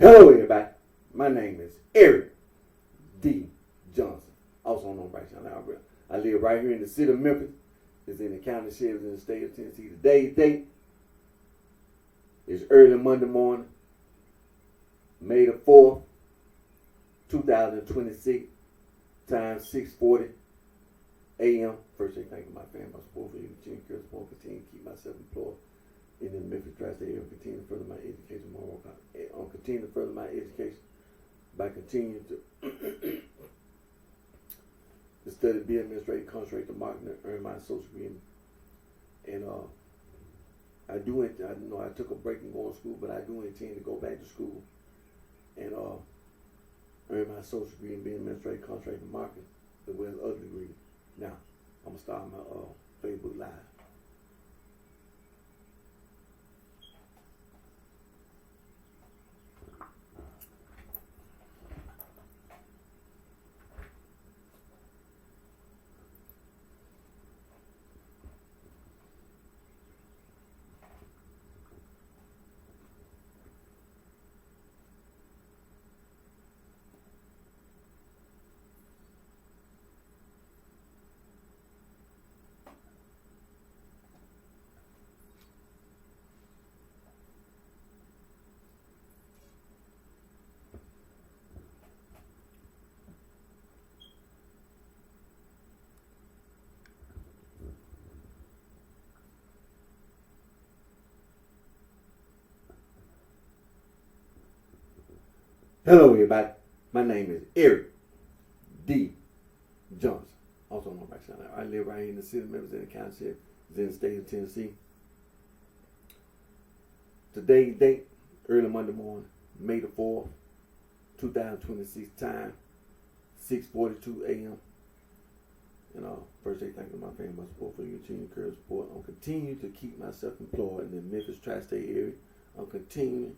Hello, everybody. My name is Eric D. Johnson, also known as BrightShine. I live right here in the city of Memphis. It's in the county sheriffs in the state of Tennessee. Today's date is early Monday morning, May the 4th, 2026. Time 6:40 a.m. First thing, thank you my family, my support for you, continue to keep myself employed in the Memphis tri-state area, continue to further my education. Continue to further my education by continuing to study, be administrative, concentrate to marketing, and earn my associate degree. And I took a break from going to school, but I do intend to go back to school and earn my associate degree and be administrative, concentrate to marketing, as well as other degrees. Now, I'm gonna start my Facebook Live. Hello, everybody. My name is Eric D. Johnson, also known as BrightShine. I live right here in the city of Memphis, in the county sheriff, in the state of Tennessee. Today's date, early Monday morning, May the 4th, 2026. Time 6:42 a.m. And first thing, thank you my family, my support for you, continuing to support. I'm continuing to keep myself employed in the Memphis tri-state area. I'm continuing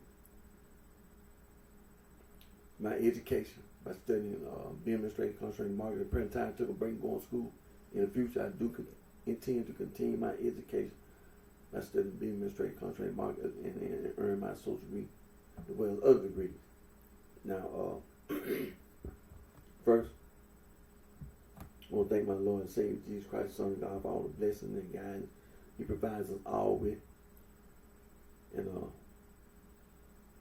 my education by studying being administrative, concentrating marketing. At present time, took a break going to school. In the future, I do intend to continue my education by studying being administrative, concentrating marketing, and earn my associate degree as well as other degrees. Now, first, I want to thank my Lord and Savior Jesus Christ, Son of God, for all the blessings and guidance He provides us all with, and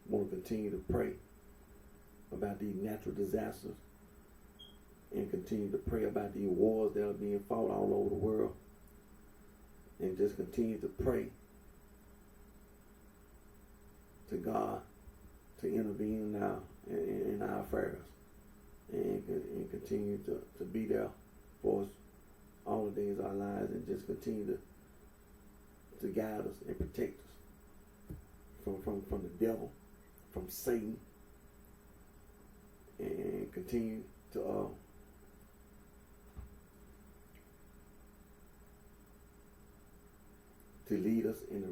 want to continue to pray about these natural disasters and continue to pray about these wars that are being fought all over the world, and just continue to pray to God to intervene now in our affairs and continue to be there for us all the days of our lives, and just continue to guide us and protect us from the devil, from Satan, and continue to lead us in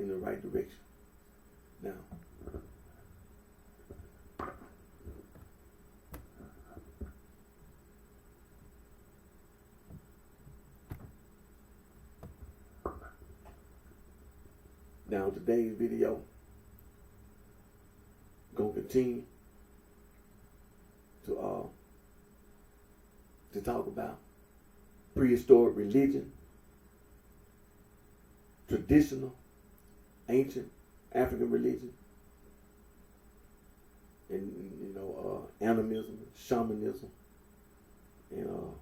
the right direction. Now today's video gonna continue to talk about prehistoric religion, traditional, ancient African religion, and animism, shamanism, and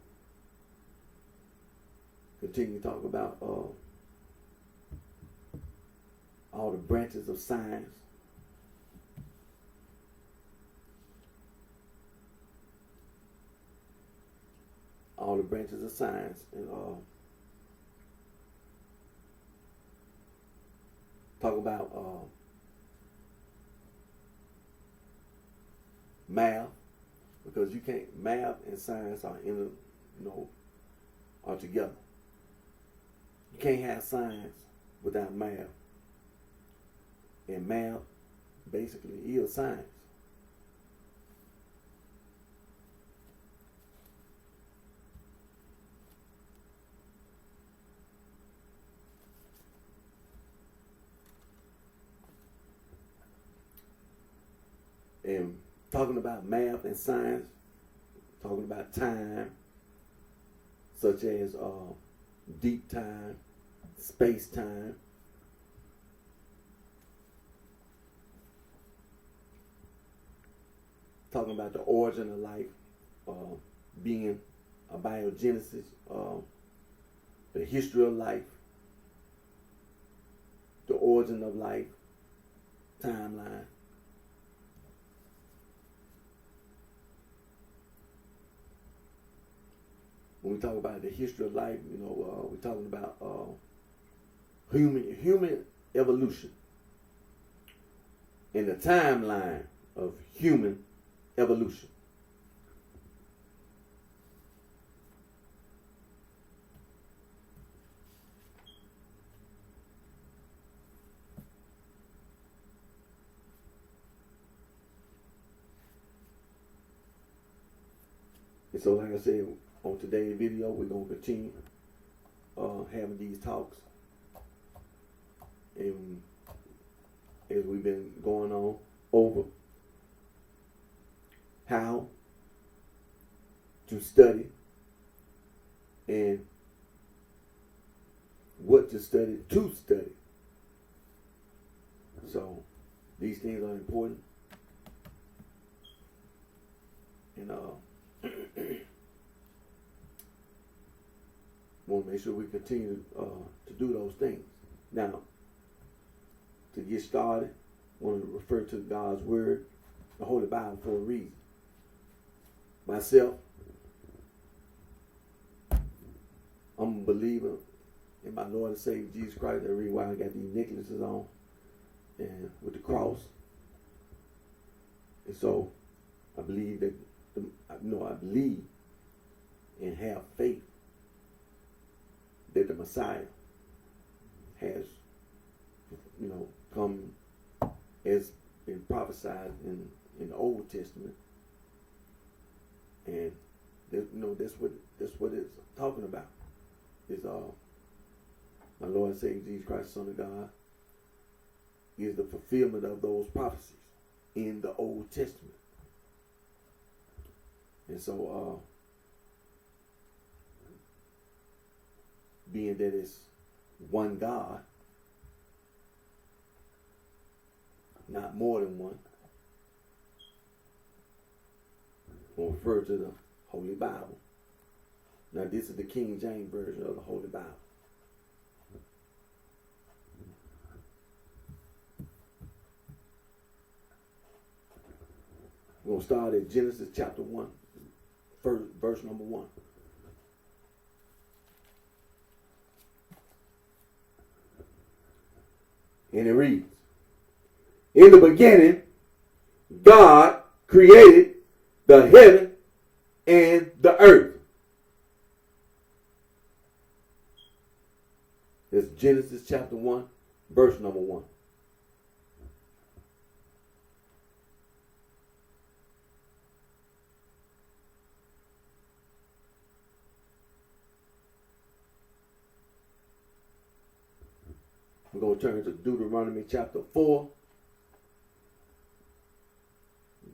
continue to talk about all the branches of science. All the branches of science, and talk about math, because you can't, math and science are are together. You can't have science without math, and math basically is science. and talking about math and science, talking about time, such as deep time, space time. Talking about the origin of life, being a biogenesis, the history of life, the origin of life, timeline. When we talk about the history of life, we're talking about human evolution and the timeline of human evolution. And so, like I said, on today's video, we're going to continue having these talks. And as we've been going on over how to study and what to study. So these things are important. And want to make sure we continue to do those things. Now, to get started, I want to refer to God's Word, the Holy Bible, for a reason. Myself, I'm a believer in my Lord and Savior Jesus Christ. That's the reason why I got these necklaces on and with the cross. And so I believe that, I believe and have faith that the Messiah has, come as been prophesied in the Old Testament. And that's what it's talking about. Is my Lord and Savior Jesus Christ, Son of God, is the fulfillment of those prophecies in the Old Testament. And so, being that it's one God, not more than one, we'll refer to the Holy Bible. Now, this is the King James Version of the Holy Bible. We're going to start at Genesis chapter 1, verse number 1. And it reads, "In the beginning, God created the heaven and the earth." It's Genesis chapter 1, verse number 1. We're going to turn to Deuteronomy chapter 4,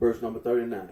verse number 39.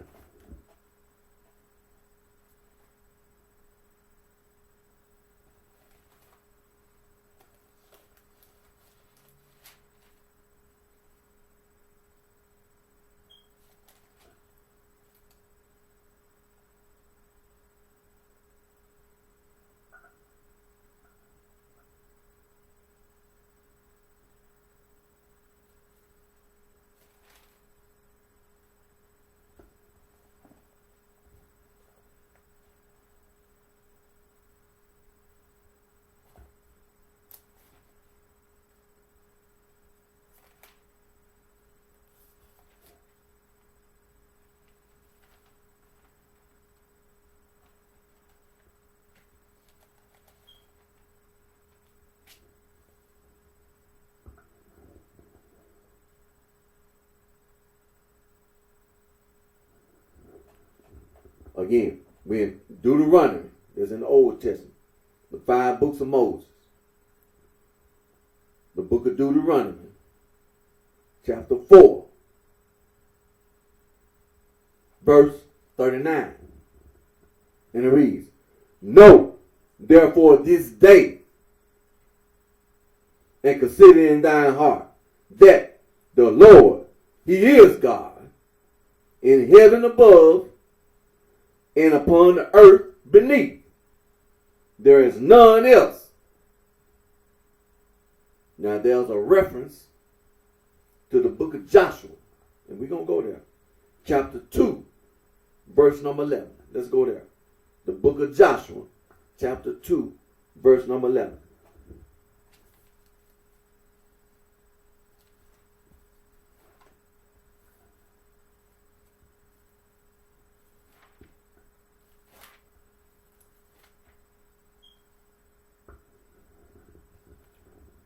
Again, we're in Deuteronomy. That's in the Old Testament. The 5 books of Moses. The book of Deuteronomy, chapter 4, verse 39. And it reads, know therefore this day, and consider in thine heart, that the Lord, he is God, in heaven above, and upon the earth beneath. There is none else. Now there's a reference to the book of Joshua, and we're going to go there. Chapter 2, verse number 11. Let's go there. The book of Joshua, chapter 2, verse number 11.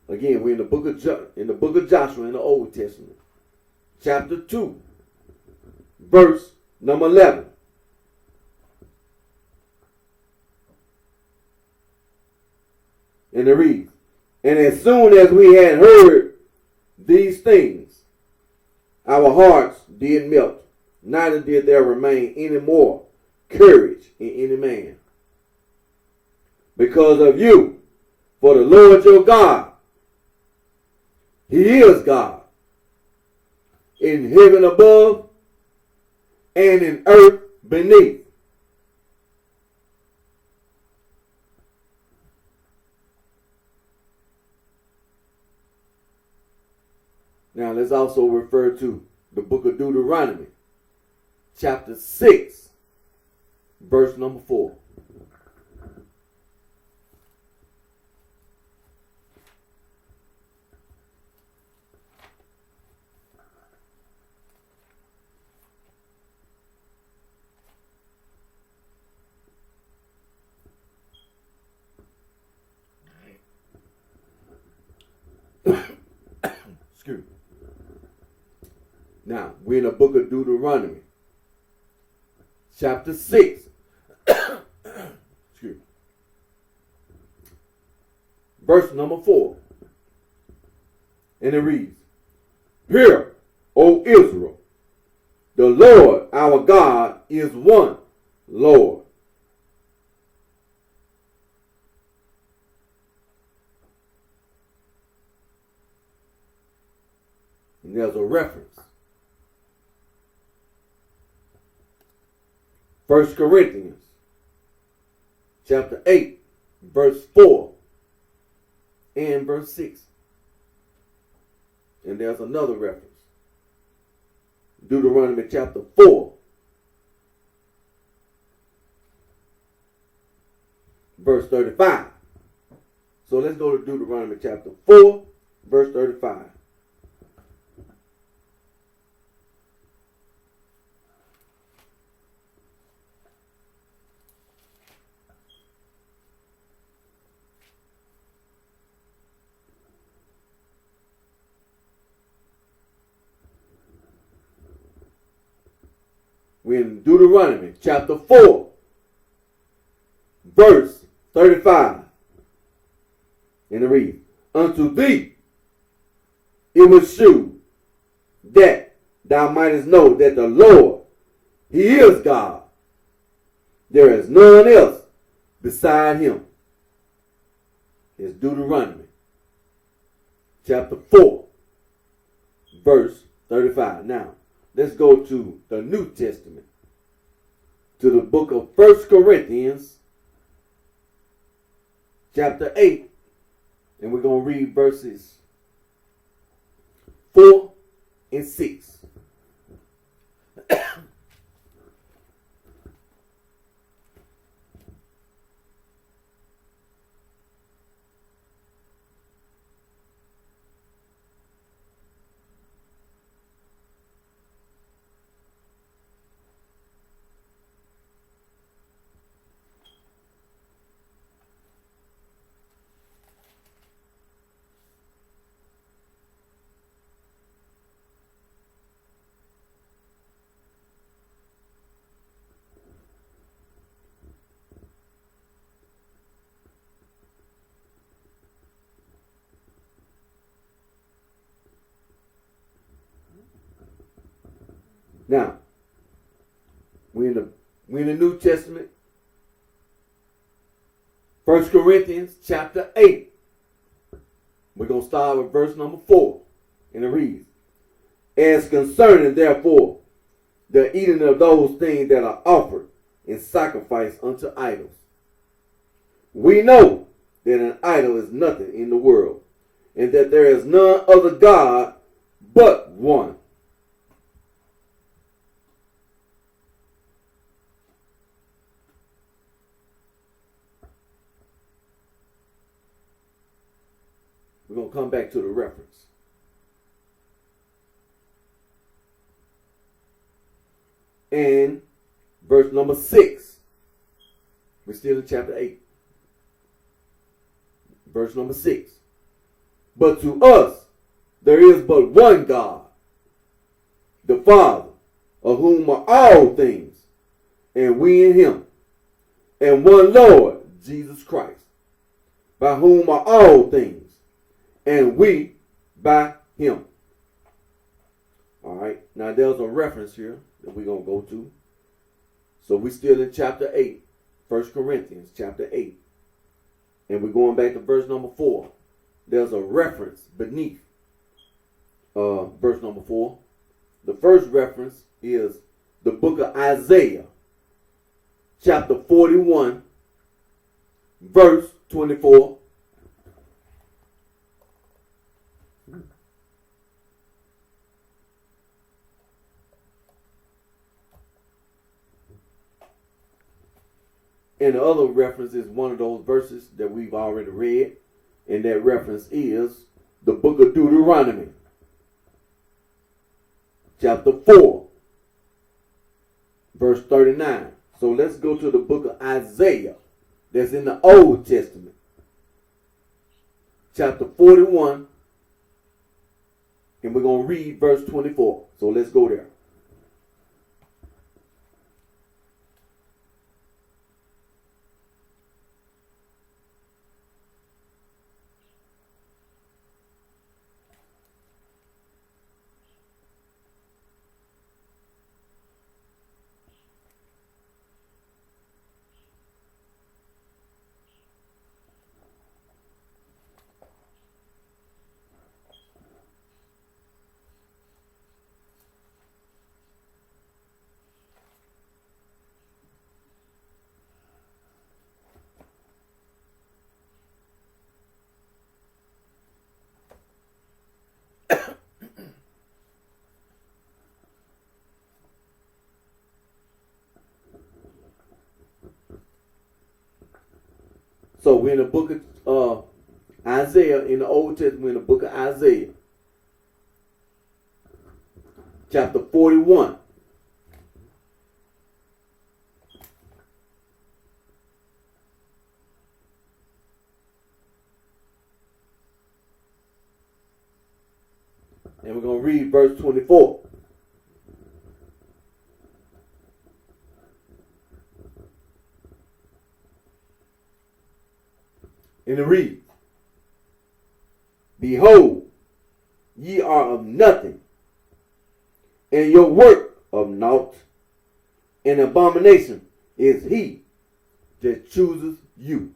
Again, we're in the book of Joshua in the Old Testament, chapter 2, verse number 11. And it reads, and as soon as we had heard these things, our hearts did melt, neither did there remain any more courage in any man. Because of you, for the Lord your God, he is God, in heaven above and in earth beneath. Now let's also refer to the book of Deuteronomy, chapter 6, verse number 4. Excuse me. Now, we're in the book of Deuteronomy, chapter 6. Excuse me. Verse number 4. And it reads, hear, O Israel, the Lord our God is one Lord. And there's a reference. 1 Corinthians chapter 8, verse 4 and verse 6. And there's another reference. Deuteronomy chapter 4, verse 35. So let's go to Deuteronomy chapter 4, verse 35. We're in Deuteronomy chapter 4, verse 35. And it reads, unto thee it was shewed that thou mightest know that the Lord, he is God. There is none else beside him. It's Deuteronomy chapter 4, verse 35. Now, let's go to the New Testament, to the book of 1 Corinthians, chapter 8, and we're going to read verses 4 and 6. Now, We in the New Testament. 1 Corinthians chapter 8. We're going to start with verse number 4. And it reads, as concerning, therefore, the eating of those things that are offered in sacrifice unto idols, we know that an idol is nothing in the world, and that there is none other God but one. We're going to come back to the reference. And verse number 6. We're still in chapter 8. Verse number 6. But to us there is but one God, the Father, of whom are all things, and we in him, and one Lord, Jesus Christ, by whom are all things, and we by him. All right, now there's a reference here that we're going to go to. So we're still in chapter 8, 1 Corinthians chapter 8. And we're going back to verse number 4. There's a reference beneath verse number 4. The first reference is the book of Isaiah, chapter 41, verse 24. And the other reference is one of those verses that we've already read. And that reference is the book of Deuteronomy, chapter 4, verse 39. So let's go to the book of Isaiah that's in the Old Testament, chapter 41. And we're going to read verse 24. So let's go there. So we're in the book of Isaiah, in the Old Testament, we're in the book of Isaiah, chapter 41. And we're going to read verse 24. And it reads, behold, ye are of nothing, and your work of naught. An abomination is he that chooses you.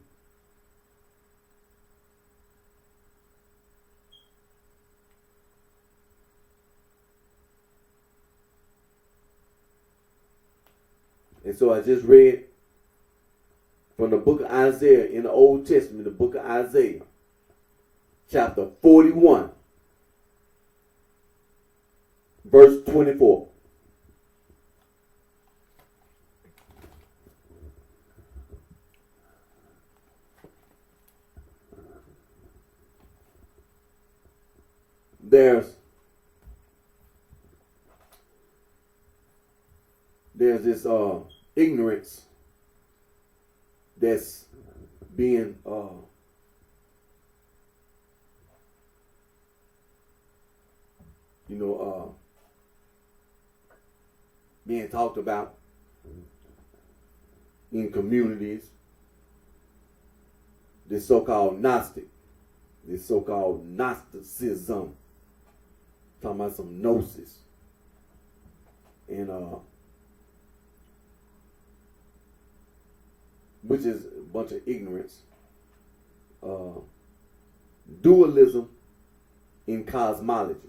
And so I just read from the book of Isaiah in the Old Testament, the book of Isaiah, chapter 41, verse 24. There's this ignorance that's being being talked about in communities. This so-called Gnosticism, talking about some gnosis. And which is a bunch of ignorance. Dualism in cosmology.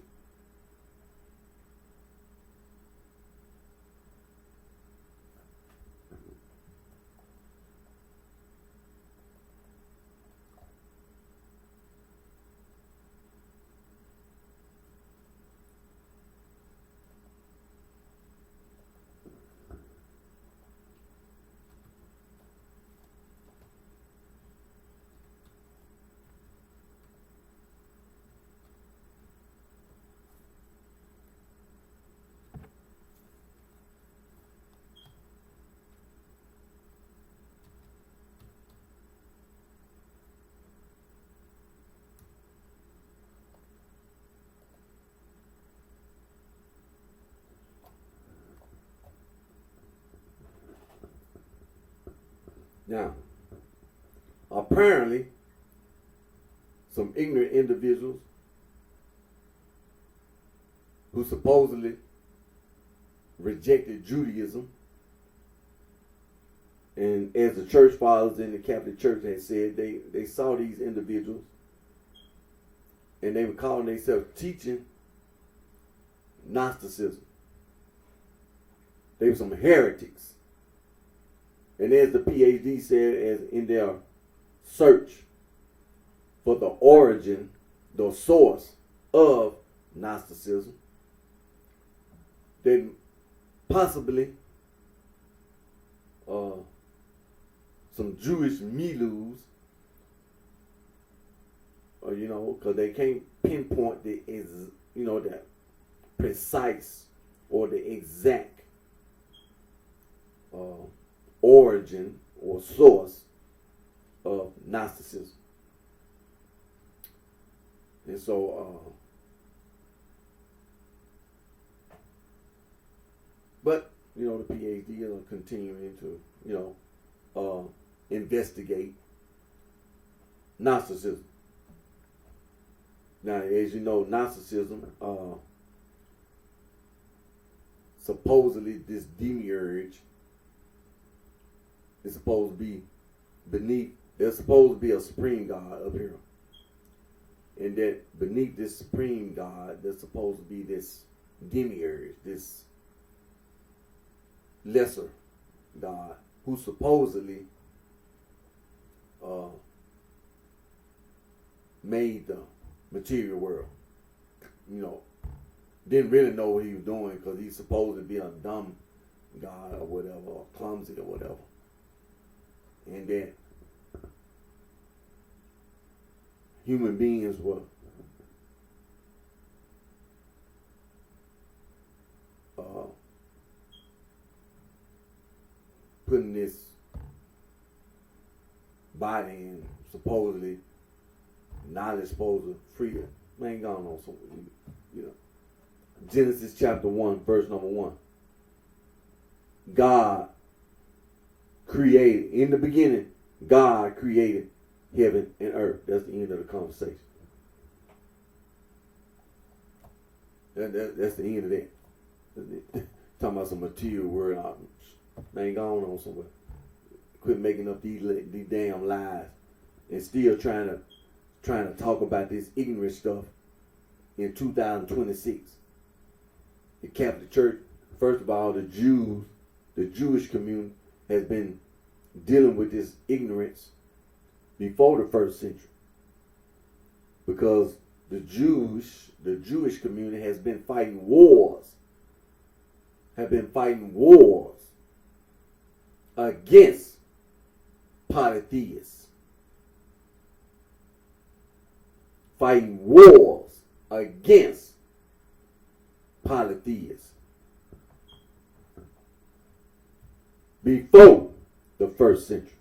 Now, apparently, some ignorant individuals who supposedly rejected Judaism, and as the church fathers in the Catholic Church had said, they saw these individuals and they were calling themselves teaching Gnosticism. They were some heretics. And as the PhD said, as in their search for the origin, the source of Gnosticism, then possibly some Jewish milus, because they can't pinpoint that precise or the exact origin or source of Gnosticism. And so, but, the PhD is continuing to, investigate Gnosticism. Now, as you know, Gnosticism, supposedly this demiurge is supposed to be beneath, there's supposed to be a supreme God up here. And that beneath this supreme God, there's supposed to be this demiurge, this lesser God, who supposedly made the material world. Didn't really know what he was doing because he's supposed to be a dumb God or whatever, or clumsy or whatever. And then human beings were putting this body in, supposedly knowledge supposed to free it. Man, gone on somewhere. Genesis chapter 1, verse number 1. God created, in the beginning, God created heaven and earth. That's the end of the conversation. That's the end of that. Talking about some material word. Man, gone on somewhere. Quit making up these damn lies and still trying to talk about this ignorant stuff in 2026. The Catholic Church, first of all, the Jewish community has been dealing with this ignorance before the first century, because the Jewish community has been fighting wars against polytheists, fighting wars against polytheists before the first century.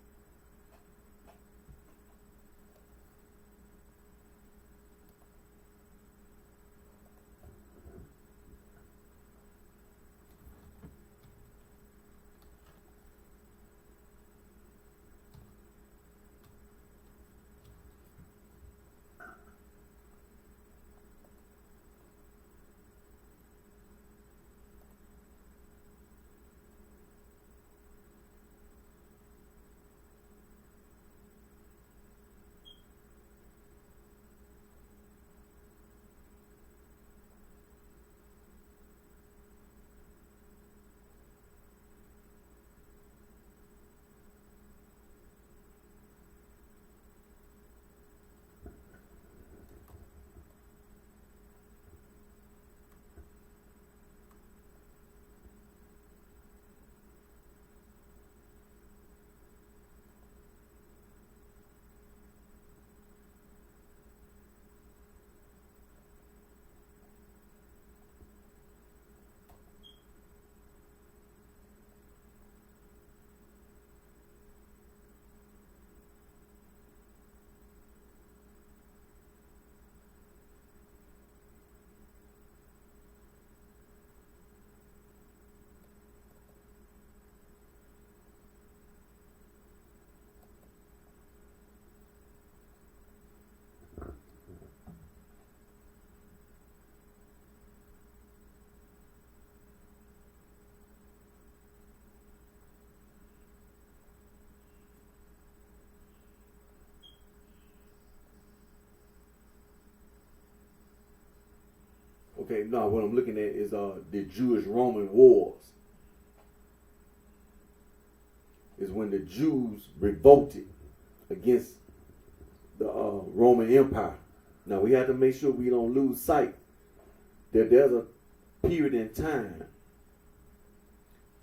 Okay, no, what I'm looking at is the Jewish-Roman wars. Is when the Jews revolted against the Roman Empire. Now we have to make sure we don't lose sight that there's a period in time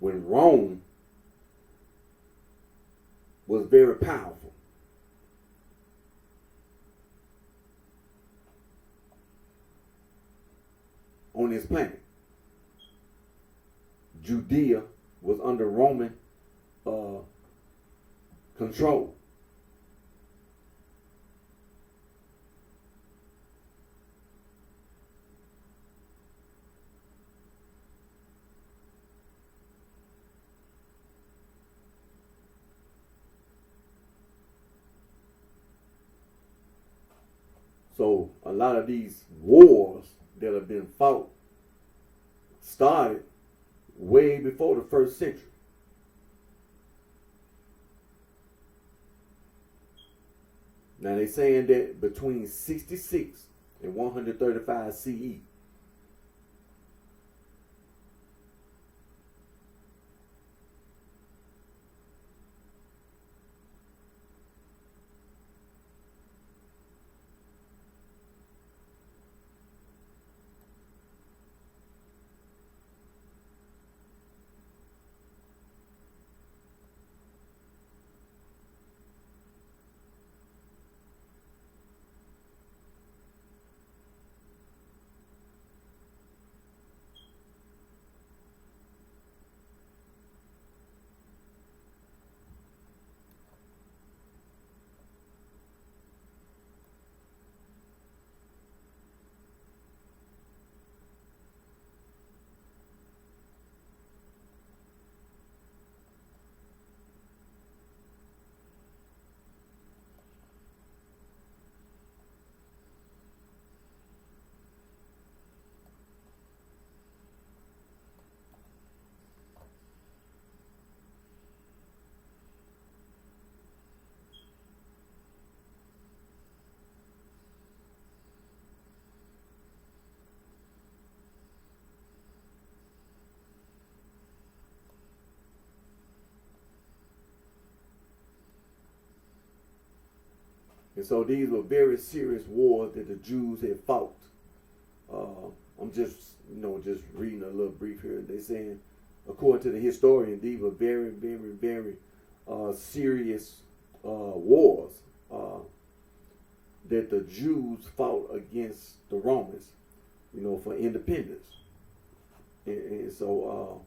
when Rome was very powerful. On this planet. Judea was under Roman control. So a lot of these wars that have been fought started way before the first century. Now they're saying that between 66 and 135 CE. And so these were very serious wars that the Jews had fought. I'm just, just reading a little brief here. They're saying, according to the historian, these were very, very, very serious wars that the Jews fought against the Romans, for independence. And so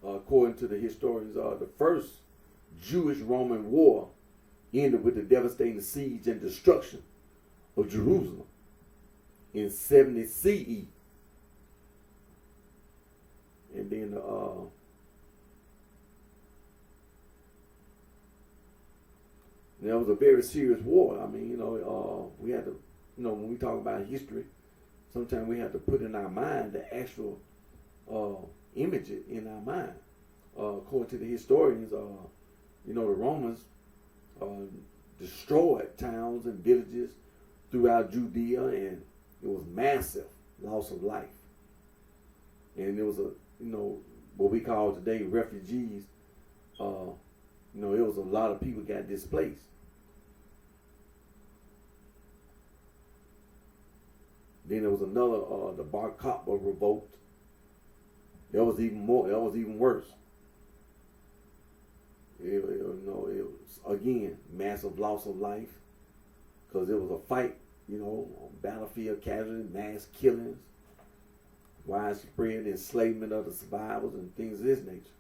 according to the historians, the first Jewish-Roman war ended with the devastating siege and destruction of Jerusalem in 70 CE. And then that was a very serious war. I mean, we had to, when we talk about history, sometimes we have to put in our mind the actual image it in our mind. According to the historians, the Romans destroyed towns and villages throughout Judea, and it was massive loss of life. And there was what we call today refugees. It was a lot of people got displaced. Then there was another, the Bar Kokhba revolt. That was even more. That was even worse. It was again massive loss of life because it was a fight. Battlefield casualties, mass killings, widespread enslavement of the survivors, and things of this nature.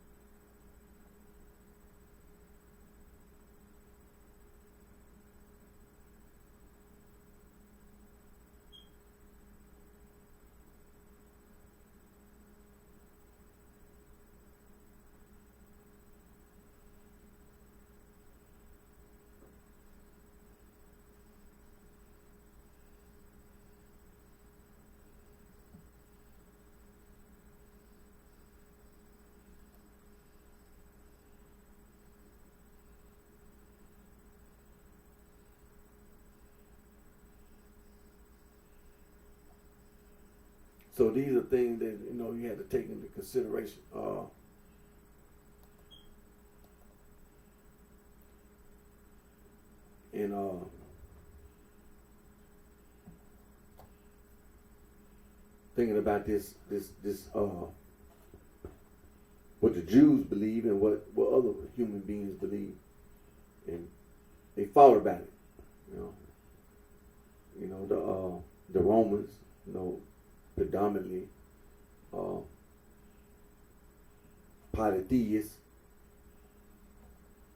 So these are things that you had to take into consideration. And thinking about this what the Jews believe and what other human beings believe, and they fought about it. The Romans, predominantly polytheists,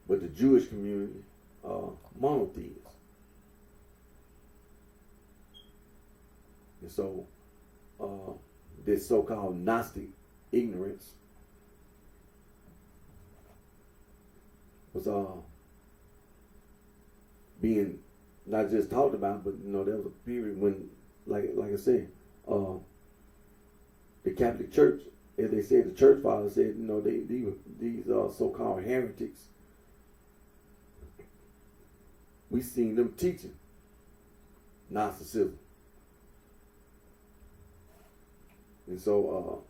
but the Jewish community monotheists. And so this so-called Gnostic ignorance was being not just talked about, but there was a period when, like I said, the Catholic Church, as they said, the church fathers said, these so-called heretics. We seen them teaching Gnosticism, and so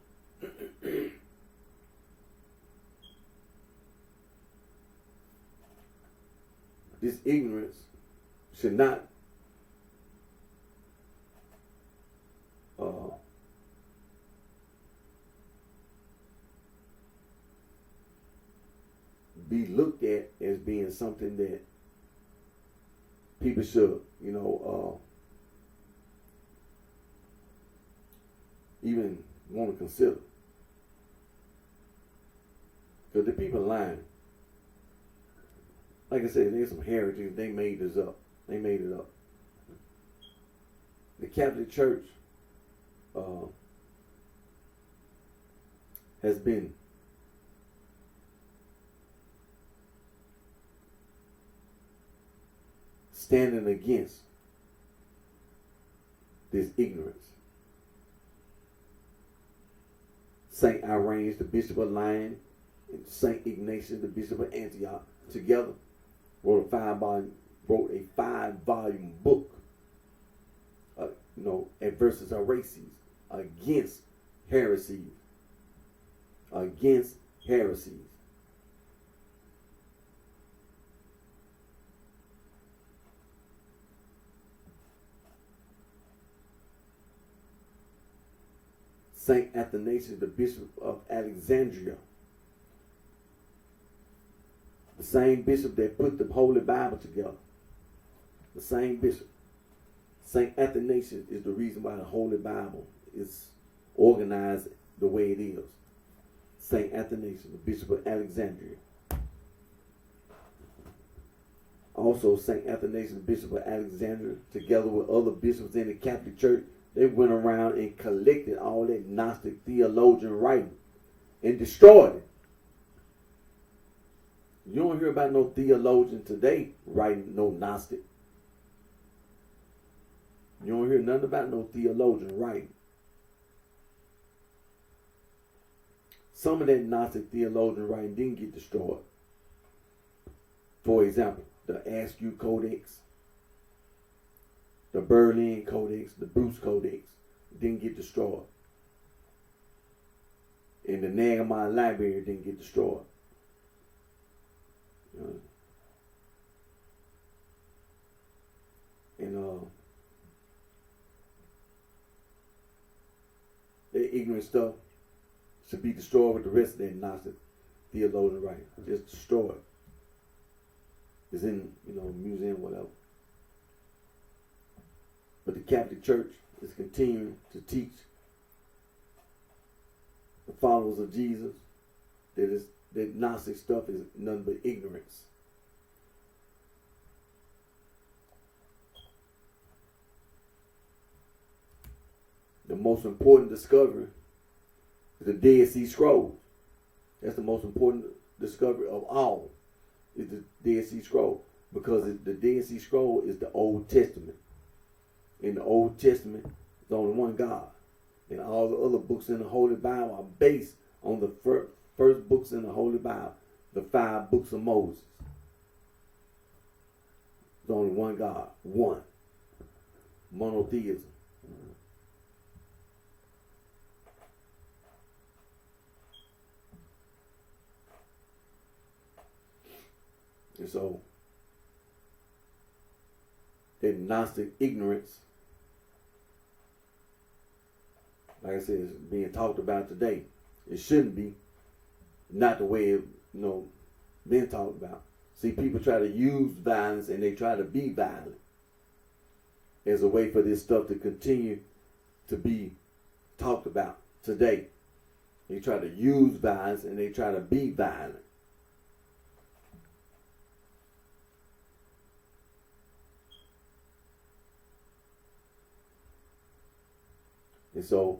this ignorance should not be looked at as being something that people should, even want to consider. Because the people lying. Like I said, there's some heretics. They made this up. They made it up. The Catholic Church has been standing against this ignorance. Saint Irenaeus, the Bishop of Lyon, and Saint Ignatius, the Bishop of Antioch, together wrote a 5-volume book, Adversus Heresies, against heresies. Against heresies. Saint Athanasius, the Bishop of Alexandria, the same bishop that put the Holy Bible together, the same bishop. Saint Athanasius is the reason why the Holy Bible is organized the way it is. Saint Athanasius, the Bishop of Alexandria. Also, Saint Athanasius, the Bishop of Alexandria, together with other bishops in the Catholic Church, they went around and collected all that Gnostic theologian writing and destroyed it. You don't hear about no theologian today writing no Gnostic. You don't hear nothing about no theologian writing. Some of that Gnostic theologian writing didn't get destroyed. For example, the Askew Codex, the Berlin Codex, the Bruce Codex didn't get destroyed. And the Nagamon Library didn't get destroyed. That ignorant stuff should be destroyed with the rest of that Gnostic theologian writing. Just destroy it. It's in, museum, whatever. But the Catholic Church is continuing to teach the followers of Jesus that Gnostic stuff is nothing but ignorance. The most important discovery is the Dead Sea Scrolls. That's the most important discovery of all, is the Dead Sea Scroll. Because the Dead Sea Scroll is the Old Testament. In the Old Testament, there's only one God. And all the other books in the Holy Bible are based on the first books in the Holy Bible, the 5 books of Moses. There's only one God, one. Monotheism. And so, that Gnostic ignorance, like I said, is being talked about today. It shouldn't be, not the way it, been talked about. See, people try to use violence and they try to be violent as a way for this stuff to continue to be talked about today. They try to use violence and they try to be violent. And so,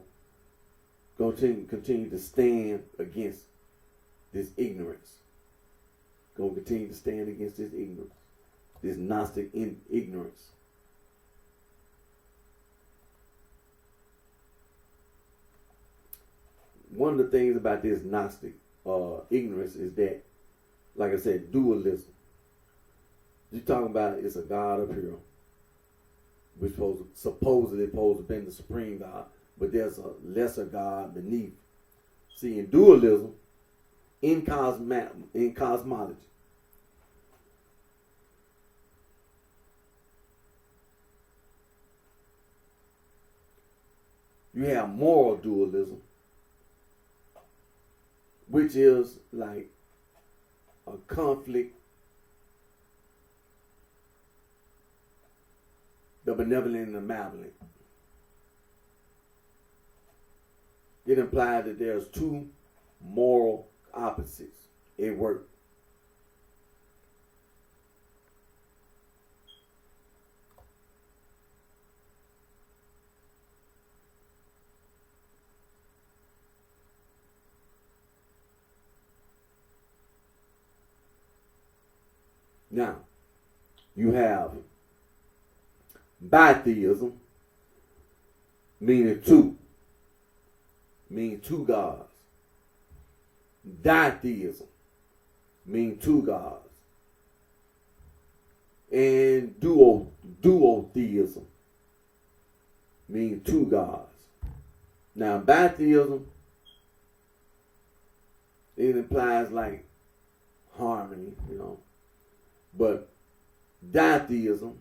continue to stand against this ignorance. Going to continue to stand against this ignorance, this Gnostic ignorance. One of the things about this Gnostic ignorance is that, like I said, dualism. You're talking about it's a God up here, which supposedly supposed to be the supreme God, but there's a lesser God beneath. See, in dualism, in cosmology, you have moral dualism, which is like a conflict, the benevolent and the malevolent. It implies that there's two moral opposites at work. Now, you have bitheism, meaning two gods. Ditheism, meaning two gods. And duotheism, meaning two gods. Now, bitheism, it implies like harmony, but ditheism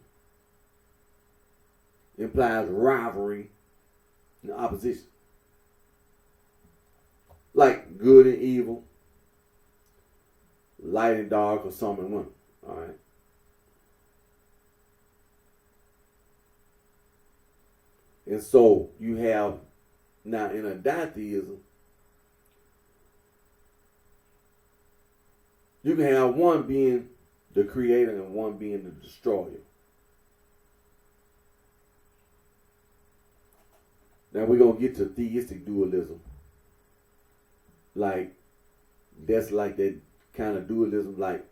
implies rivalry and opposition. Like good and evil, light and dark, or some and one. All right. And so you have now in a ditheism, you can have one being the creator and one being the destroyer. Now we're going to get to theistic dualism. Like, that's like that kind of dualism, like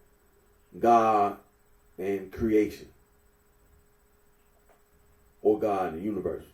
God and creation, or God and the universe.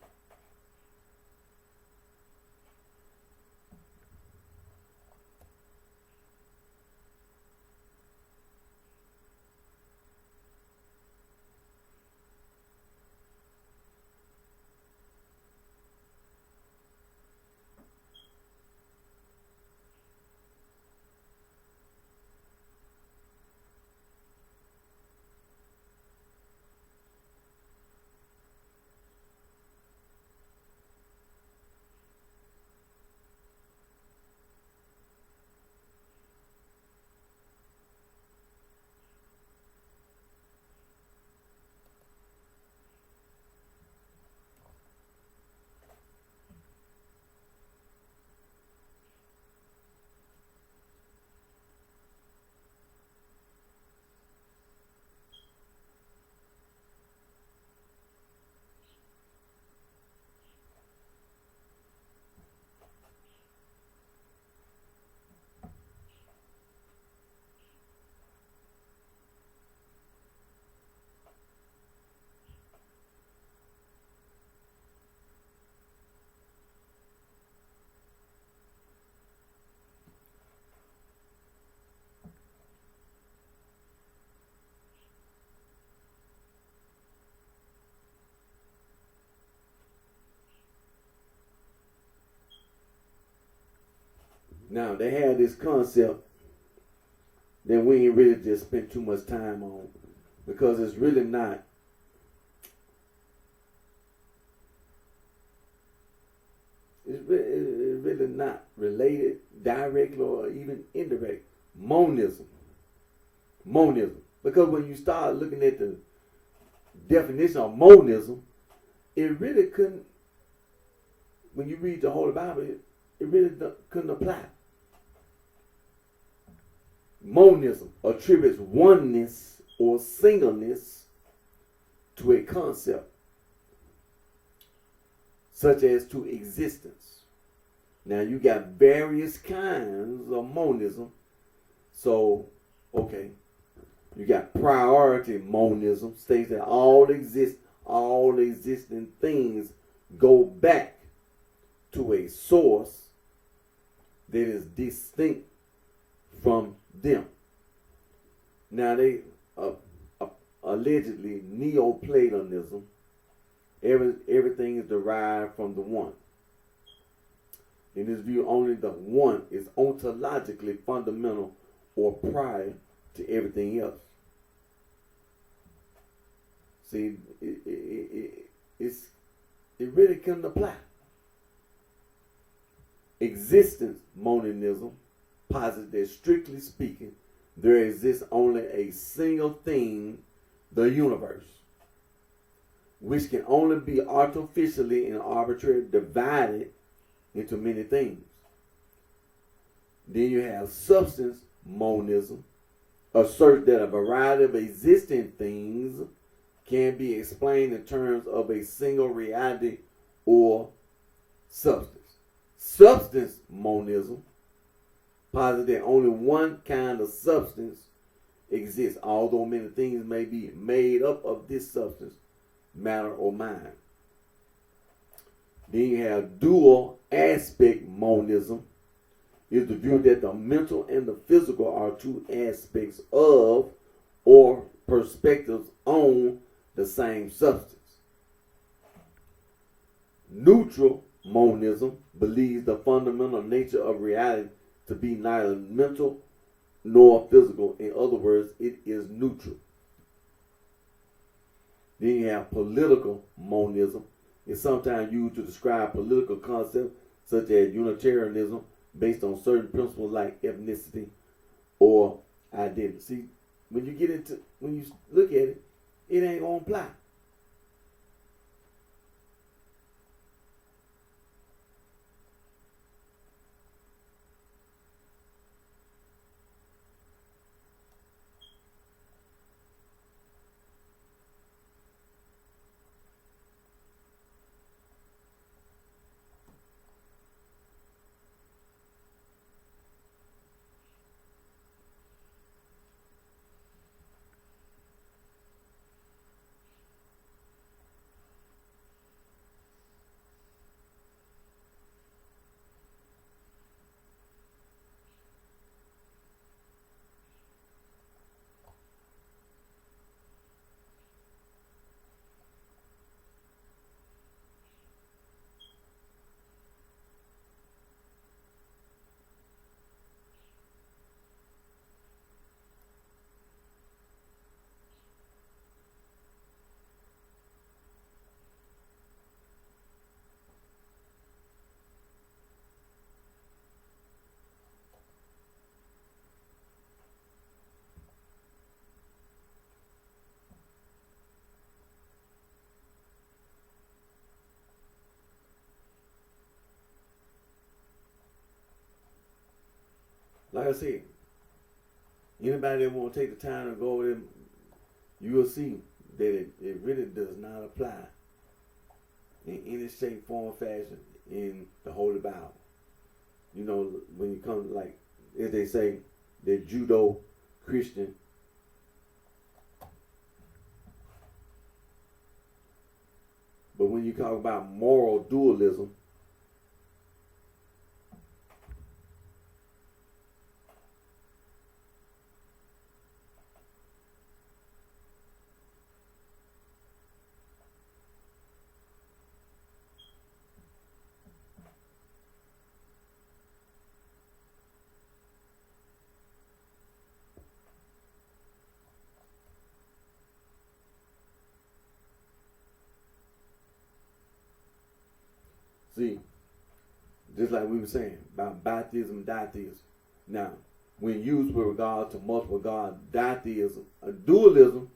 Now, they had this concept then we ain't really just spent too much time on, because it's really not. It's really not related directly or even indirect. Monism. Because when you start looking at the definition of monism, it really couldn't, when you read the Holy Bible, it really couldn't apply. Monism attributes oneness or singleness to a concept, such as to existence. Now you got various kinds of monism. So, okay, you got priority monism, states that all existing things go back to a source that is distinct from them. Now they allegedly Neoplatonism, everything is derived from the one. In this view, only the one is ontologically fundamental or prior to everything else. See, it really couldn't apply. Existence monism posits that, strictly speaking, there exists only a single thing, the universe, which can only be artificially and arbitrarily divided into many things. Then you have substance monism, asserts that a variety of existing things can be explained in terms of a single reality or substance. Substance monism posits that only one kind of substance exists, although many things may be made up of this substance, matter or mind. Then you have dual aspect monism, is the view that the mental and the physical are two aspects of or perspectives on the same substance. Neutral monism believes the fundamental nature of reality to be neither mental nor physical. In other words, it is neutral. Then you have political monism. It's sometimes used to describe political concepts such as Unitarianism based on certain principles like ethnicity or identity. See, when you look at it, it ain't gonna apply. Like I said, anybody that want to take the time to go over there, you will see that it really does not apply in any shape, form, or fashion in the Holy Bible. You know, when you come, like, as they say, they're Judo Christian. But when you talk about moral dualism, See, just like we were saying about bitheism and ditheism. Now, when used with regard to multiple God, ditheism, dualism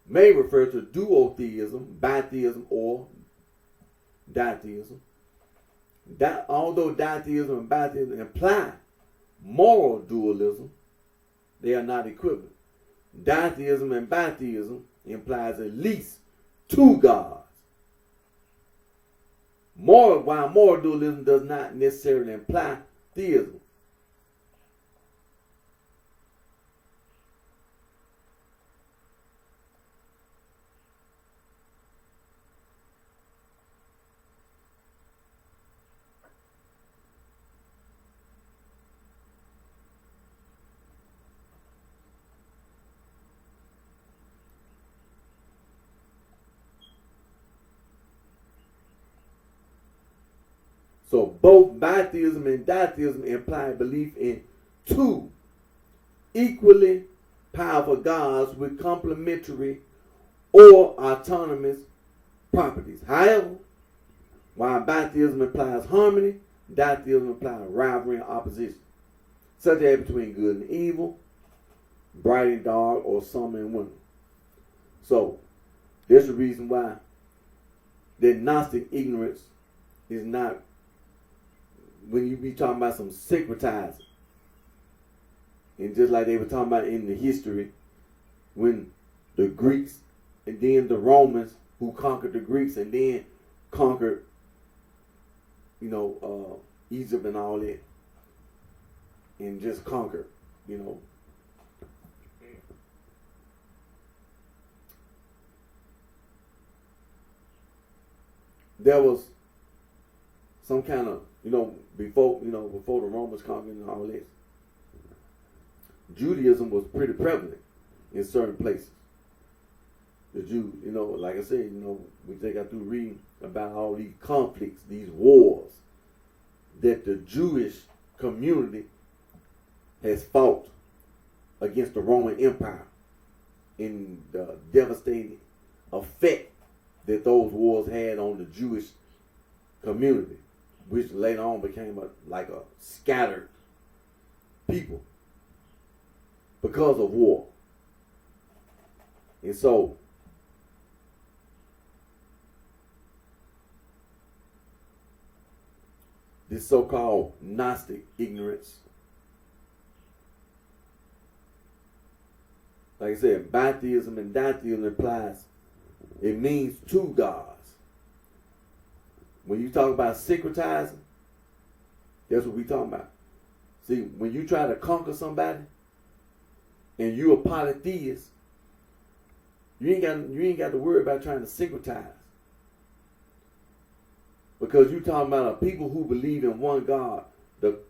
may refer to duotheism, bitheism, or ditheism. Although ditheism and bitheism imply moral dualism, they are not equivalent. Ditheism and bitheism implies at least two gods. While moral dualism does not necessarily imply theism. So both bitheism and ditheism imply belief in two equally powerful gods with complementary or autonomous properties. However, while bitheism implies harmony, ditheism implies rivalry and opposition, such as between good and evil, bright and dark, or summer and winter. So, there's a reason why the Gnostic ignorance is not, when you be talking about some syncretizing, and just like they were talking about in the history, when the Greeks and then the Romans who conquered the Greeks and then conquered, Egypt and all that, and just conquered, There was some kind of, before the Romans conquered and all this, Judaism was pretty prevalent in certain places. The Jews, like I said, we take out through reading about all these conflicts, these wars that the Jewish community has fought against the Roman Empire, and the devastating effect that those wars had on the Jewish community, which later on became like a scattered people because of war. And so this so-called Gnostic ignorance, like I said, bitheism and ditheism implies it means two gods. When you talk about syncretizing, that's what we talking about. See, when you try to conquer somebody and you're a polytheist, you ain't got to worry about trying to syncretize. Because you're talking about a people who believe in one God. The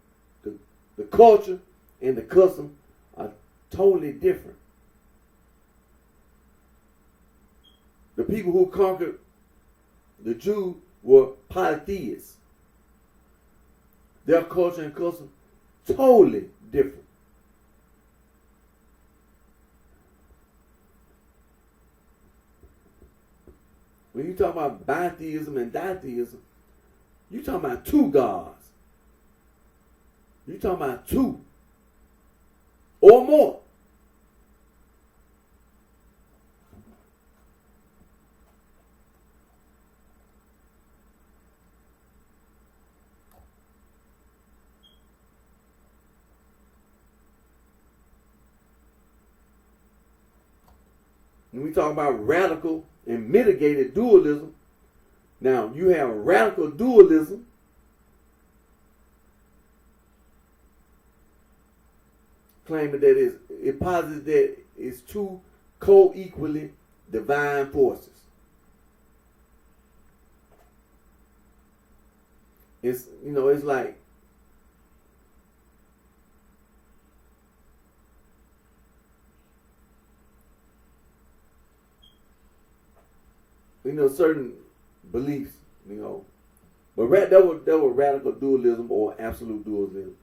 culture and the custom are totally different. The people who conquered the Jews were polytheists. Their culture and custom totally different. When you talk about bitheism and ditheism, you talking about two gods. You talking about two or more. When we talk about radical and mitigated dualism, now you have radical dualism, claiming that it posits that it's two co-equally divine forces. It's it's like certain beliefs, but that was radical dualism or absolute dualism.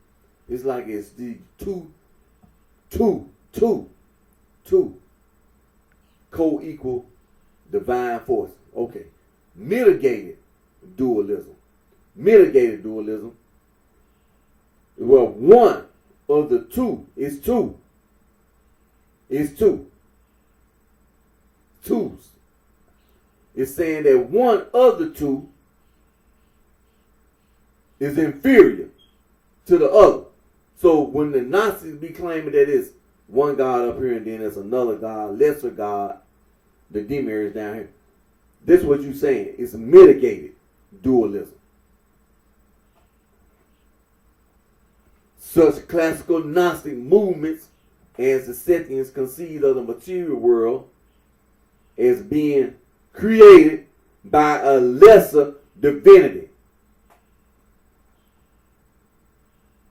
It's like it's the two co-equal divine forces. Okay, mitigated dualism. Mitigated dualism. Well, one of the two is two. It's two. Twos. It's saying that one of the two is inferior to the other. So when the Gnostics be claiming that it's one God up here and then there's another God, lesser God, the demiurge down here, this is what you're saying. It's mitigated dualism. Such classical Gnostic movements as the Sethians conceived of the material world as being created by a lesser divinity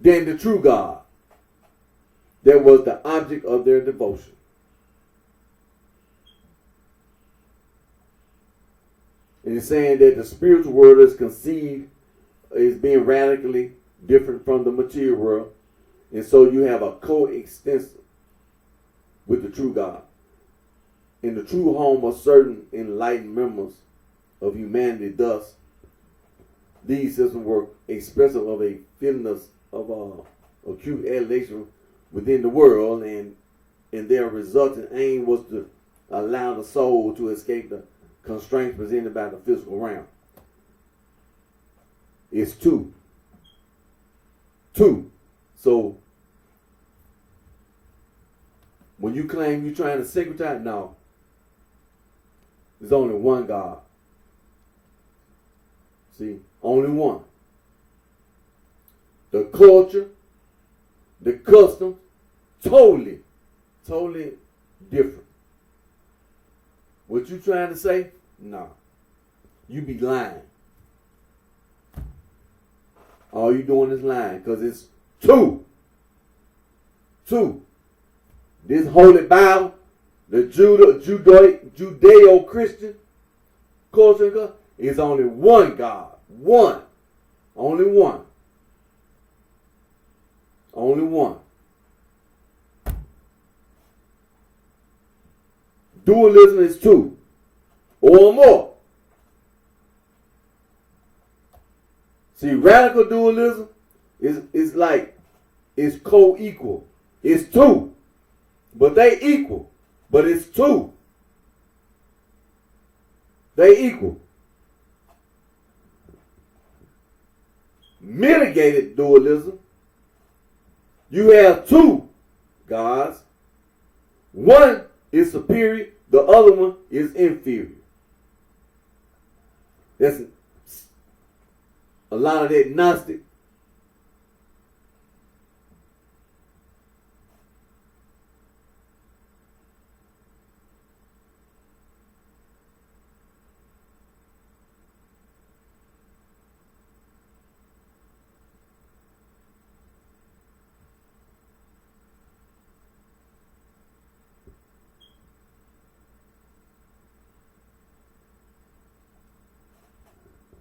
than the true God that was the object of their devotion. And it's saying that the spiritual world is conceived as being radically different from the material world. And so you have a coexistence with the true God. In the true home of certain enlightened members of humanity, thus, these systems were expressive of a feeling of acute alienation within the world, and their resultant aim was to allow the soul to escape the constraints presented by the physical realm. It's two. Two. So, when you claim you're trying to syncretize, no. There's only one God. See? Only one. The culture, the custom, totally different. What you trying to say? No. You be lying. All you doing is lying, because it's two. Two. This Holy Bible, the Judeo-Christian culture, is only one God. One. Only one. Only one. Dualism is two or more. See, radical dualism is like, it's co-equal. It's two. But they equal. But it's two. They equal. Mitigated dualism. You have two gods. One is superior. The other one is inferior. That's a lot of that Gnostic.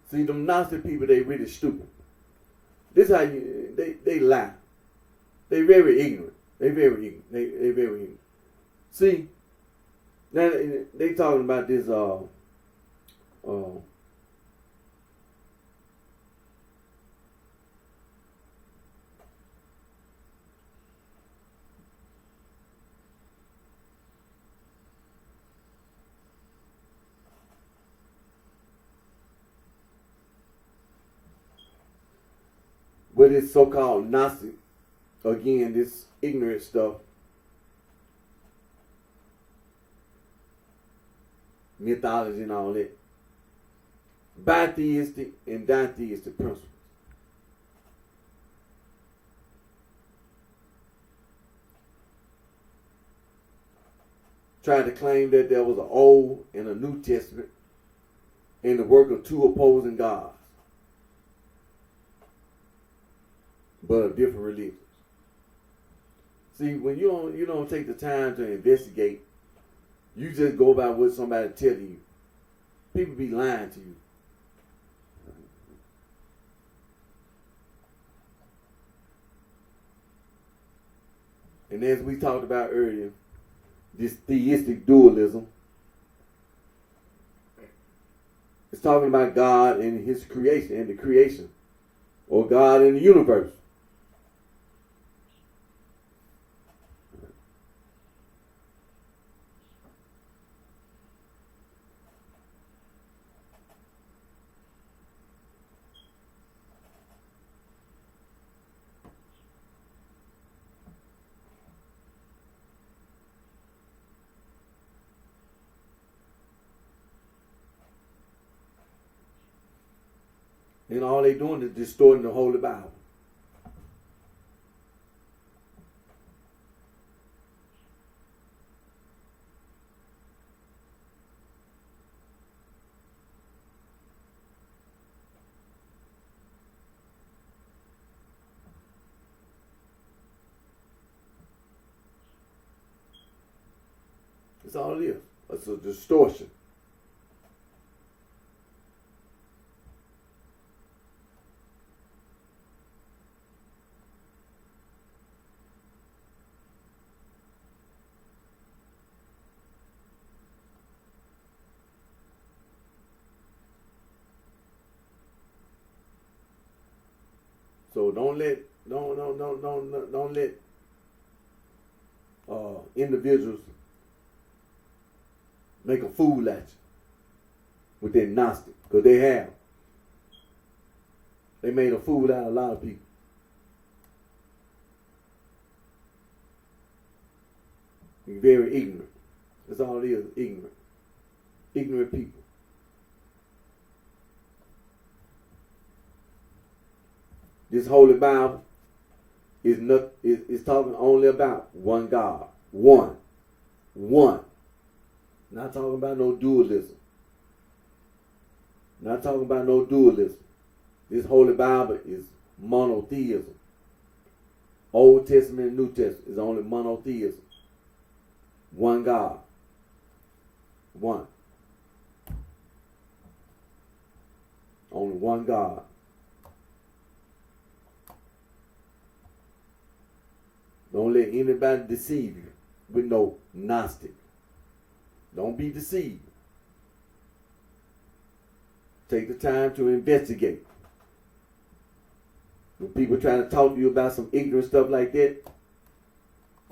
See, them Gnostic people, they really stupid. This how they lie. They very ignorant. They very ignorant. They very ignorant. See, now they talking about this with this so-called Gnostic, again, this ignorant stuff, mythology and all that, bitheistic and ditheistic principles. Tried to claim that there was an Old and a New Testament in the work of two opposing gods, but of different religions. See, when you don't take the time to investigate, you just go by what somebody tell you. People be lying to you. And as we talked about earlier, this theistic dualism, It's talking about God and his creation and the creation, or God in the universe. And all they doing is distorting the Holy Bible. That's all it is. It's a distortion. So don't let individuals make a fool at you with their Gnostic, because they have. They made a fool out of a lot of people. You're very ignorant. That's all it is, ignorant. Ignorant people. This Holy Bible is talking only about one God. One. Not talking about no dualism. Not talking about no dualism. This Holy Bible is monotheism. Old Testament and New Testament is only monotheism. One God. One. Only one God. Don't let anybody deceive you with no Gnostic. Don't be deceived. Take the time to investigate. When people trying to talk to you about some ignorant stuff like that,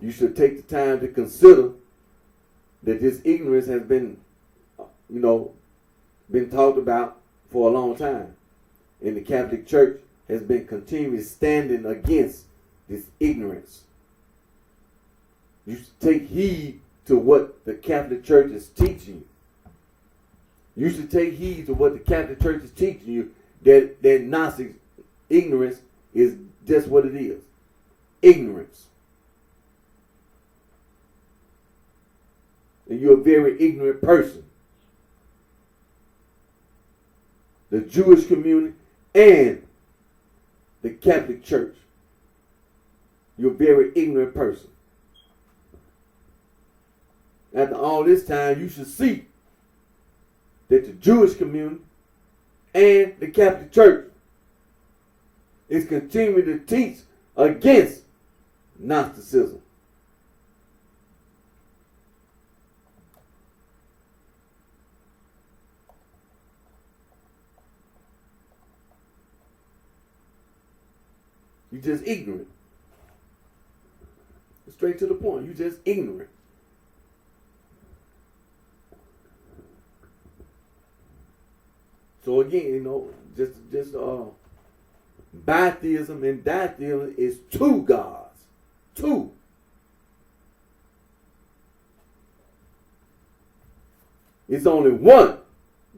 you should take the time to consider that this ignorance has been, been talked about for a long time. And the Catholic Church has been continually standing against this ignorance. You should take heed to what the Catholic Church is teaching you. You should take heed to what the Catholic Church is teaching you, that Gnostic ignorance is just what it is. Ignorance. And you're a very ignorant person. The Jewish community and the Catholic Church. You're a very ignorant person. After all this time, you should see that the Jewish community and the Catholic Church is continuing to teach against Gnosticism. You're just ignorant. Straight to the point. You're just ignorant. So again, just bitheism and ditheism is two gods. Two. It's only one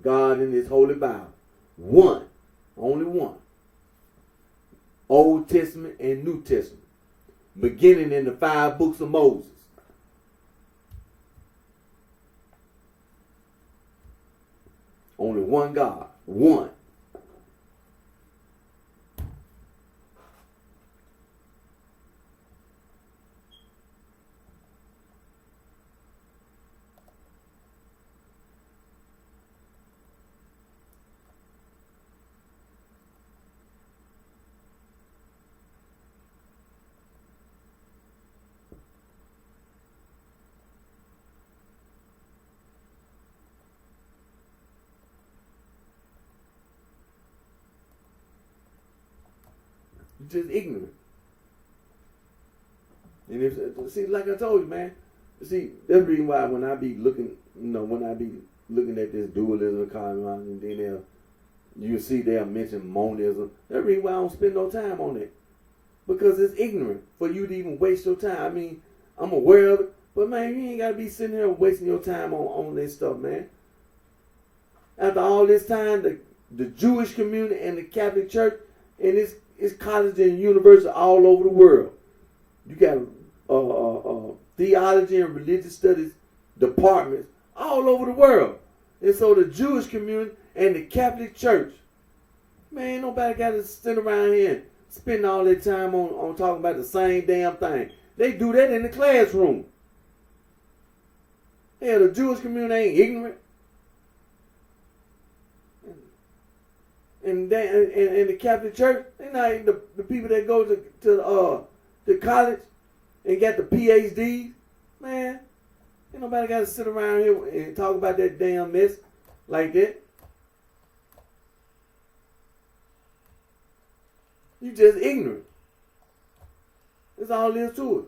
God in this Holy Bible. One. Only one. Old Testament and New Testament. Beginning in the 5 books of Moses. Only one God. One. just ignorant. And if see, like I told you, man, see, that's the reason why when I be looking, when I be looking at this dualism of cosmology, and then you see they'll mention monism. That's the reason why I don't spend no time on it. Because it's ignorant for you to even waste your time. I mean, I'm aware of it, but man, you ain't gotta be sitting here wasting your time on this stuff, man. After all this time, the Jewish community and the Catholic Church and its colleges and universities all over the world. You got theology and religious studies departments all over the world. And so the Jewish community and the Catholic Church, man, nobody got to sit around here and spend all their time on talking about the same damn thing. They do that in the classroom. Yeah, the Jewish community ain't ignorant. And the Catholic Church, they not the people that go to college and got the PhDs, man. Ain't nobody got to sit around here and talk about that damn mess like that. You just ignorant. That's all there is to it.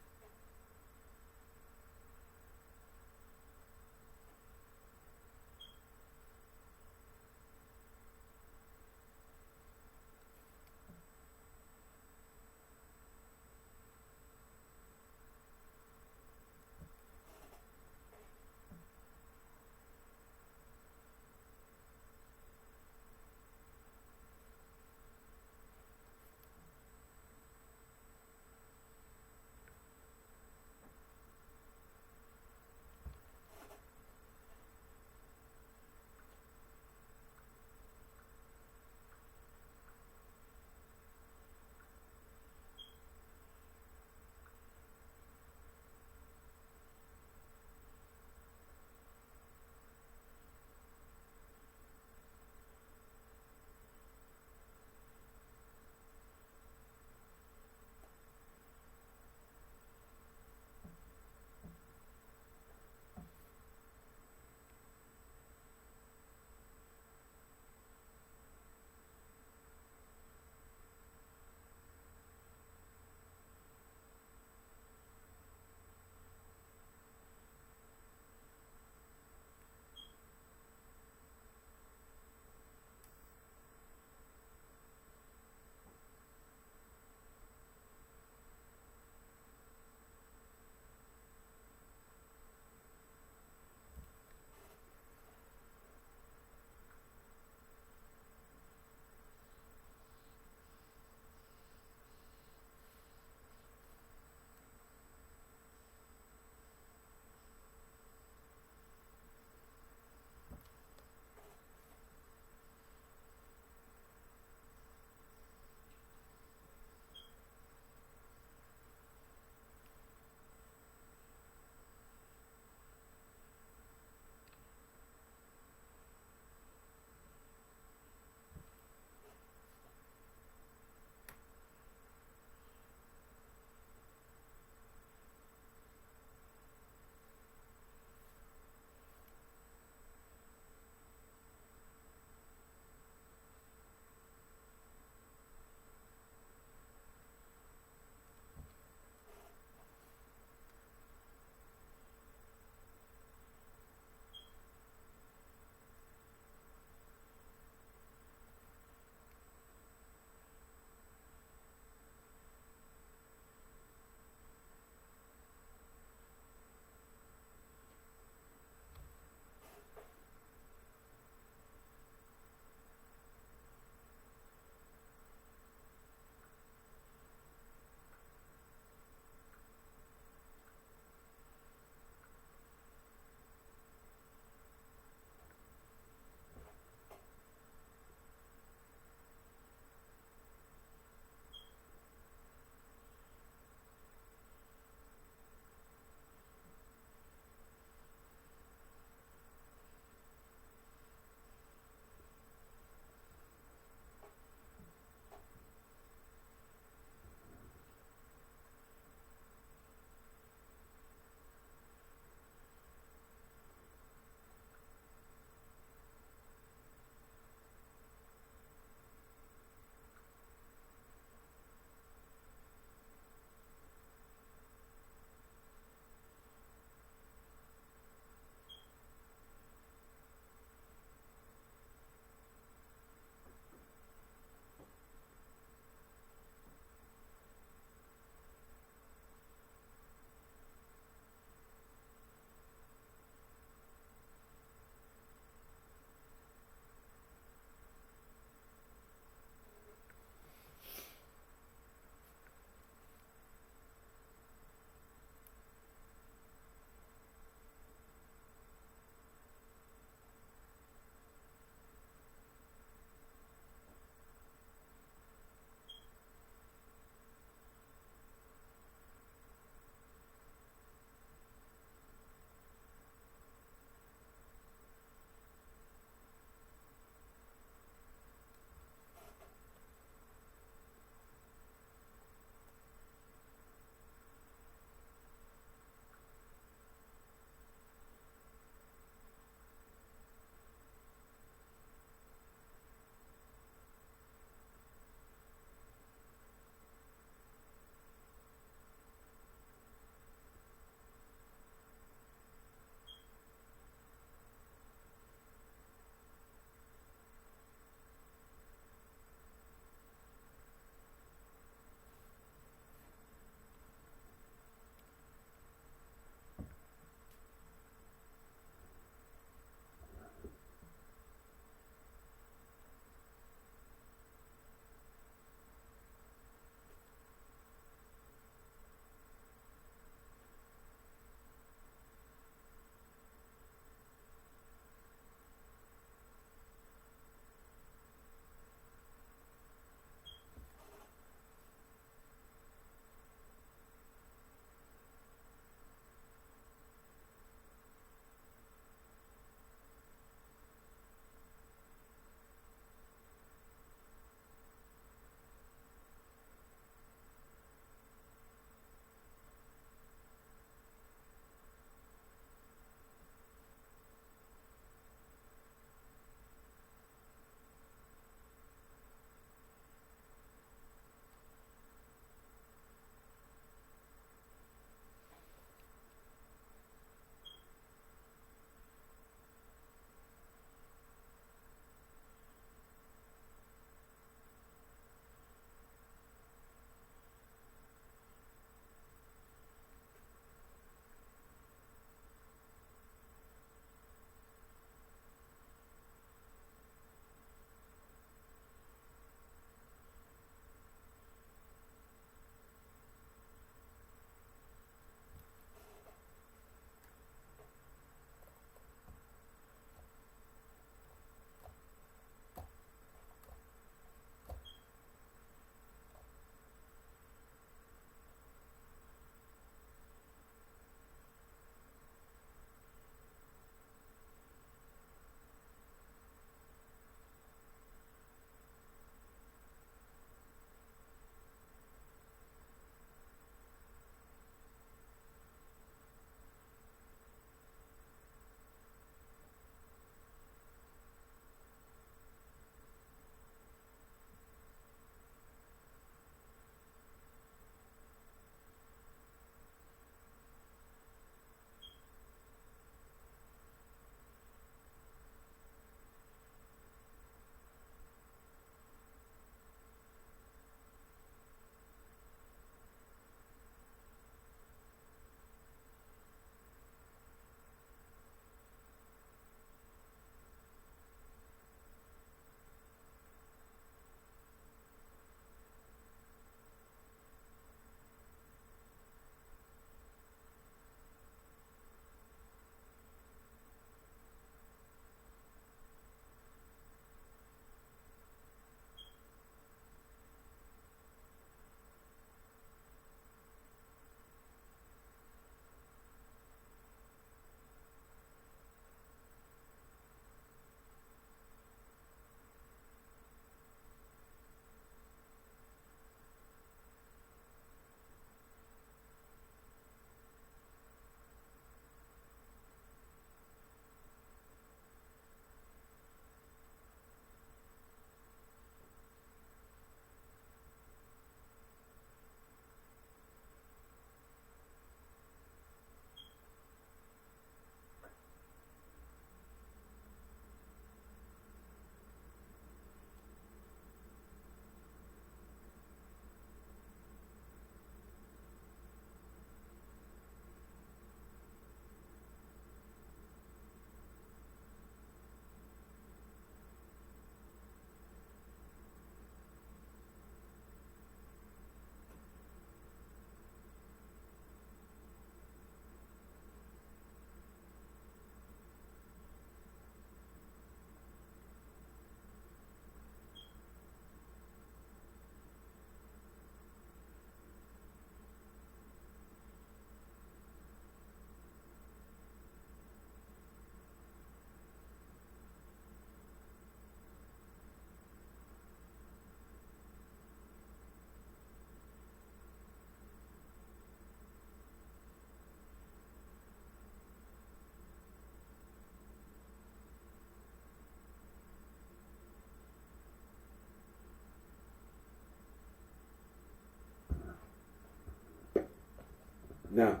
Now,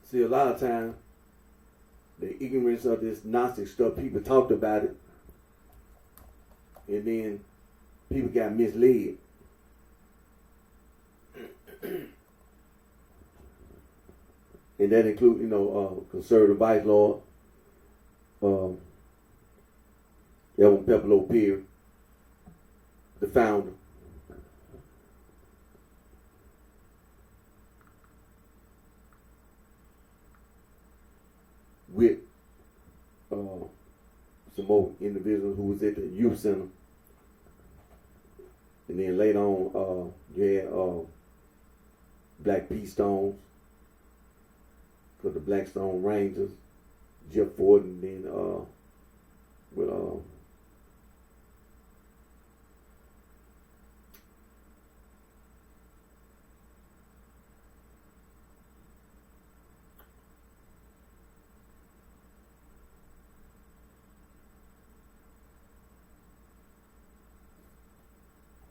see, a lot of times, the ignorance of this Gnostic stuff, people talked about it, and then people got misled. And that includes, conservative vice lord, Evan Pepperlo Pierre, the founder. With some more individuals who was at the youth center. And then later on, you had Black P Stones, for the Blackstone Rangers, Jeff Ford, and then with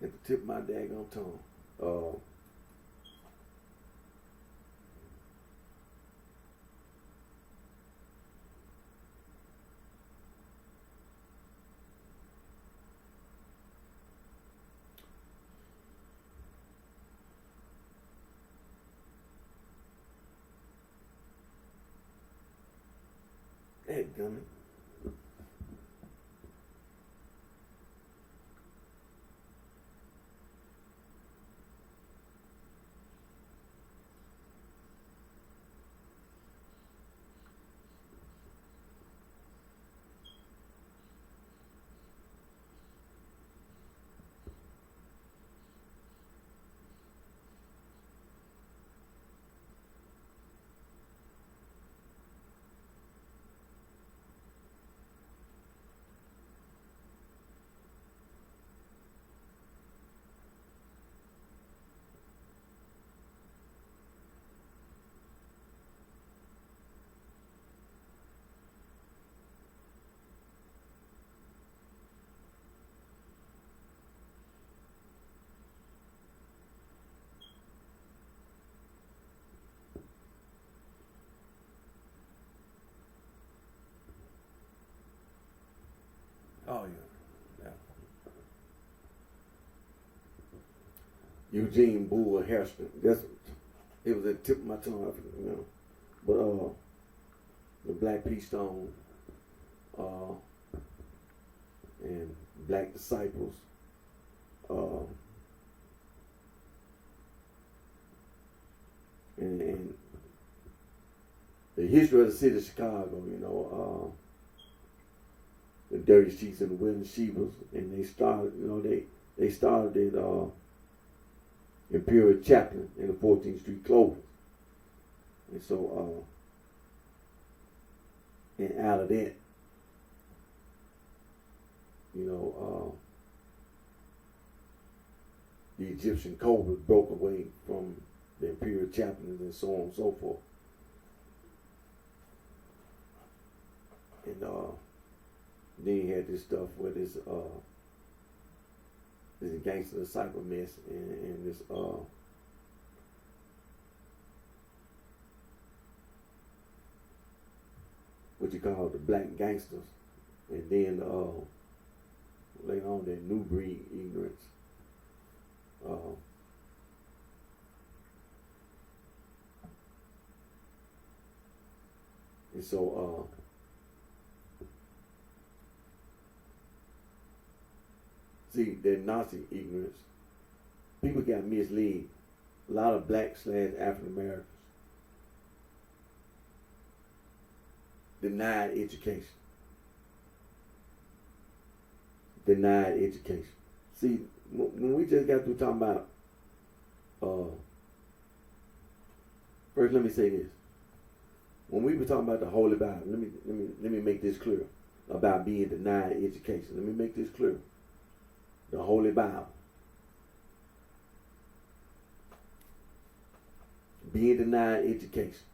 at the tip of my daggone tongue. Hey, dummy. Oh yeah. Eugene Bull Hairston. It was at the tip of my tongue, But the Black P Stone, and Black Disciples, and the history of the city of Chicago, the Dirty Sheets and the Willing Shebas, and they started, they started at Imperial Chaplain in the 14th Street Clover. And so, and out of that, the Egyptian Cobras broke away from the Imperial Chaplains and so on and so forth. And then you had this stuff where this gangster disciple mess and this what you call the black gangsters, and then later on that new breed ignorance. And so see, that Nazi ignorance, people got misled. A lot of black / African Americans denied education. Denied education. See, when we just got through talking about, first let me say this. When we were talking about the Holy Bible, let me make this clear about being denied education. Let me make this clear. The Holy Bible. Being denied education.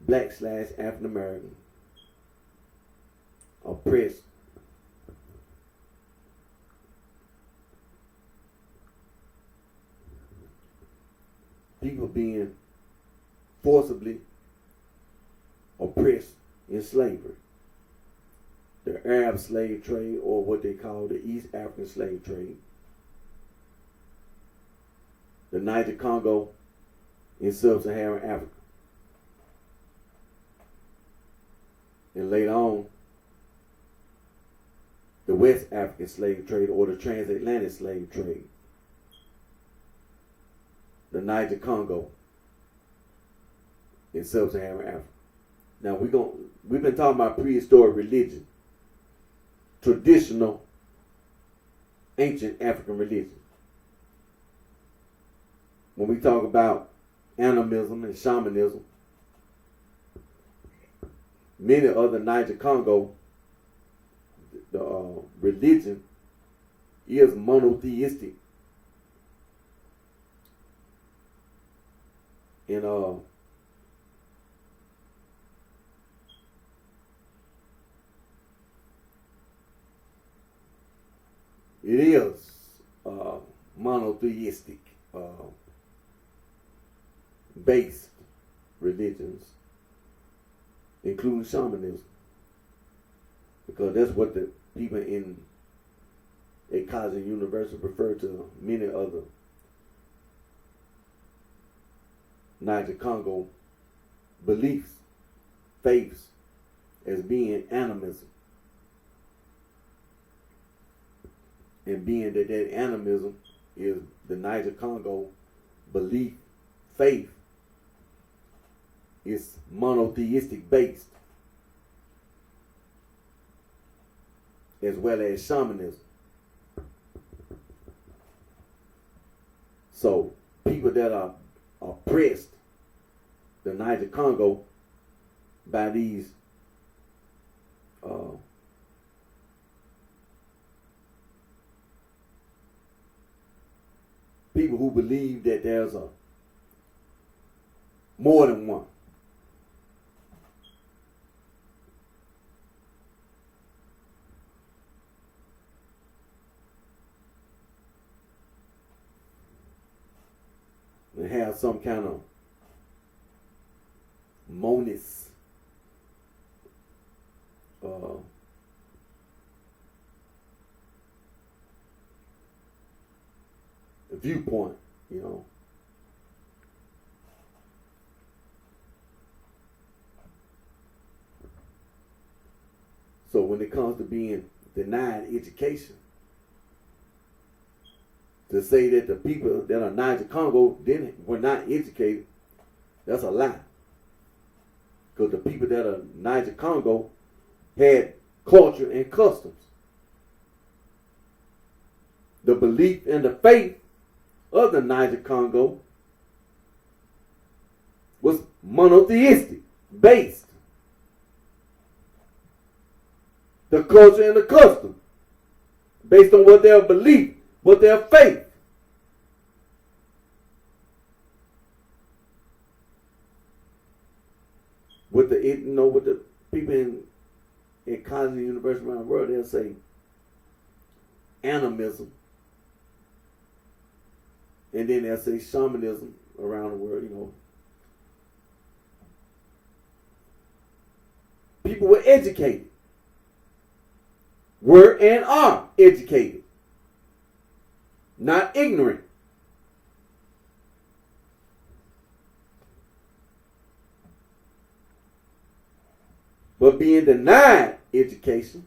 Black / African American are oppressed. People being forcibly oppressed in slavery. The Arab slave trade, or what they call the East African slave trade. The Niger Congo in sub-Saharan Africa. And later on, the West African slave trade, or the transatlantic slave trade. The Niger Congo in sub-Saharan Africa. Now we've been talking about prehistoric religion, traditional ancient African religion. When we talk about animism and shamanism, many other Niger Congo, the religion is monotheistic. And it is monotheistic based religions, including shamanism, because that's what the people in a college university refer to many other Niger Congo beliefs, faiths, as being animism. And being that animism is the Niger Congo belief, faith, is monotheistic based, as well as shamanism. So people that are oppressed, the Niger Congo, by these people who believe that there's a more than one. They have some kind of monist viewpoint, you know. So when it comes to being denied education, to say that the people that are Niger Congo were not educated, that's a lie. Because the people that are Niger Congo had culture and customs. The belief and the faith of the Niger Congo was monotheistic, based. The culture and the custom, based on what their belief, what their faith. With the people in college and university around the world, they'll say animism. And then they'll say shamanism around the world, you know. People were educated. Were and are educated. Not ignorant. But being denied education,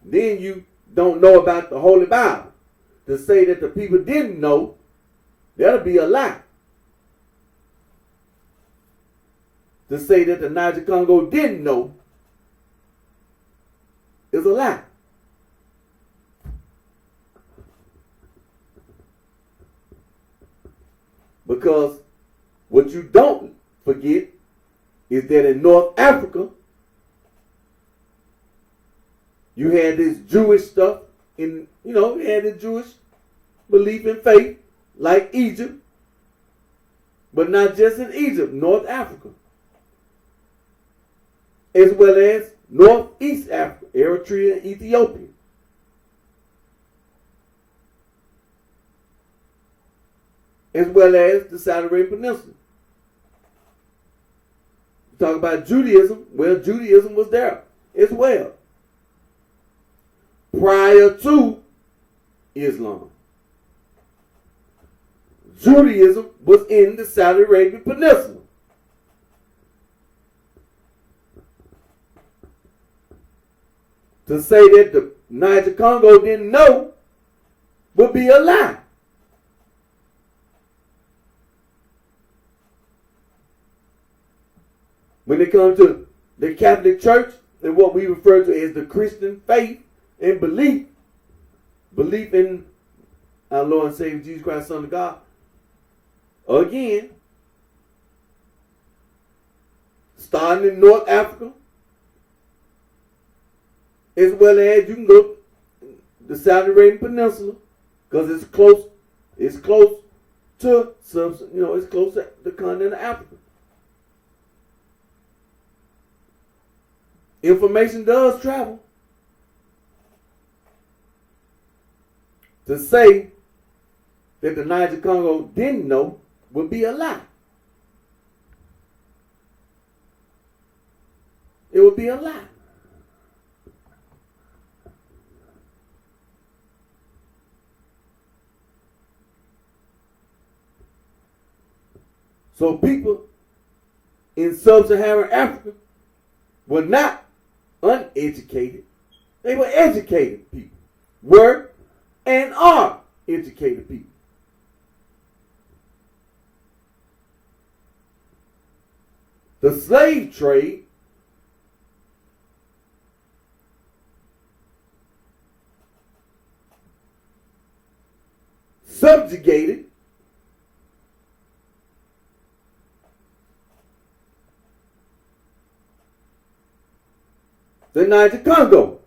then you don't know about the Holy Bible. To say that the people didn't know, that'll be a lie. To say that the Niger Congo didn't know is a lie. Because what you don't forget is that in North Africa, you had this Jewish stuff, you had the Jewish belief and faith, like Egypt, but not just in Egypt, North Africa. as well as Northeast Africa, Eritrea, and Ethiopia. As well as the Saudi Arabian Peninsula. Talk about Judaism. Well, Judaism was there as well, prior to Islam. Judaism was in the Saudi Arabian Peninsula. To say that the Niger Congo didn't know would be a lie. When it comes to the Catholic Church and what we refer to as the Christian faith and belief in our Lord and Savior Jesus Christ, Son of God, again, starting in North Africa, as well as you can go the Saudi Arabian Peninsula, because it's close to it's close to the continent of Africa. Information does travel. To say that the Niger Congo didn't know would be a lie. It would be a lie. So people in sub-Saharan Africa were not uneducated. They were educated people. Were and are educated people. The slave trade subjugated the Niger Congo.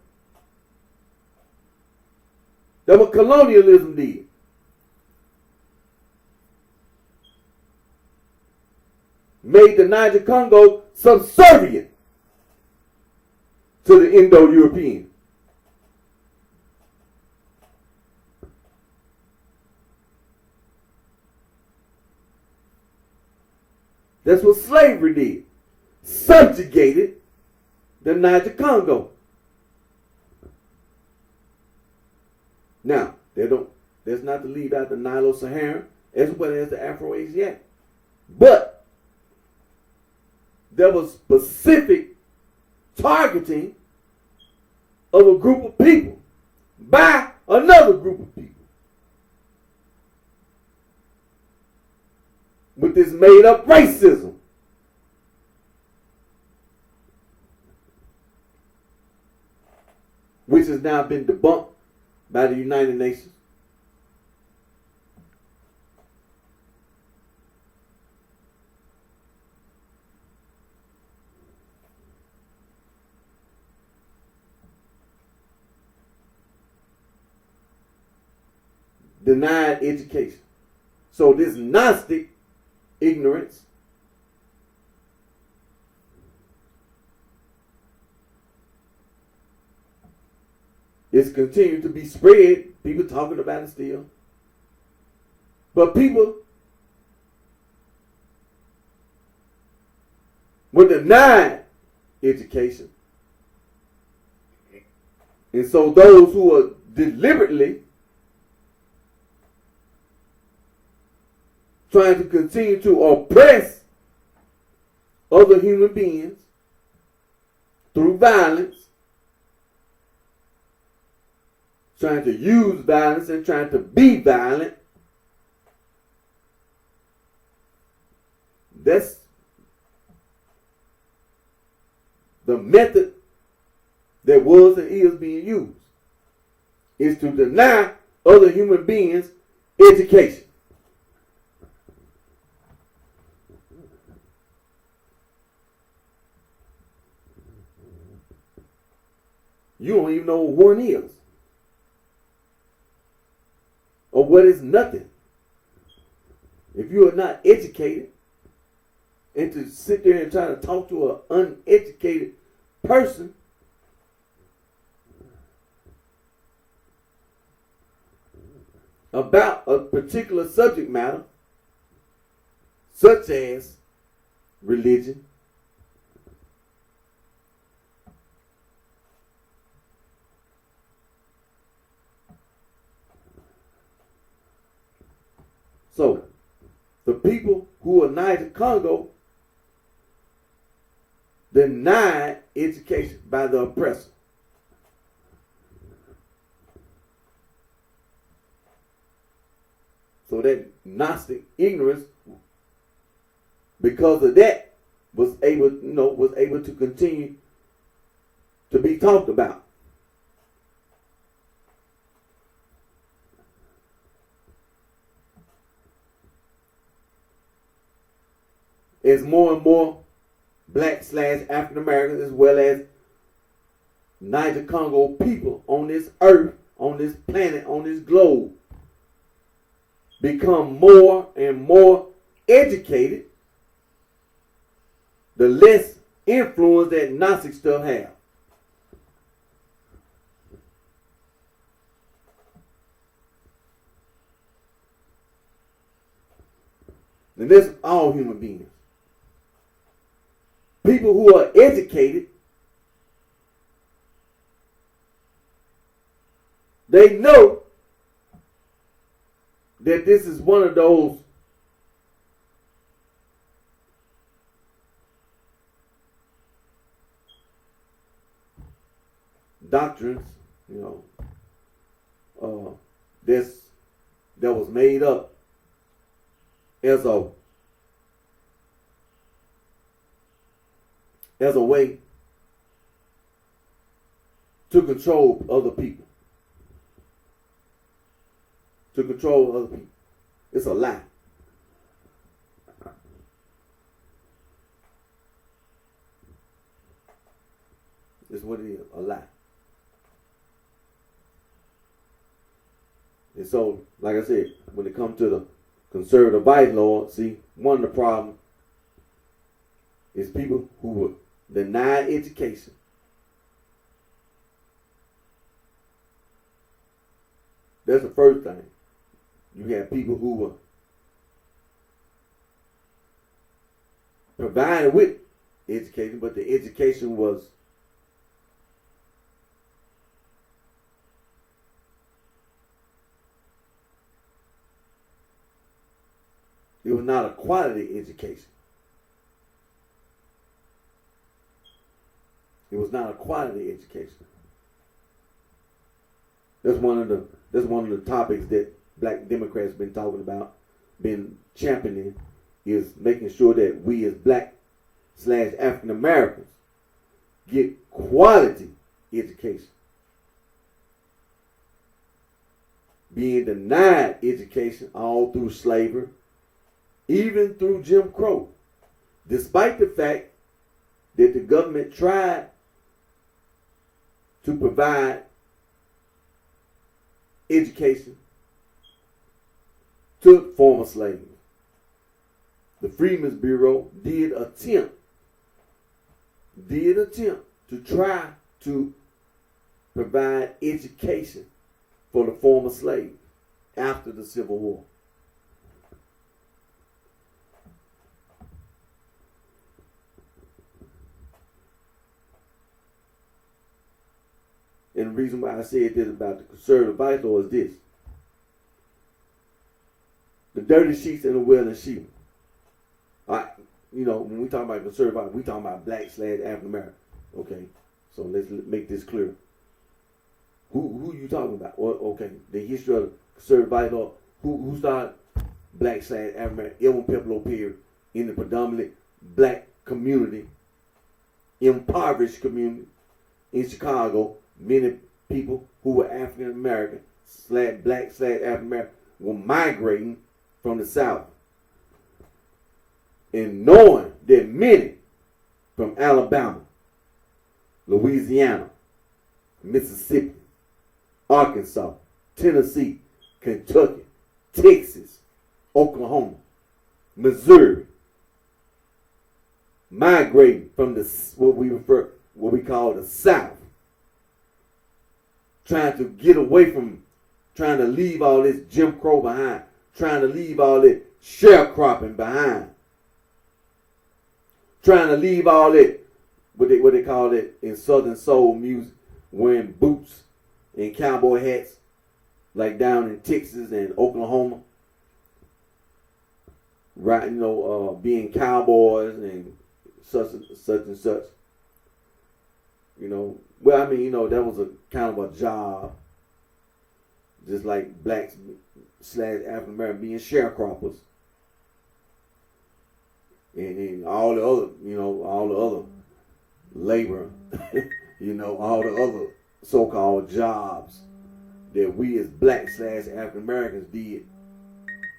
That's what colonialism did. Made the Niger Congo subservient to the Indo-European. That's what slavery did. Subjugated the Niger Congo. Now, that's not to leave out the Nilo-Saharan as well as the Afro-Asiatic. But there was specific targeting of a group of people by another group of people. With this made up racism. Which has now been debunked by the United Nations. Denied education. So this Gnostic ignorance is continuing to be spread. People talking about it still. But people were denied education. And so those who are deliberately trying to continue to oppress other human beings through violence, trying to use violence and trying to be violent, that's the method that was and is being used, is to deny other human beings education. You don't even know what one is. Or what is nothing. If you are not educated, and to sit there and try to talk to an uneducated person about a particular subject matter, such as religion, so the people who are Niger Congo denied education by the oppressor. So that Gnostic ignorance, because of that, was able to continue to be talked about. As more and more black/African Americans, as well as Niger Congo people on this earth, on this planet, on this globe, become more and more educated, the less influence that Gnostic stuff have. And that's all human beings. People who are educated, they know that this is one of those doctrines, that was made up as a way to control other people. To control other people. It's a lie. It's what it is, a lie. And so, like I said, when it comes to the conservative vice lord, see, one of the problems is people who were denied education. That's the first thing. You have people who were provided with education, but the education was not a quality education. It was not a quality education. That's one of the topics that Black Democrats have been talking about, been championing, is making sure that we as Black/African Americans get quality education. Being denied education all through slavery, even through Jim Crow, despite the fact that the government tried to provide education to former slaves. The Freedmen's Bureau did attempt to try to provide education for the former slaves after the Civil War. And the reason why I said this about the conservative vice lord is this. The dirty sheets and the wailing sheep. When we talk about conservative, we talking about Black/African American. Okay, so let's make this clear. Who you talking about? Well, okay, the history of the conservative vice lord. Who started Black/African American? Edwin Peploe Perry in the predominantly Black community, impoverished community in Chicago. Many people who were African American, Black/African American, were migrating from the South. And knowing that many from Alabama, Louisiana, Mississippi, Arkansas, Tennessee, Kentucky, Texas, Oklahoma, Missouri, migrating from what we refer what we call the South. Trying to get away from, trying to leave all this Jim Crow behind. Trying to leave all this sharecropping behind. Trying to leave all that, what they call it in Southern soul music, wearing boots and cowboy hats, like down in Texas and Oklahoma. Right, being cowboys and such and such. Well, I mean, that was a kind of a job, just like blacks / African American being sharecroppers, and all the other labor, all the other so-called jobs that we as blacks / African Americans did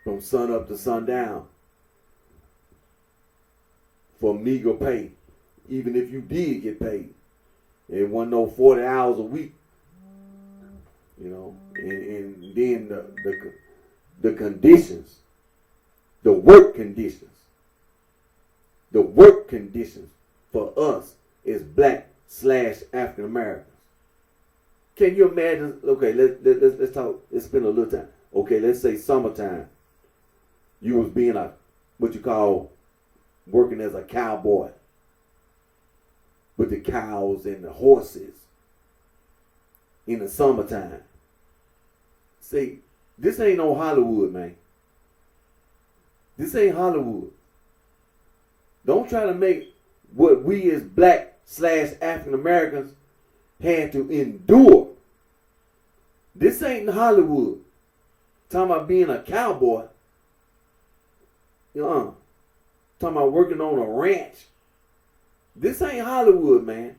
from sun up to sundown for meager pay, even if you did get paid. It wasn't no 40 hours a week, and then the conditions, the work conditions for us as black / African Americans. Can you imagine? Okay, let's talk. Let's spend a little time. Okay, let's say summertime. You was being what you call working as a cowboy with the cows and the horses in the summertime. See, this ain't no Hollywood, man. This ain't Hollywood. Don't try to make what we as black / African Americans had to endure. This ain't Hollywood. Talking about being a cowboy. Talking about working on a ranch. This ain't Hollywood, man.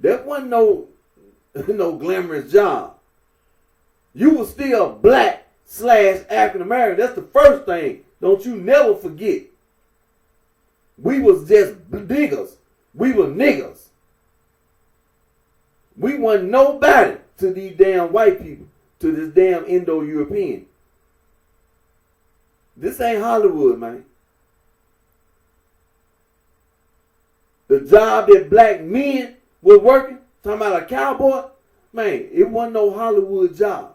That wasn't no glamorous job. You were still black / African American. That's the first thing. Don't you never forget. We was just diggers. We were niggas. We wasn't nobody to these damn white people, to this damn Indo-European. This ain't Hollywood, man. The job that black men were working, talking about a cowboy, man, it wasn't no Hollywood job.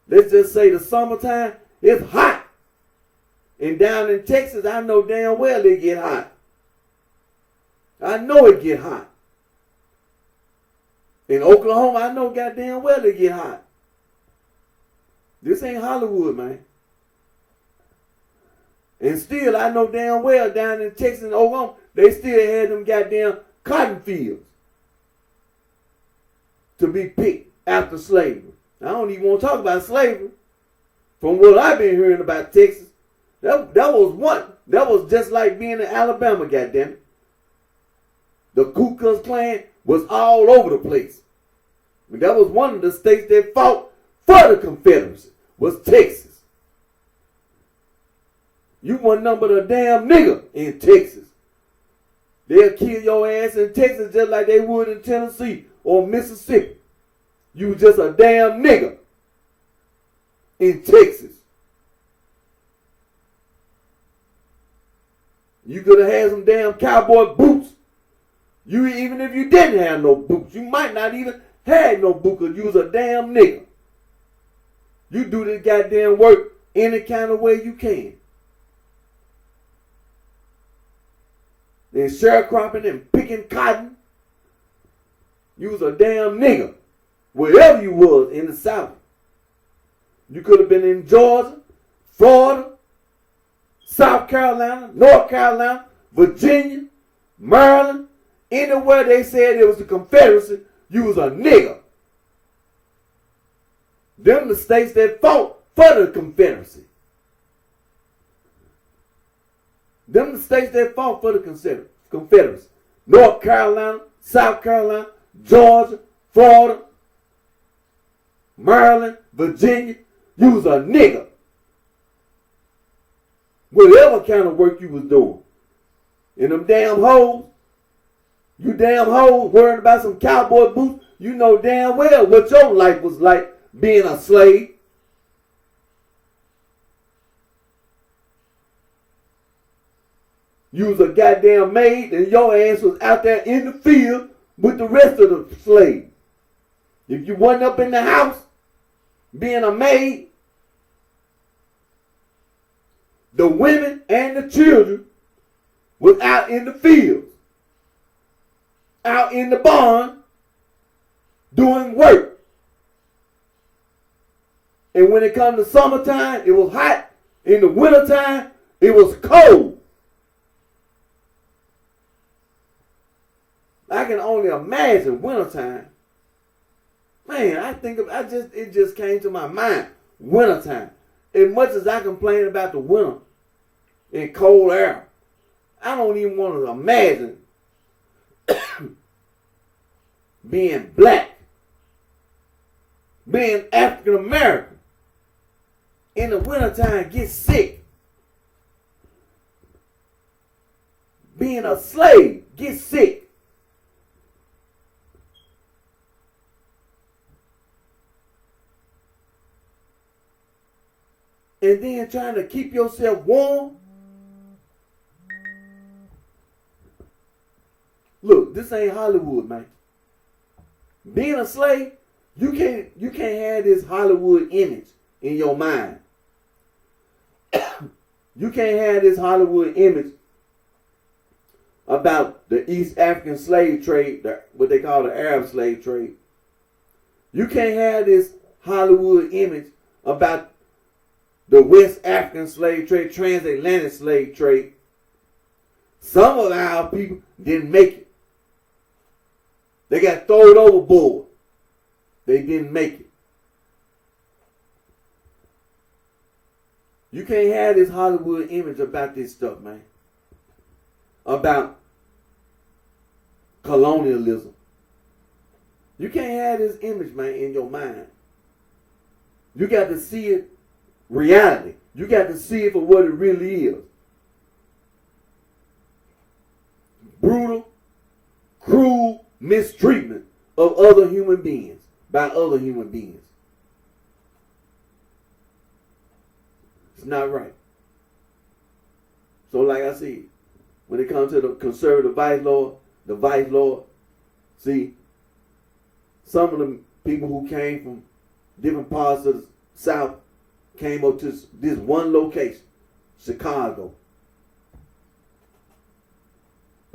Let's just say the summertime, it's hot. And down in Texas, I know damn well it get hot. I know it get hot. In Oklahoma, I know goddamn well it get hot. This ain't Hollywood, man. And still, I know damn well down in Texas and Oklahoma, they still had them goddamn cotton fields to be picked after slavery. I don't even want to talk about slavery. From what I've been hearing about Texas, that was just like being in Alabama, goddammit. The Ku Klux Klan was all over the place. And that was one of the states that fought for the Confederacy, was Texas. You wasn't nothing but a damn nigga in Texas. They'll kill your ass in Texas just like they would in Tennessee or Mississippi. You just a damn nigga in Texas. You could have had some damn cowboy boots. Even if you didn't have no boots, you might not even had no boots because you was a damn nigga. You do this goddamn work any kind of way you can. Then sharecropping and picking cotton. You was a damn nigga. Wherever you was in the South. You could have been in Georgia, Florida, South Carolina, North Carolina, Virginia, Maryland. Anywhere they said it was the Confederacy, you was a nigga. Them the states that fought for the Confederacy. Them the states that fought for the Confederacy. North Carolina, South Carolina, Georgia, Florida, Maryland, Virginia. You was a nigga. Whatever kind of work you was doing. And them damn hoes, you damn hoes worrying about some cowboy boots, you know damn well what your life was like being a slave. you was a goddamn maid and your ass was out there in the field with the rest of the slaves. If you wasn't up in the house being a maid, the women and the children was out in the fields, out in the barn, doing work. And when it comes to summertime, it was hot. In the wintertime, it was cold. I can only imagine wintertime. Man, it just came to my mind. Wintertime. As much as I complain about the winter and cold air, I don't even want to imagine being black, being African American, in the wintertime, get sick. Being a slave, get sick. And then trying to keep yourself warm. Look, this ain't Hollywood, man. Being a slave, you can't have this Hollywood image in your mind. You can't have this Hollywood image about the East African slave trade, what they call the Arab slave trade. You can't have this Hollywood image about the West African slave trade, transatlantic slave trade. Some of our people didn't make it. They got thrown overboard. They didn't make it. You can't have this Hollywood image about this stuff, man. About colonialism. You can't have this image, man, in your mind. You got to see it reality. You got to see it for what it really is. Brutal, cruel mistreatment of other human beings by other human beings. It's not right. So like I said, when it comes to the conservative the vice lord, see, some of the people who came from different parts of the South came up to this one location, Chicago.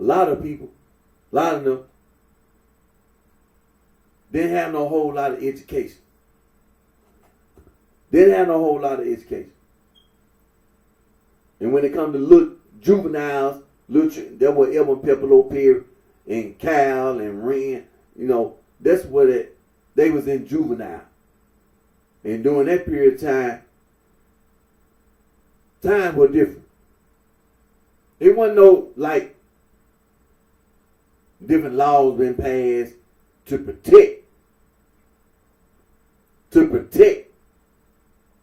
A lot of people, a lot of them, didn't have no whole lot of education. Didn't have no whole lot of education. And when it comes to little juveniles, there were Edwin Pepperlo Perry and Cal and Ren, that's where they was in juvenile. And during that period of time, times were different. It wasn't no different laws been passed to protect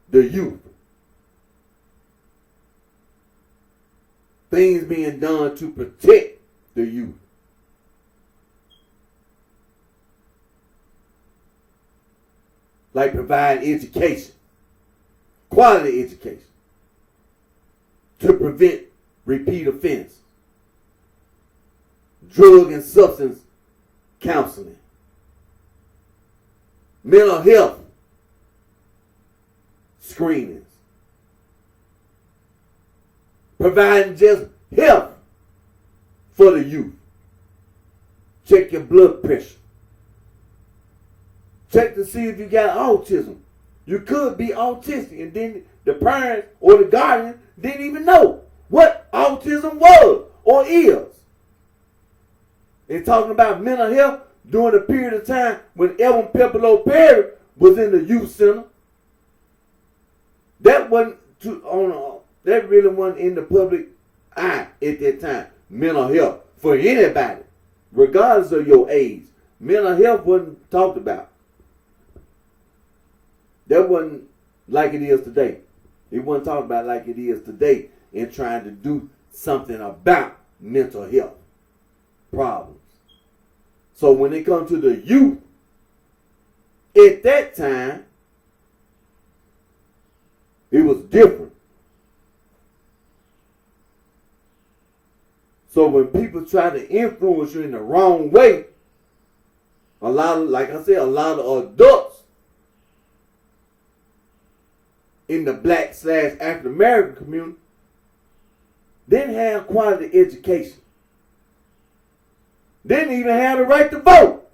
the youth. Things being done to protect the youth. Like provide education, quality education, to prevent repeat offense, drug and substance counseling, mental health screenings, providing just health for the youth. Check your blood pressure. Check to see if you got autism. You could be autistic, and then the parents or the guardian didn't even know what autism was or is. They're talking about mental health during a period of time when Edwin Pepperlo Perry was in the youth center. That really wasn't in the public eye at that time. Mental health for anybody, regardless of your age. Mental health wasn't talked about. That wasn't like it is today. It wasn't talked about like it is today in trying to do something about mental health problems. So when it comes to the youth, at that time, it was different. So when people try to influence you in the wrong way, like I said, a lot of adults in the black/African American community didn't have quality education. Didn't even have the right to vote.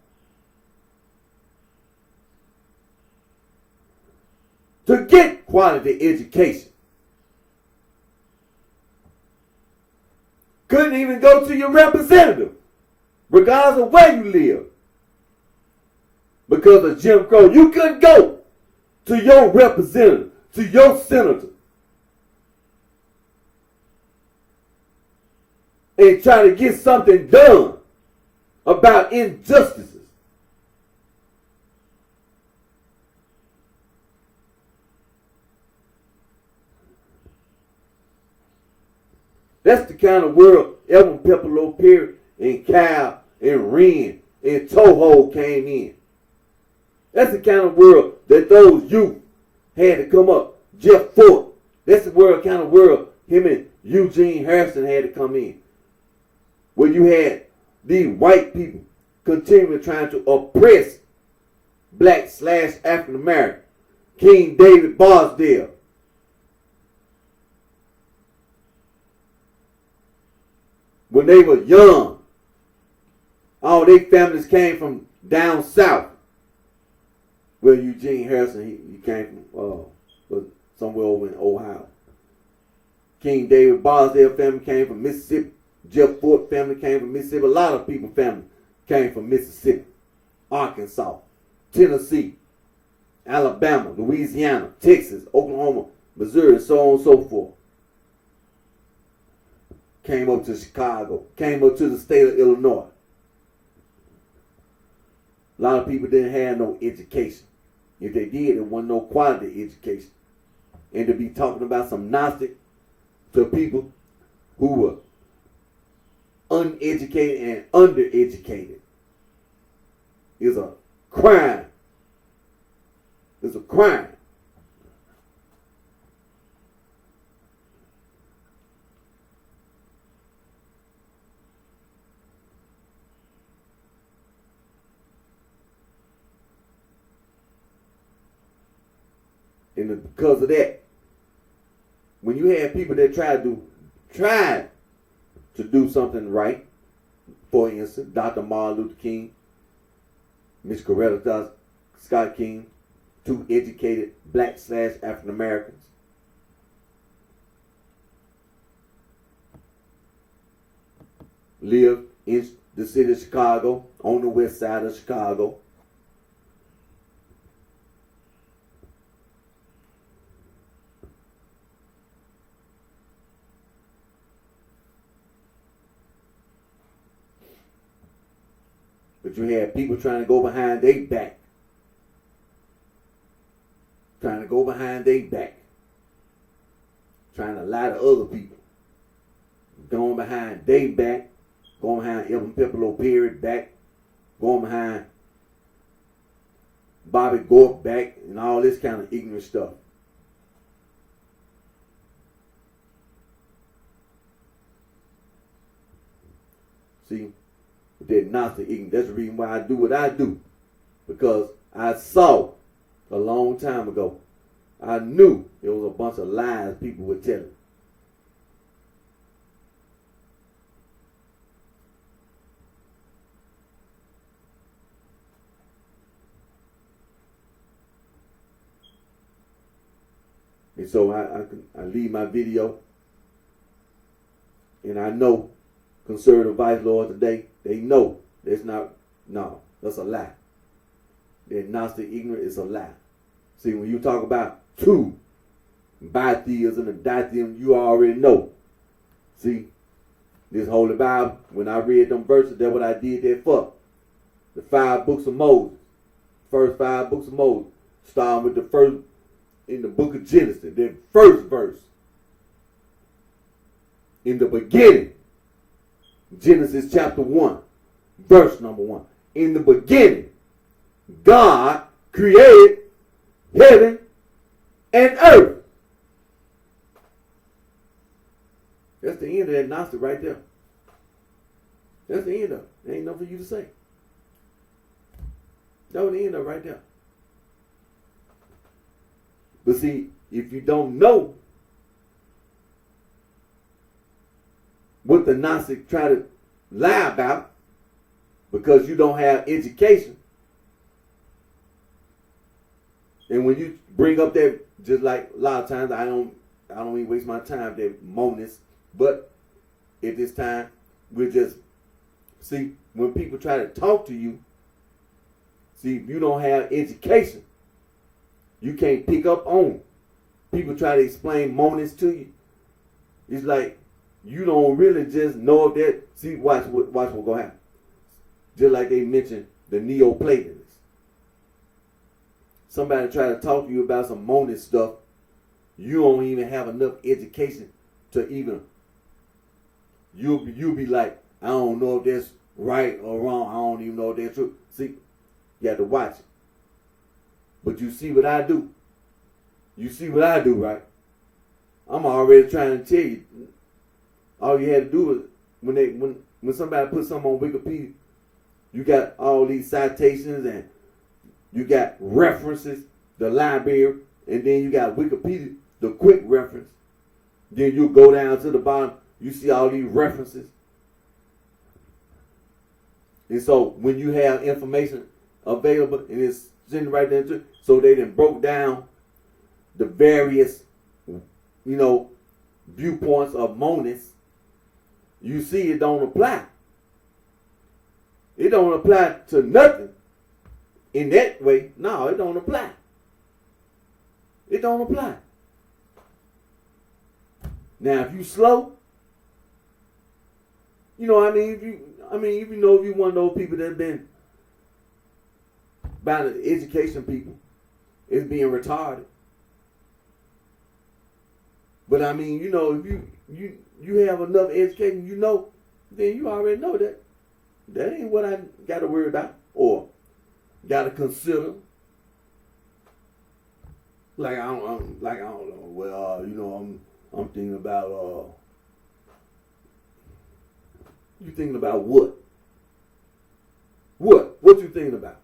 To get quality education. Couldn't even go to your representative, regardless of where you live. Because of Jim Crow, you couldn't go to your representative, to your senator, and try to get something done about injustices. That's the kind of world Evan Pepperlo Perry and Cal and Ren and Toho came in. That's the kind of world that those youth had to come up. Jeff Fort. That's the kind of world him and Eugene Harrison had to come in. Where you had these white people continuing trying to oppress black/African American. King David Bosdale. When they were young, all their families came from down south. Well, Eugene Harrison, he came from somewhere over in Ohio. King David Bosdale family came from Mississippi. Jeff Fort family came from Mississippi. A lot of people family came from Mississippi, Arkansas, Tennessee, Alabama, Louisiana, Texas, Oklahoma, Missouri, and so on and so forth. Came up to Chicago, came up to the state of Illinois. A lot of people didn't have no education. If they did, it wasn't no quality education. And to be talking about some Gnostic to people who were uneducated and undereducated is a crime. It's a crime. And because of that, when you have people that try to do something right, for instance, Dr. Martin Luther King, Miss Coretta Scott King, two educated black/African Americans, lived in the city of Chicago, on the west side of Chicago. But you had people trying to go behind their back. Trying to go behind their back. Trying to lie to other people. Going behind their back. Going behind Evan Pepperlo Perry back. Going behind Bobby Gork back. And all this kind of ignorant stuff. See? That Gnostic ignorance. That's the reason why I do what I do. Because I saw a long time ago. I knew there was a bunch of lies people were telling. And so I leave my video. And I know conservative vice lords today, they know that's that's a lie. That Gnostic ignorance is a lie. See, when you talk about two, bitheism and ditheism, you already know. See, this Holy Bible, when I read them verses, that's what I did that for. The 5 books of Moses. First 5 books of Moses. Starting with the first, in the book of Genesis, the first verse. In the beginning, Genesis chapter 1, verse number 1. In the beginning, God created heaven and earth. That's the end of that Gnostic right there. That's the end of it. There ain't nothing for you to say. That was the end of it right there. But see, if you don't know what the Gnostics try to lie about, because you don't have education, and when you bring up that, just like a lot of times, I don't even waste my time with that monists, but at this time, we're just, see, when people try to talk to you, see, if you don't have education, you can't pick up on. People try to explain monists to you. It's like you don't really just know that. See, watch what's gonna happen. Just like they mentioned the Neoplatonists. Somebody try to talk to you about some monist stuff. You don't even have enough education to even. You'll be like, I don't know if that's right or wrong. I don't even know if that's true. See, you have to watch it. But you see what I do. You see what I do, right? I'm already trying to tell you. All you had to do is when somebody puts something on Wikipedia, you got all these citations and you got references, the library, and then you got Wikipedia, the quick reference. Then you go down to the bottom, you see all these references. And so when you have information available and it's sitting right there, so they done broke down the various, viewpoints of monists, you see it don't apply. It don't apply to nothing in that way. No, it don't apply. It don't apply. Now, if you slow, if you one of those people that been by the education people, is being retarded. But if you have enough education, then you already know that ain't what I got to worry about or got to consider. Like I don't know. Well, I'm thinking about. You thinking about what? What you thinking about?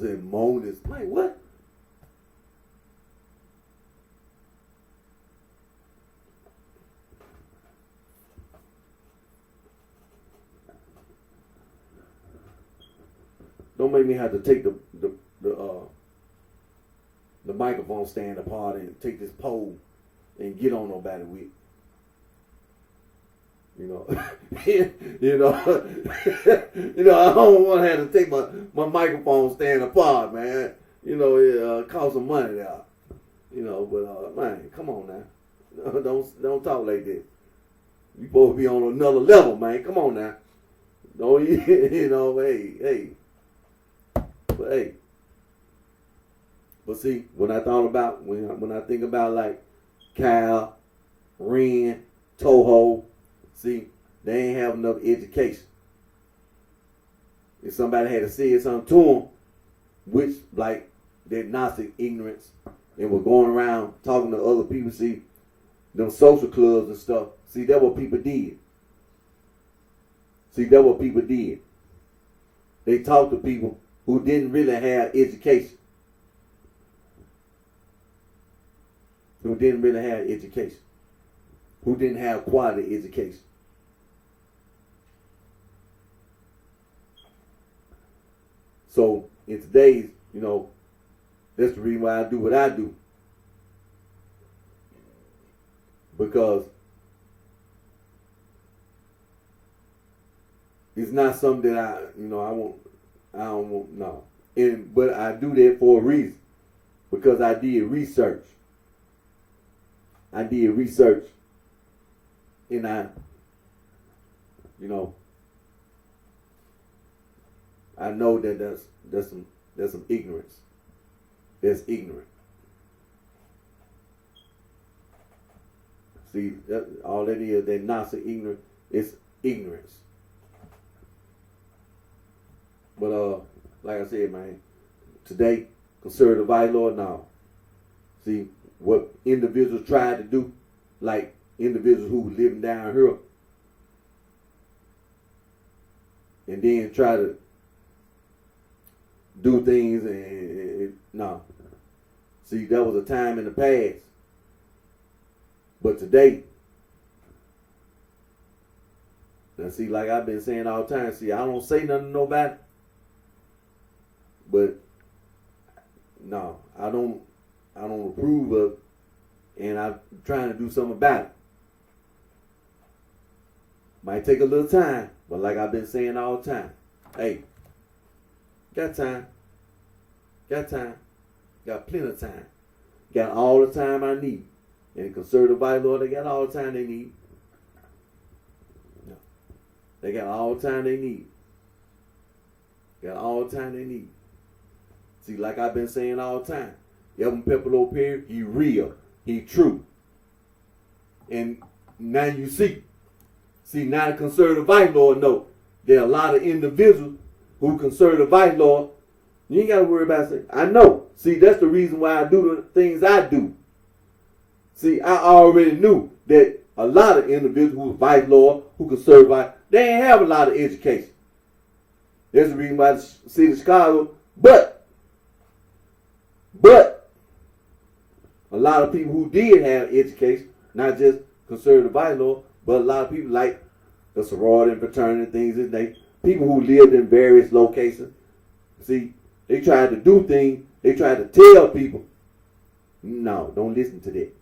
Say monists. Like what? Don't make me have to take the microphone stand apart and take this pole and get on nobody with. I don't want to have to take my microphone stand apart, man. It costs some money there. But man, come on now. Don't talk like that. You supposed to be on another level, man. Come on now. Don't hey. But hey. But see, when I thought about when I think about like Cal, Ren, Toho, see, they ain't have enough education. If somebody had to say something to them, which like their Gnostic ignorance, and were going around talking to other people, see, them social clubs and stuff, see, that's what people did. They talked to people who didn't really have education. Who didn't have quality education. So in today's, that's the reason why I do what I do. Because it's not something that I don't want, no. But I do that for a reason. Because I did research. And I know that there's some ignorance. That's ignorant. See, all that is, that Gnostic ignorance, it's ignorance. But like I said, man, today, conservative vice lord now. See, what individuals tried to do, like individuals who were living down here and then try to do things and no. See, that was a time in the past. But today, now see, like I've been saying all the time, see, I don't say nothing to nobody. But no, I don't approve of, and I'm trying to do something about it. Might take a little time, but like I've been saying all the time, hey, got time, got plenty of time, got all the time I need. And the conservative vice lord, they got all the time they need. No, they got all the time they need. Got all the time they need. See, like I've been saying all the time, Evan Pepperlo Perry, he real, he true. And now you see now the conservative vice lord know there are a lot of individuals who conservative vice lord, you ain't got to worry about it. I know. See, that's the reason why I do the things I do. See, I already knew that a lot of individuals who vice lord, who conservative vice, they ain't have a lot of education. That's the reason why the city of Chicago, but a lot of people who did have education, not just conservative vice lord, but a lot of people like the sorority and fraternity things that people who lived in various locations. See, they tried to do things, they tried to tell people, no, don't listen to that.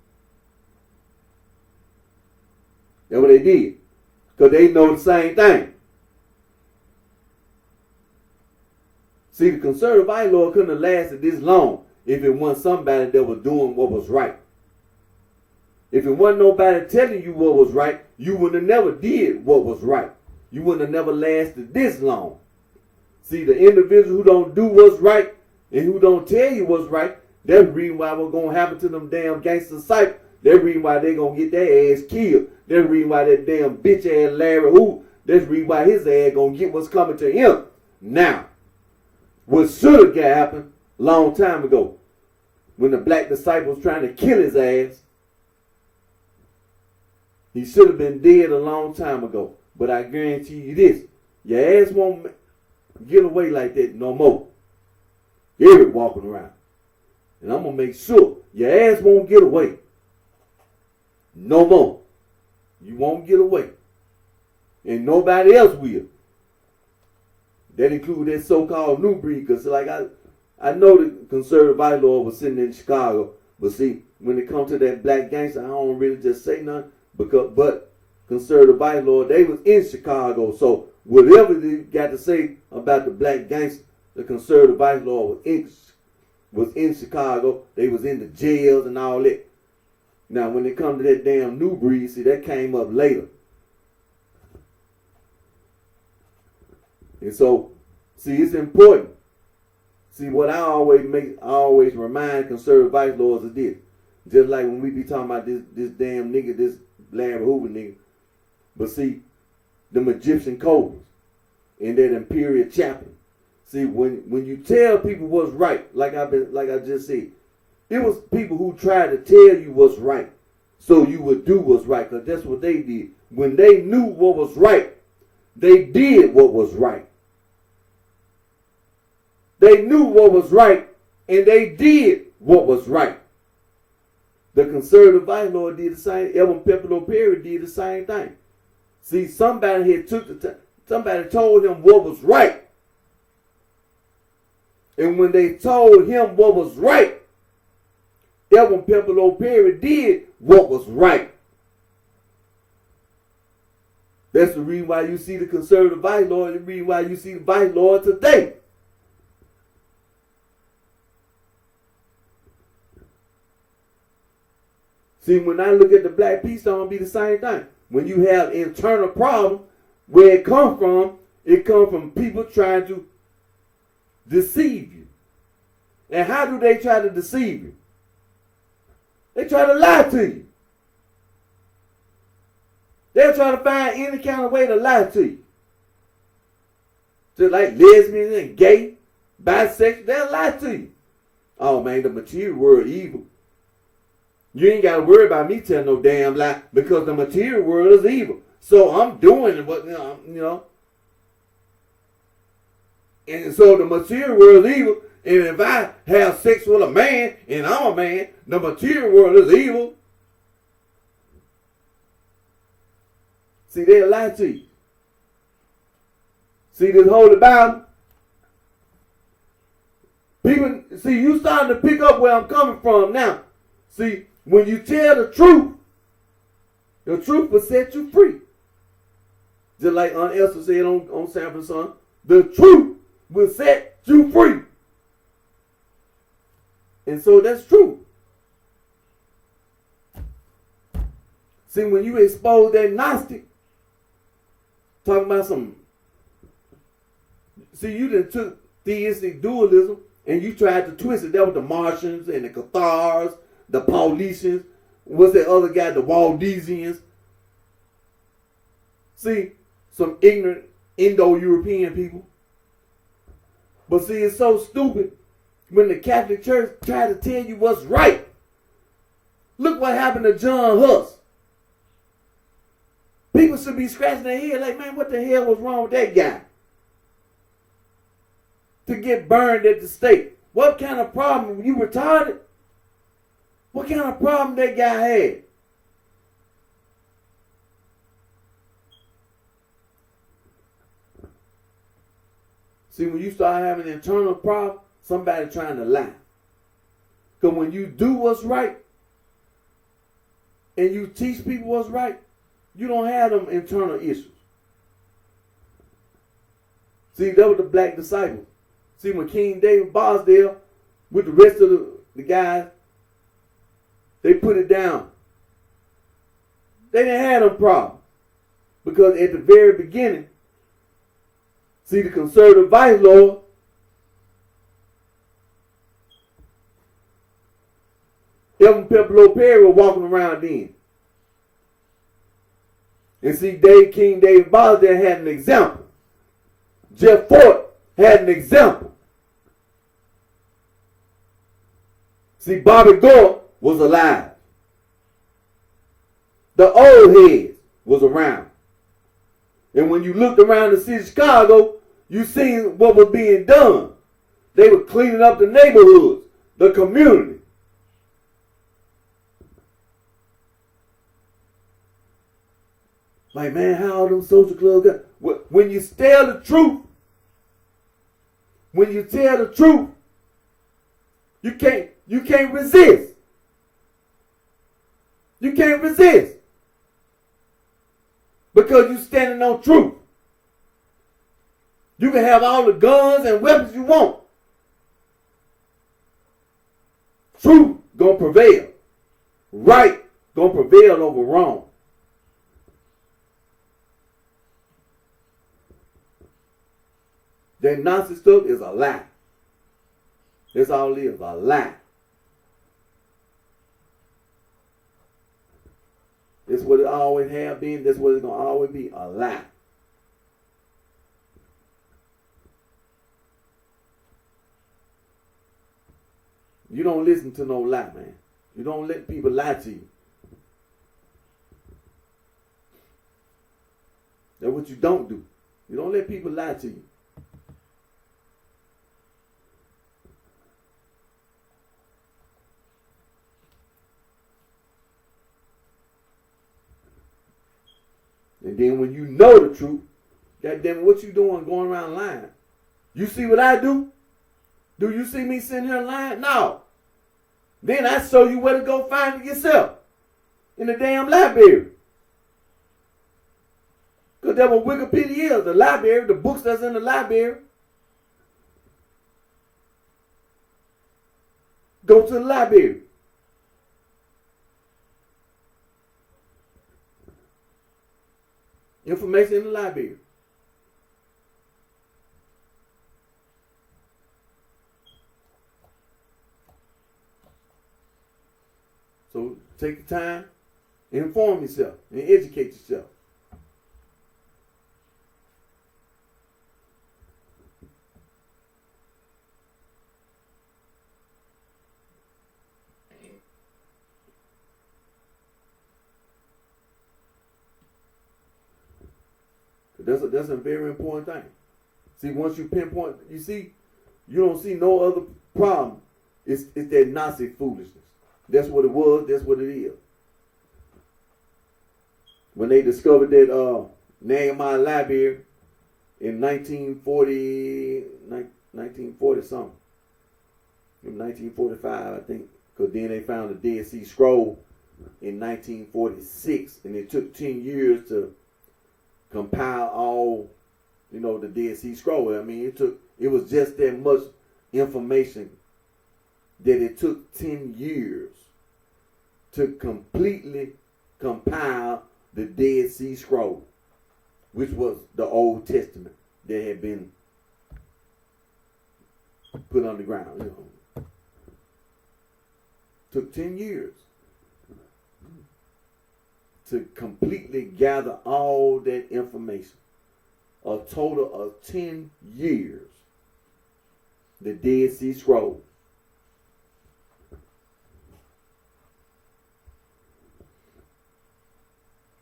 That's what they did. Because they know the same thing. See, the conservative vice lord couldn't have lasted this long if it wasn't somebody that was doing what was right. If it wasn't nobody telling you what was right, you would have never did what was right. You wouldn't have never lasted this long. See, the individual who don't do what's right and who don't tell you what's right, that's the reason why what's going to happen to them damn gangster psych. That's the reason why they going to get their ass killed. That's the reason why that damn bitch ass Larry Who, that's the reason why his ass going to get what's coming to him. Now, what should have happened a long time ago when the black disciple was trying to kill his ass, he should have been dead a long time ago. But I guarantee you this, your ass won't get away like that no more. You're walking around. And I'm going to make sure your ass won't get away no more. You won't get away. And nobody else will. That includes that so-called new breed. Because like I know the conservative vice lord was sitting in Chicago. But see, when it comes to that black gangster, I don't really just say nothing. But conservative vice lord, they was in Chicago. So whatever they got to say about the black gangster, the conservative vice lord was in Chicago. They was in the jails and all that. Now, when it comes to that damn new breed, see, that came up later. And so, see, it's important. See, what I always remind conservative vice lords of this. Just like when we be talking about this damn nigga, this Larry Hoover nigga. But see, them Egyptian cobras and that imperial chaplain. See, when you tell people what's right, like I just said, it was people who tried to tell you what's right so you would do what's right, because that's what they did. When they knew what was right, they did what was right. They knew what was right and they did what was right. The conservative vice lord did the same. Evan Pepperlo Perry did the same thing. See, somebody had took the time. Somebody told him what was right. And when they told him what was right, Evan Pepperlo Perry did what was right. That's the reason why you see the conservative vice lord, the reason why you see the vice lord today. See, when I look at the black peace, it's going to be the same thing. When you have internal problems, where it comes from people trying to deceive you. And how do they try to deceive you? They try to lie to you. They'll try to find any kind of way to lie to you. Just like lesbians and gay, bisexual, they'll lie to you. Oh man, the material world evil. You ain't got to worry about me telling no damn lie because the material world is evil. So I'm doing what, you know. And so the material world is evil. And if I have sex with a man and I'm a man, the material world is evil. See, they'll lie to you. See this Holy Bible? People, see, you starting to pick up where I'm coming from now. See, when you tell the truth will set you free. Just like Aunt Esther said on Sanford Son, the truth will set you free. And so that's true. See, when you expose that Gnostic, talking about some, see, you done took theistic dualism and you tried to twist it. That was the Martians and the Cathars, the Paulicians, what's that other guy, the Waldensians. See, some ignorant Indo-European people. But see, it's so stupid when the Catholic Church try to tell you what's right. Look what happened to John Huss. People should be scratching their head like, man, what the hell was wrong with that guy? To get burned at the stake. What kind of problem? You retarded? What kind of problem that guy had? See, when you start having an internal problem, somebody trying to lie. Because when you do what's right and you teach people what's right, you don't have them internal issues. See, that was the black disciples. See, when King David Bosdale with the rest of the guys, they put it down. They didn't have them problems. Because at the very beginning, see, the conservative vice lord, Evan Pepelo Perry was walking around then. And see, King David Bosdale had an example. Jeff Fort had an example. See, Bobby Gore was alive. The old heads was around. And when you looked around the city of Chicago, you seen what was being done. They were cleaning up the neighborhoods, the community. Like, man, how are them social clubs got? When you tell the truth, when you tell the truth, you can't resist. You can't resist. Because you're standing on truth. You can have all the guns and weapons you want. Truth gonna prevail. Right gonna prevail over wrong. That nonsense stuff is a lie. That's all it is, a lie. That's what it always have been. That's what it's going to always be, a lie. You don't listen to no lie, man. You don't let people lie to you. That's what you don't do. You don't let people lie to you. And then when you know the truth, goddamn it, what you doing going around lying? You see what I do? Do you see me sitting here lying? No. Then I show you where to go find it yourself. In the damn library. Because that's what Wikipedia is, the library, the books that's in the library. Go to the library. Information in the library. So take the time, inform yourself, and educate yourself. That's a very important thing. See, once you pinpoint, you see, you don't see no other problem. It's that Nazi foolishness. That's what it was. That's what it is. When they discovered that Nehemiah Library in 1940 something, in 1945, I think, because then they found the Dead Sea Scroll in 1946, and it took 10 years to compile all, the Dead Sea Scroll. I mean, it was just that much information that it took 10 years to completely compile the Dead Sea Scroll, which was the Old Testament that had been put underground. Took 10 years to completely gather all that information. A total of 10 years. The Dead Sea Scroll.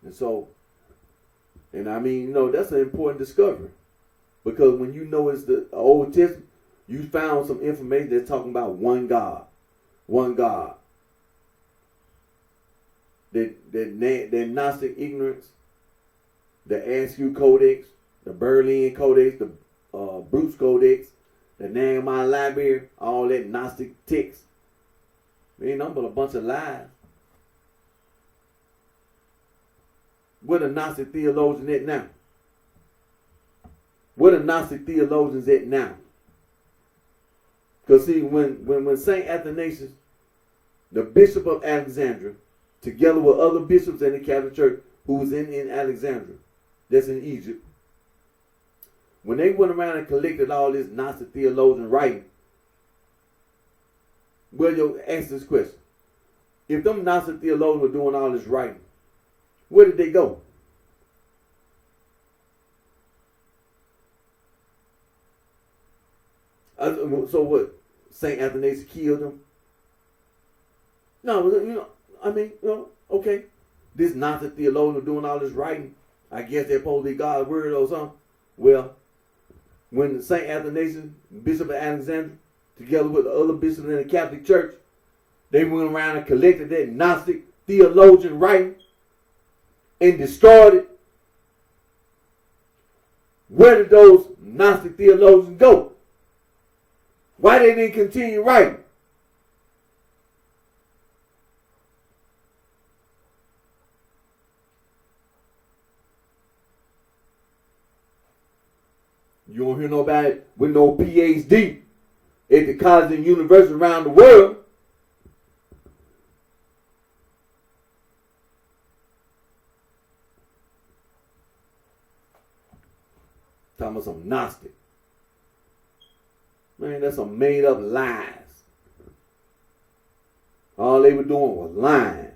And so, I mean, that's an important discovery. Because when you know it's the Old Testament, you found some information that's talking about one God. One God. That Gnostic ignorance, the Askew Codex, the Berlin Codex, the Bruce Codex, the Nehemiah Library, all that Gnostic text. Ain't nothing but a bunch of lies. Where the Gnostic theologians at now? Where the Gnostic theologians at now? Because see, when St. Athanasius, the Bishop of Alexandria, together with other bishops in the Catholic Church who was in Alexandria, that's in Egypt, when they went around and collected all this Gnostic theologian writing, well, ask this question. If them Gnostic theologians were doing all this writing, where did they go? So what? St. Athanasius killed them? No, okay. This Gnostic theologian doing all this writing, I guess they're supposed to be God's word or something. Well, when St. Athanasius, Bishop of Alexandria, together with the other bishops in the Catholic Church, they went around and collected that Gnostic theologian writing and destroyed it. Where did those Gnostic theologians go? Why they didn't continue writing? You don't hear nobody with no PhD at the college and university around the world talking about some Gnostic. Man, that's some made up lies. All they were doing was lying.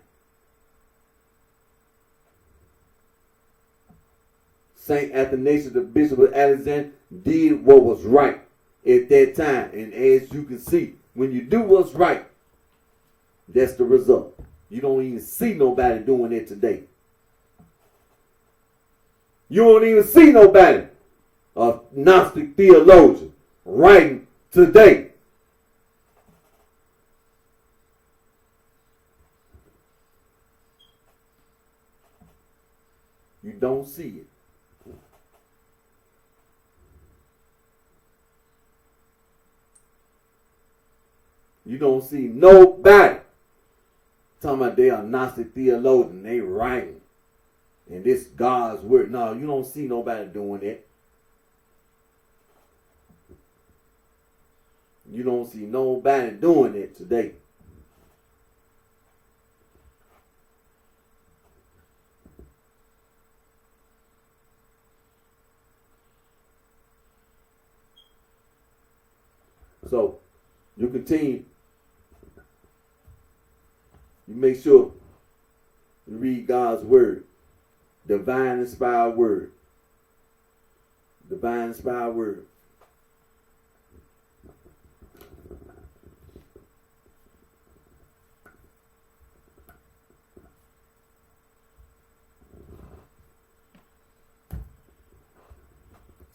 St. Athanasius, the Bishop of Alexandria, did what was right at that time. And as you can see, when you do what's right, that's the result. You don't even see nobody doing it today. You don't even see nobody, a Gnostic theologian, writing today. You don't see it. You don't see nobody talking about they are Gnostic theologian, they writing, and this God's word. No, you don't see nobody doing that. You don't see nobody doing it today. So, you continue. You make sure you read God's word. Divine inspired word. Divine inspired word.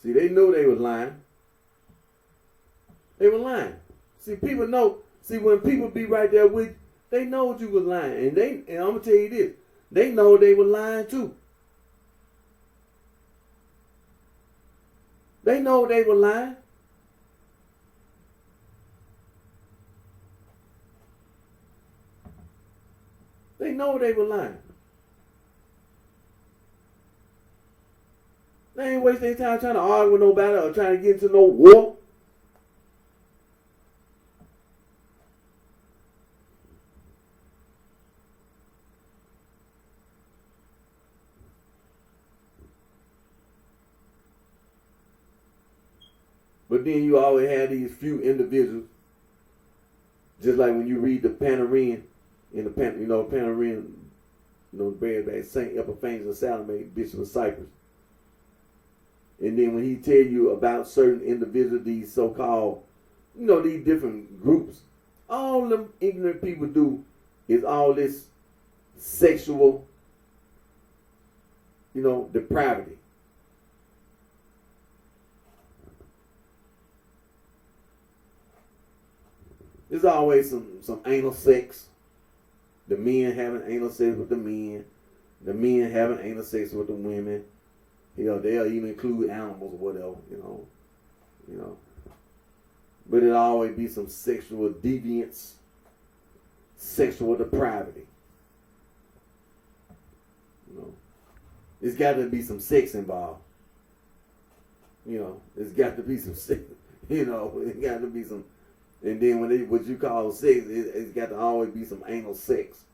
See, they knew they was lying. They were lying. See, people know. See, when people be right there with you, they know what you was lying. And I'm going to tell you this. They know they were lying too. They know they were lying. They know they were lying. They ain't waste their time trying to argue with nobody or trying to get into no war. But then you always have these few individuals, just like when you read the Panarian, in the Panarian, buried by Saint Epiphanius of Salome, Bishop of Cyprus. And then when he tell you about certain individuals, these so-called, these different groups, all them ignorant people do is all this sexual, depravity. There's always some anal sex. The men having anal sex with the men having anal sex with the women. They'll even include animals or whatever, But it'll always be some sexual deviance, sexual depravity. There's got to be some sex involved. There's got to be some sex. It got to be some. And then what you call sex, it's got to always be some anal sex.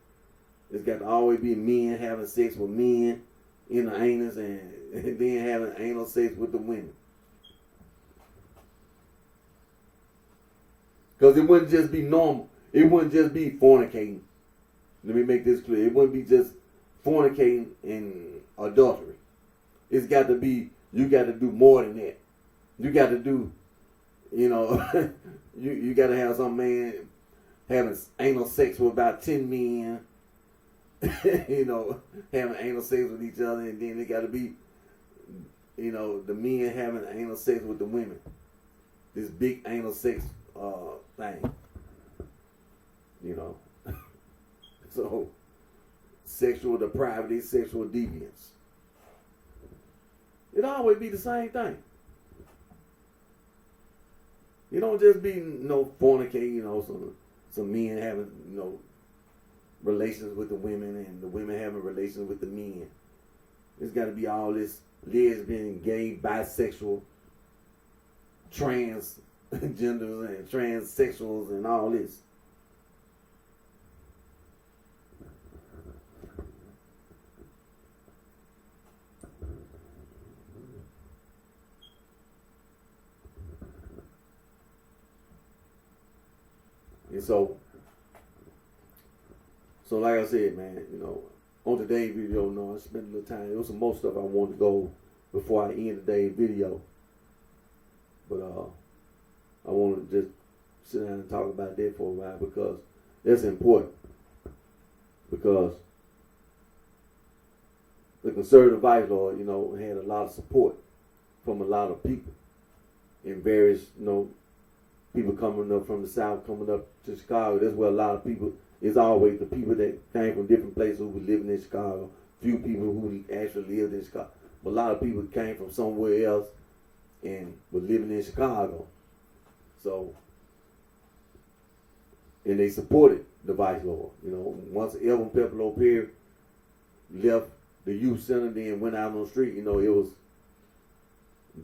It's got to always be men having sex with men in the anus and then having anal sex with the women. Because it wouldn't just be normal. It wouldn't just be fornicating. Let me make this clear. It wouldn't be just fornicating and adultery. It's got to be, you got to do more than that. You got to do, you got to have some man having anal sex with about 10 men, having anal sex with each other, and then it got to be, the men having anal sex with the women. This big anal sex thing, So, sexual depravity, sexual deviance. It always be the same thing. You don't just be fornicating, some men having, relations with the women and the women having relations with the men. There's got to be all this lesbian, gay, bisexual, transgenders and transsexuals and all this. And so like I said, man, on today's video, I spent a little time. There was some more stuff I wanted to go before I end today's video. But I want to just sit down and talk about that for a while because that's important. Because the conservative vice lord, had a lot of support from a lot of people in various, people coming up from the South, coming up to Chicago. That's where a lot of people, it's always the people that came from different places who were living in Chicago. Few people who actually lived in Chicago. But a lot of people came from somewhere else and were living in Chicago. So, and they supported the vice lord. Once Elvin Pepperlo Perry left the youth center, then went out on the street, it was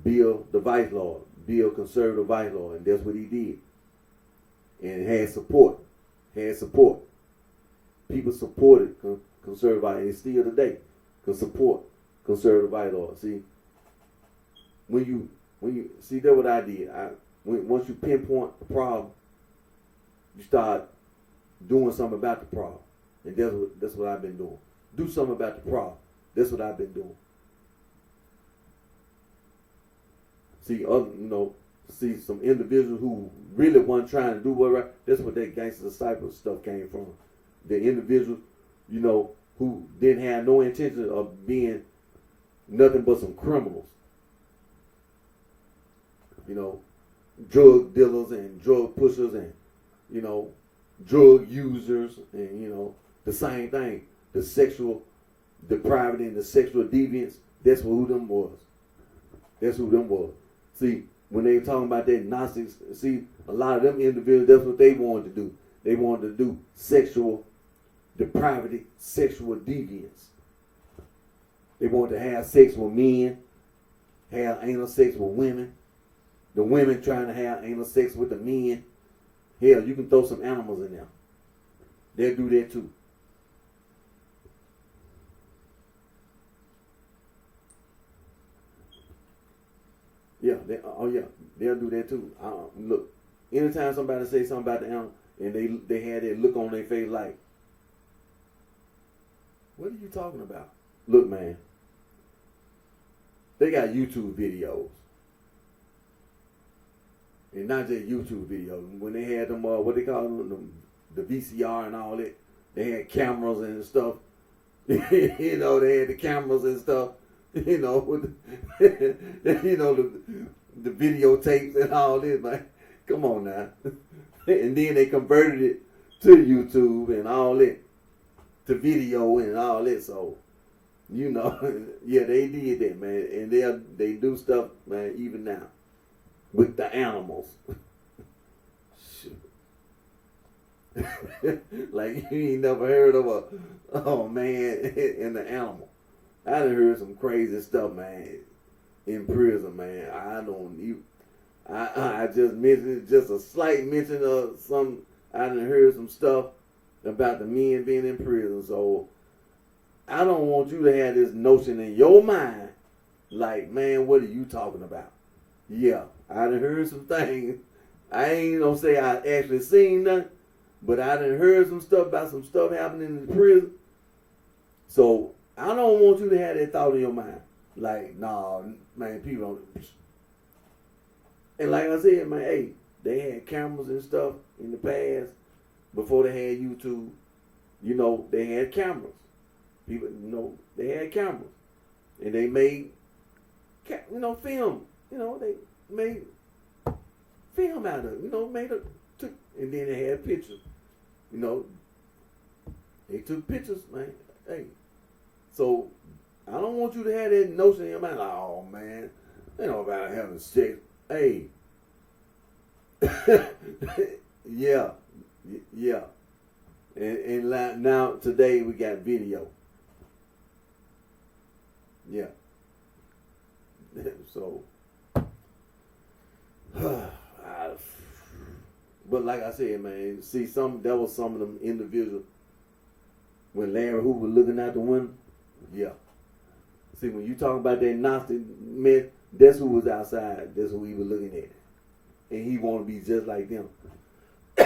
Bill the vice lord. Bill conservative vice lord, and that's what he did. And had support. People supported conservative vice, and still today can support conservative vice lord. See, when you see, that's what I did. Once you pinpoint the problem, you start doing something about the problem, and that's what I've been doing. Do something about the problem. That's what I've been doing. See some individuals who really weren't trying to do what right. That's what that gangster disciple stuff came from. The individuals, who didn't have no intention of being nothing but some criminals. you know, drug dealers and drug pushers and, you know, drug users and, you know, the same thing. The sexual depravity and the sexual deviance, that's who them was. That's who them was. See, when they were talking about that Gnostics, see, a lot of them individuals, that's what they wanted to do. They wanted to do sexual depravity, sexual deviance. They wanted to have sex with men, have anal sex with women. The women trying to have anal sex with the men. Hell, you can throw some animals in there. They'll do that too. Yeah, they'll do that too. Look, anytime somebody say something about the animal and they had that look on their face like, what are you talking about? Look, man, they got YouTube videos. And not just YouTube videos. When they had them, what they call them, the VCR and all that, they had cameras and stuff. You know, they had the cameras and stuff. You know, with you know, the videotapes and all this, man. Come on now. And then they converted it to YouTube and all that, to video and all that. So, you know, yeah, they did that, man. And they do stuff, man, even now with the animals. Like you ain't never heard of oh man, and the animal. I done heard some crazy stuff, man, in prison, man. I just mentioned, just a slight mention of some, I done heard some stuff about the men being in prison. So I don't want you to have this notion in your mind, like, man, what are you talking about? Yeah, I done heard some things. I ain't gonna say I actually seen nothing, but I done heard some stuff about some stuff happening in the prison. So I don't want you to have that thought in your mind. Like, nah, man, people don't. And like I said, man, hey, they had cameras and stuff in the past before they had YouTube. You know, they had cameras. People, you know, they had cameras. And they made, you know, film. You know, they made film out of it. You know, and then they had pictures. You know, they took pictures, man. Hey. So, I don't want you to have that notion in your mind, like, oh, man, they know about having sex. Hey. Yeah. And now, today, we got video. Yeah. So, but like I said, man, see, that was some of them individuals when Larry Hoover was looking out the window. Yeah. See, when you talk about that Gnostic man, that's who was outside. That's who he was looking at. And he want to be just like them. You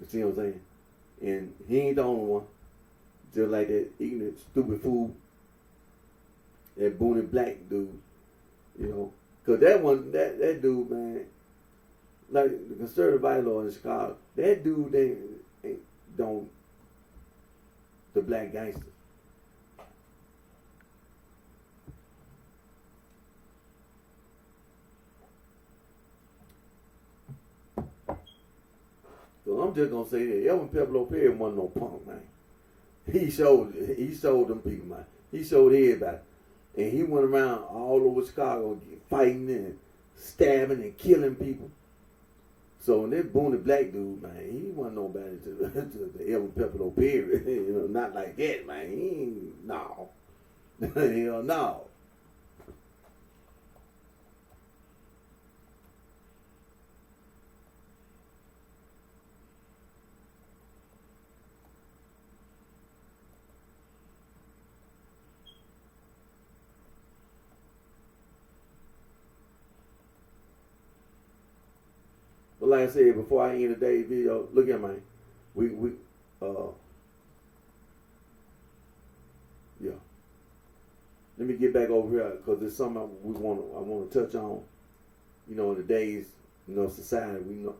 see what I'm saying? And he ain't the only one. Just like that ignorant, stupid fool, that Boone Black dude. You know? Because that dude, man, like the conservative bylaw in Chicago, that dude, they don't, the black gangster. So I'm just gonna say that Elvin Peplo Perry wasn't no punk, man. He showed them people, man. He showed everybody. And he went around all over Chicago fighting and stabbing and killing people. So that Boone Black dude, man, he wasn't nobody to Elvin Peplo Perry. You know, not like that, man. He ain't, no. Hell no. But like I said, before I end today's video, look at man. Yeah. Let me get back over here because there's something I want to touch on. You know, in today's society, we know,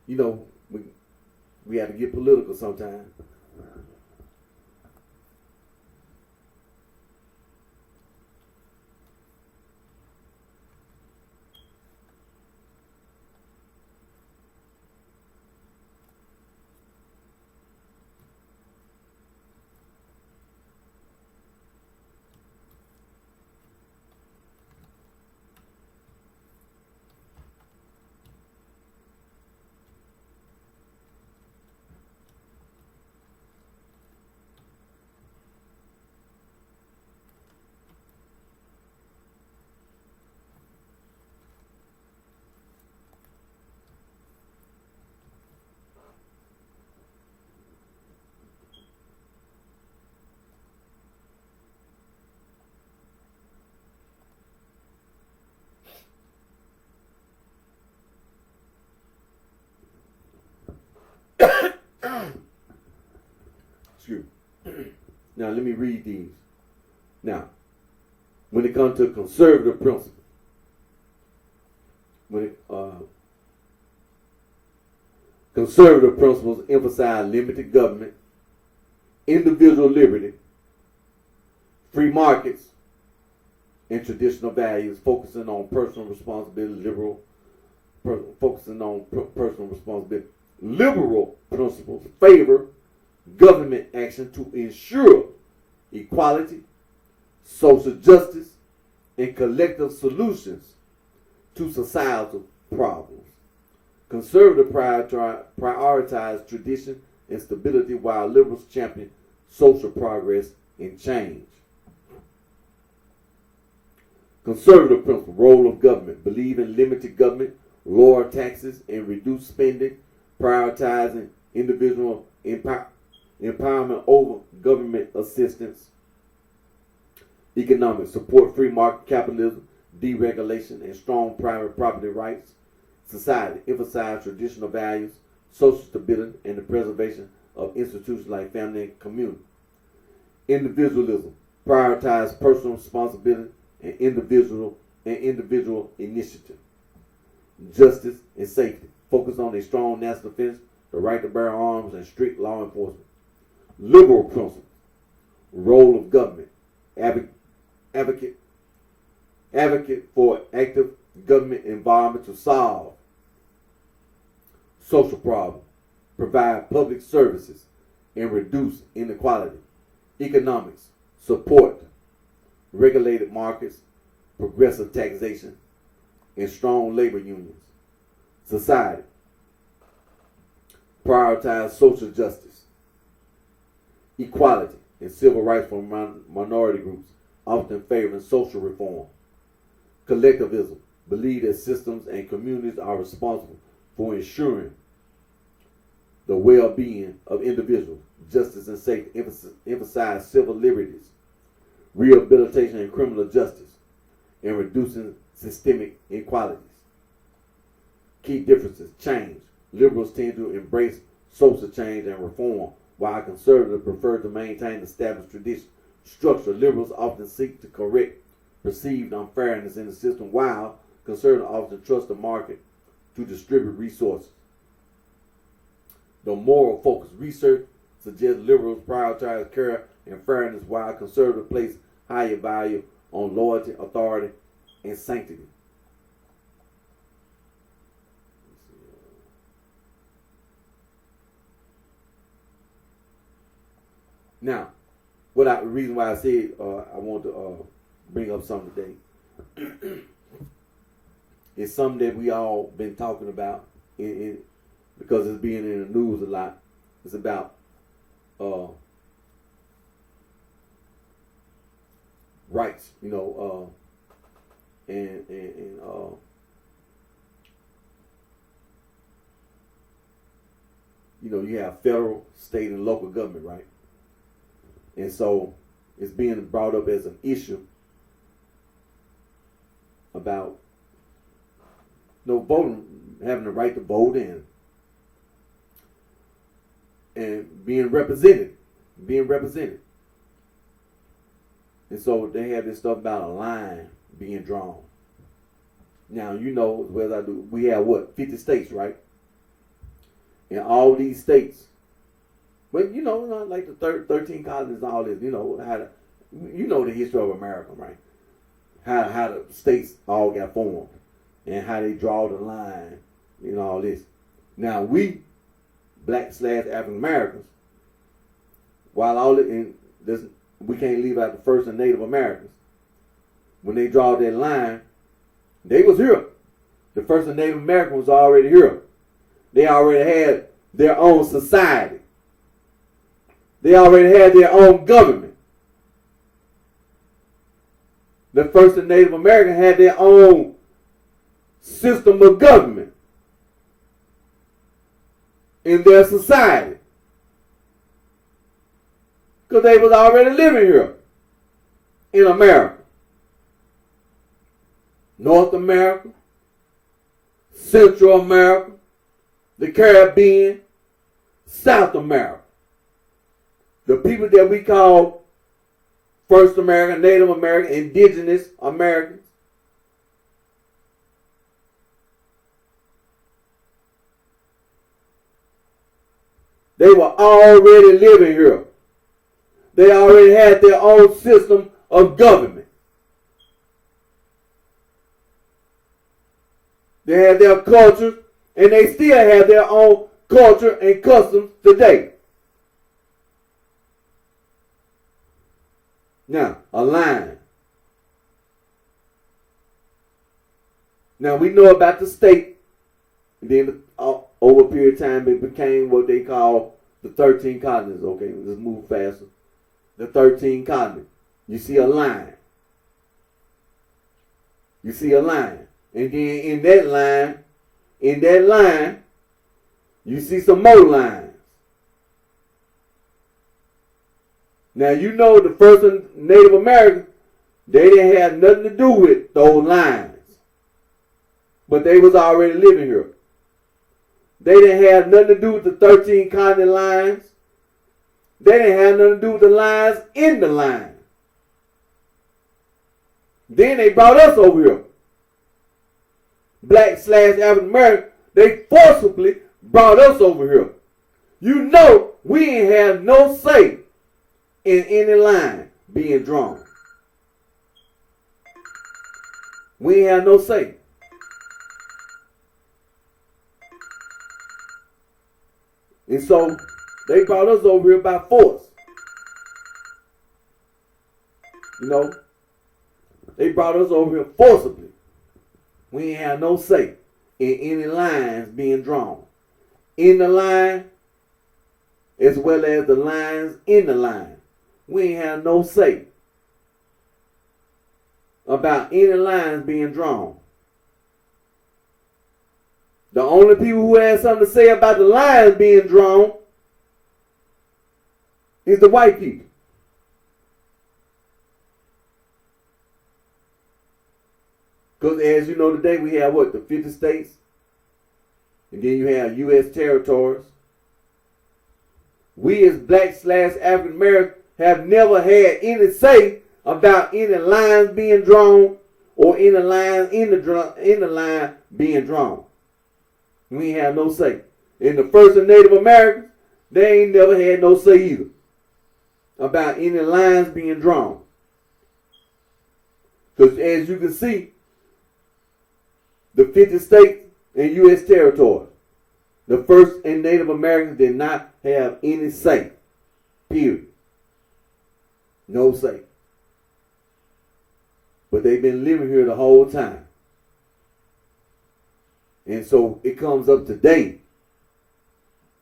you know, we have to get political sometimes. Now, let me read these. Now, when it comes to conservative principles, conservative principles emphasize limited government, individual liberty, free markets, and traditional values, focusing on personal responsibility, focusing on personal responsibility. Liberal principles favor government action to ensure equality, social justice, and collective solutions to societal problems. Conservative prioritize tradition and stability, while liberals champion social progress and change. Conservative principle, role of government, believe in limited government, lower taxes, and reduce spending, prioritizing individual empowerment over government assistance. Economics, support free market capitalism, deregulation, and strong private property rights. Society, emphasize traditional values, social stability, and the preservation of institutions like family and community. Individualism, prioritize personal responsibility and individual initiative. Justice and safety, focus on a strong national defense, the right to bear arms, and strict law enforcement. Liberal principles, role of government, advocate for active government environment to solve social problems, provide public services, and reduce inequality. Economics, support regulated markets, progressive taxation, and strong labor unions. Society, prioritize social justice, equality, and civil rights for minority groups, often favoring social reform. Collectivism, believe that systems and communities are responsible for ensuring the well-being of individuals. Justice and safety, emphasize civil liberties, rehabilitation and criminal justice, and reducing systemic inequalities. Key differences, change. Liberals tend to embrace social change and reform, while conservatives prefer to maintain established tradition. Structure, liberals often seek to correct perceived unfairness in the system, while conservatives often trust the market to distribute resources. The moral focus, research suggests liberals prioritize care and fairness, while conservatives place higher value on loyalty, authority, and sanctity. Now, the reason why I said I want to bring up something today is something that we all been talking about because it's being in the news a lot. It's about rights, and you have federal, state, and local government, right? And so it's being brought up as an issue about voting, having the right to vote and being represented. And so they have this stuff about a line being drawn. Now, we have 50 states, right? And all these states, but not like the 13 colonies and all this, the history of America, right? How the states all got formed and how they draw the line, all this. Now we, Black/African Americans, while all it in this, we can't leave out the first and Native Americans. When they draw that line, they was here. The first and Native American was already here. They already had their own society. They already had their own government. The first and Native American had their own system of government in their society. Because they was already living here in America. North America, Central America, the Caribbean, South America. The people that we call First American, Native American, Indigenous Americans. They were already living here. They already had their own system of government. They had their cultures, and they still have their own culture and customs today. Now, a line. Now, we know about the state. And then over a period of time, it became what they call the 13 colonies. Okay, let's move faster. The 13 colonies. You see a line. You see a line. And then in that line, you see some more lines. Now, you know the first Native Americans, they didn't have nothing to do with those lines. But they was already living here. They didn't have nothing to do with the 13 colony lines. They didn't have nothing to do with the lines in the line. Then they brought us over here. Black/African American, they forcibly brought us over here. You know we ain't have no say in any line being drawn. We ain't have no say. And so they brought us over here by force. You know, they brought us over here forcibly. We ain't have no say in any lines being drawn. In the line, as well as the lines in the line. We ain't have no say about any lines being drawn. The only people who had something to say about the lines being drawn is the white people. Because as you know today, we have what? The 50 states. And then you have U.S. territories. We as Black/African Americans have never had any say about any lines being drawn or any lines in the line being drawn. We ain't have no say. And the first of Native Americans, they ain't never had no say either about any lines being drawn. Because as you can see, the 50 states and U.S. territories, the first and Native Americans did not have any say. Period. No say. But they've been living here the whole time. And so it comes up today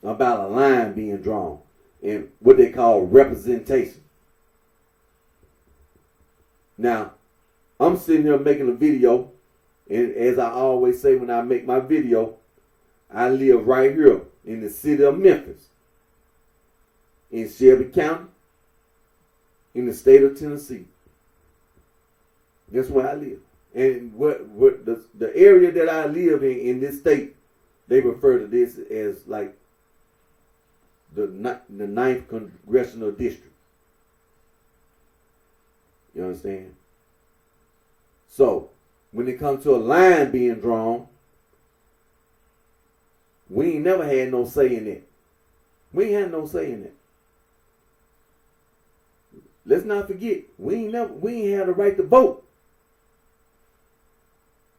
about a line being drawn and what they call representation. Now, I'm sitting here making a video, and as I always say when I make my video, I live right here in the city of Memphis, in Shelby County, in the state of Tennessee. That's where I live. And what the area that I live in this state, they refer to this as like the 9th Congressional District. You understand? So, when it comes to a line being drawn, we ain't never had no say in it. We ain't had no say in it. Let's not forget, we ain't had the right to vote.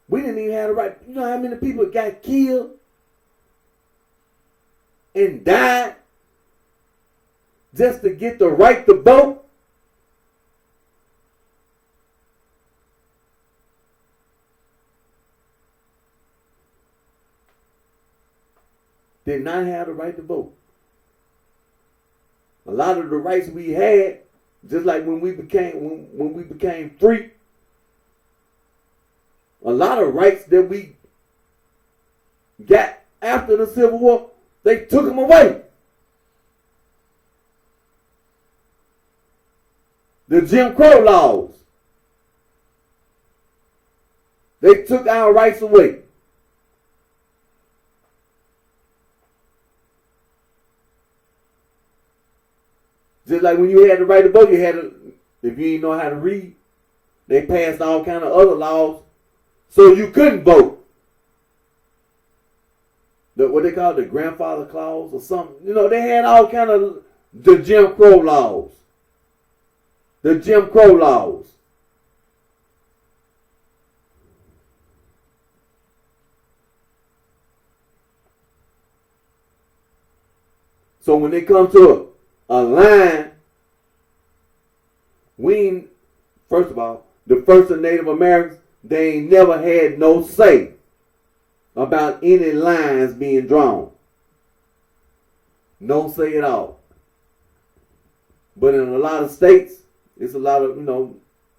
We didn't even have the right. You know how many people got killed and died just to get the right to vote? Did not have the right to vote. A lot of the rights we had, just like when we became free, a lot of rights that we got after the Civil War, they took them away. The Jim Crow laws, they took our rights away. Just like when you had the right to vote, you had if you didn't know how to read, they passed all kind of other laws so you couldn't vote. What they call the grandfather clause or something. You know, they had all kind of the Jim Crow laws. The Jim Crow laws. So when they come to a line, first of all, the first of Native Americans, they ain't never had no say about any lines being drawn. No say at all. But in a lot of states, it's a lot of,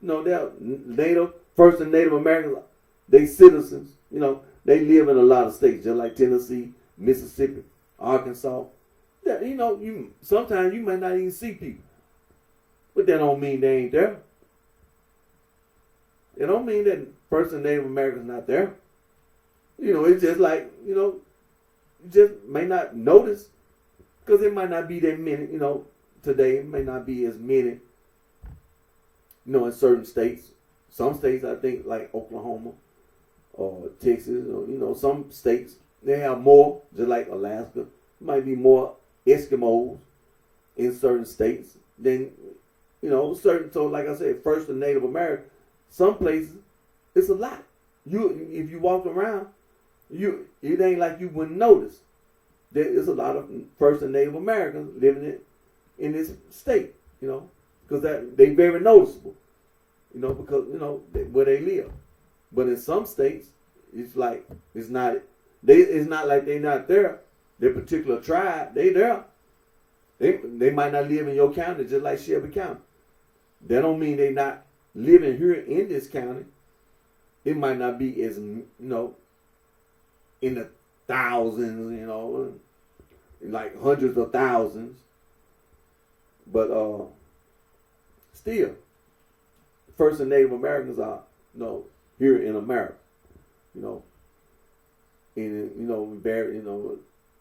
they're Native, first and Native Americans, they citizens, they live in a lot of states, just like Tennessee, Mississippi, Arkansas. Yeah, sometimes you might not even see people. But that don't mean they ain't there. It don't mean that first and Native Americans not there. It's just like, you just may not notice because it might not be that many, today it may not be as many, in certain states. Some states, I think, like Oklahoma or Texas, or, some states, they have more, just like Alaska. Might be more Eskimos in certain states than, certain, so like I said, first and Native American, some places, it's a lot. If you walk around, it ain't like you wouldn't notice. There is a lot of first and Native Americans living in this state, because they very noticeable, because where they live. But in some states, it's like it's not like they're not there. Their particular tribe, they there. They might not live in your county, just like Shelby County. That don't mean they not living here in this county. It might not be as in the thousands, like hundreds of thousands. But still, first and Native Americans are here in America,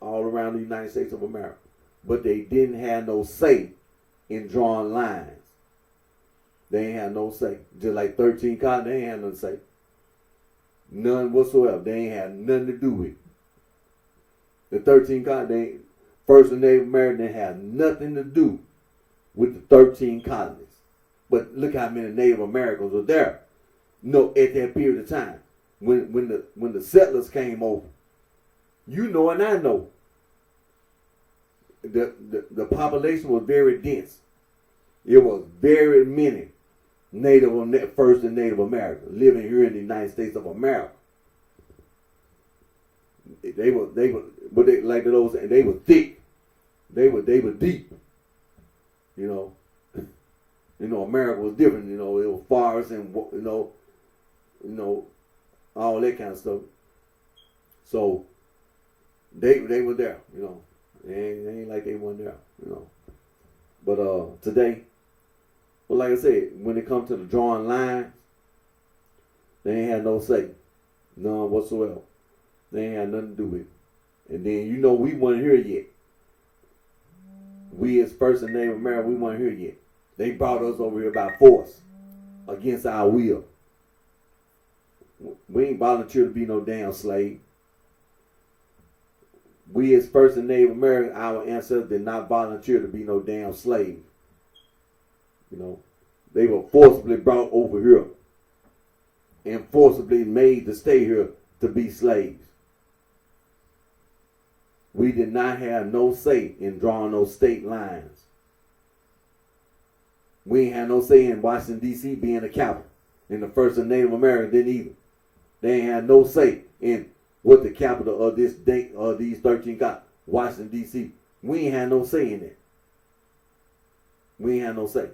all around the United States of America. But they didn't have no say in drawing lines. They ain't have no say. Just like 13 colonies, they ain't have no say. None whatsoever. They ain't had nothing to do with it. The 13 colonies, first and Native American, they had nothing to do with the 13 colonies. But look how many Native Americans were there. At that period of time. When the settlers came over. And I know. The population was very dense. It was very many first and Native Americans living here in the United States of America. They were thick. They were deep. America was different. It was forests and all that kind of stuff. So they were there. It ain't like they weren't there. But today, well, like I said, when it comes to the drawing lines, they ain't had no say, none whatsoever. They ain't had nothing to do with it. And then we weren't here yet. We as first and Native American, we weren't here yet. They brought us over here by force, against our will. We ain't volunteered to be no damn slave. We as first and Native American, our ancestors did not volunteer to be no damn slave. They were forcibly brought over here and forcibly made to stay here to be slaves. We did not have no say in drawing those state lines. We ain't had no say in Washington, D.C. being the capital. And the first and Native Americans didn't either. They ain't had no say in what the capital of this date of these 13 got. Washington, D.C. We ain't had no say in it. We ain't had no say.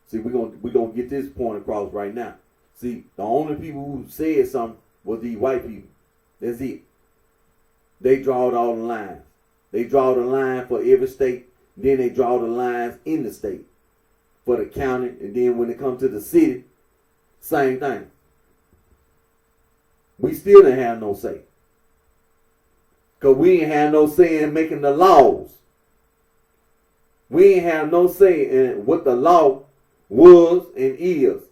See, we're gonna get this point across right now. See, the only people who said something was these white people. That's it. They drawed all the lines. They draw the line for every state. Then they draw the lines in the state for the county. And then when it comes to the city, same thing. We still didn't have no say. Because we ain't have no say in making the laws. We ain't have no say in what the law was and is.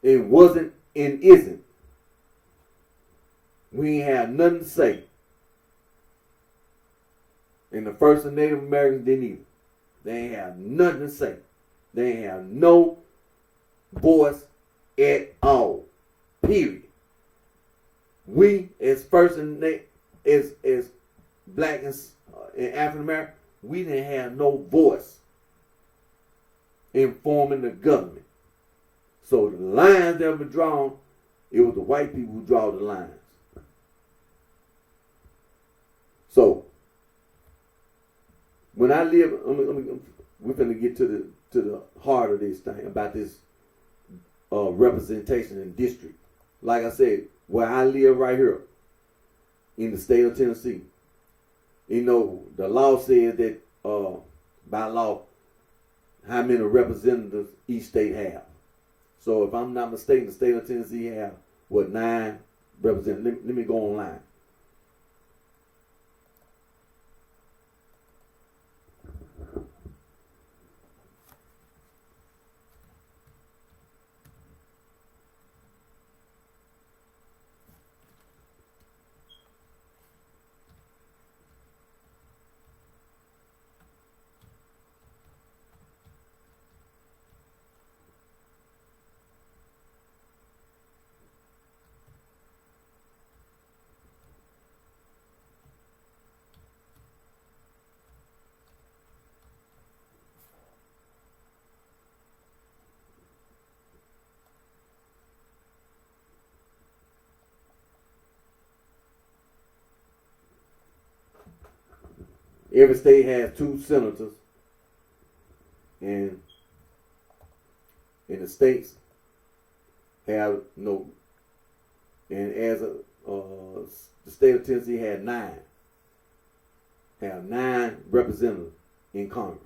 It wasn't and isn't. We ain't have nothing to say. And the first and Native Americans didn't either. They ain't have nothing to say. They ain't have no voice at all. Period. We as first and as black and African American, we didn't have no voice in forming the government. So the lines that were drawn, it was the white people who draw the lines. So when I live, we're going to get to the heart of this thing about this representation in district. Like I said, where I live right here in the state of Tennessee, you know, the law says that by law, how many representatives each state have. So if I'm not mistaken, the state of Tennessee have, 9 representatives. Let me go online. Every state has 2 senators, and the states have no. And as the state of Tennessee had 9, have 9 representatives in Congress.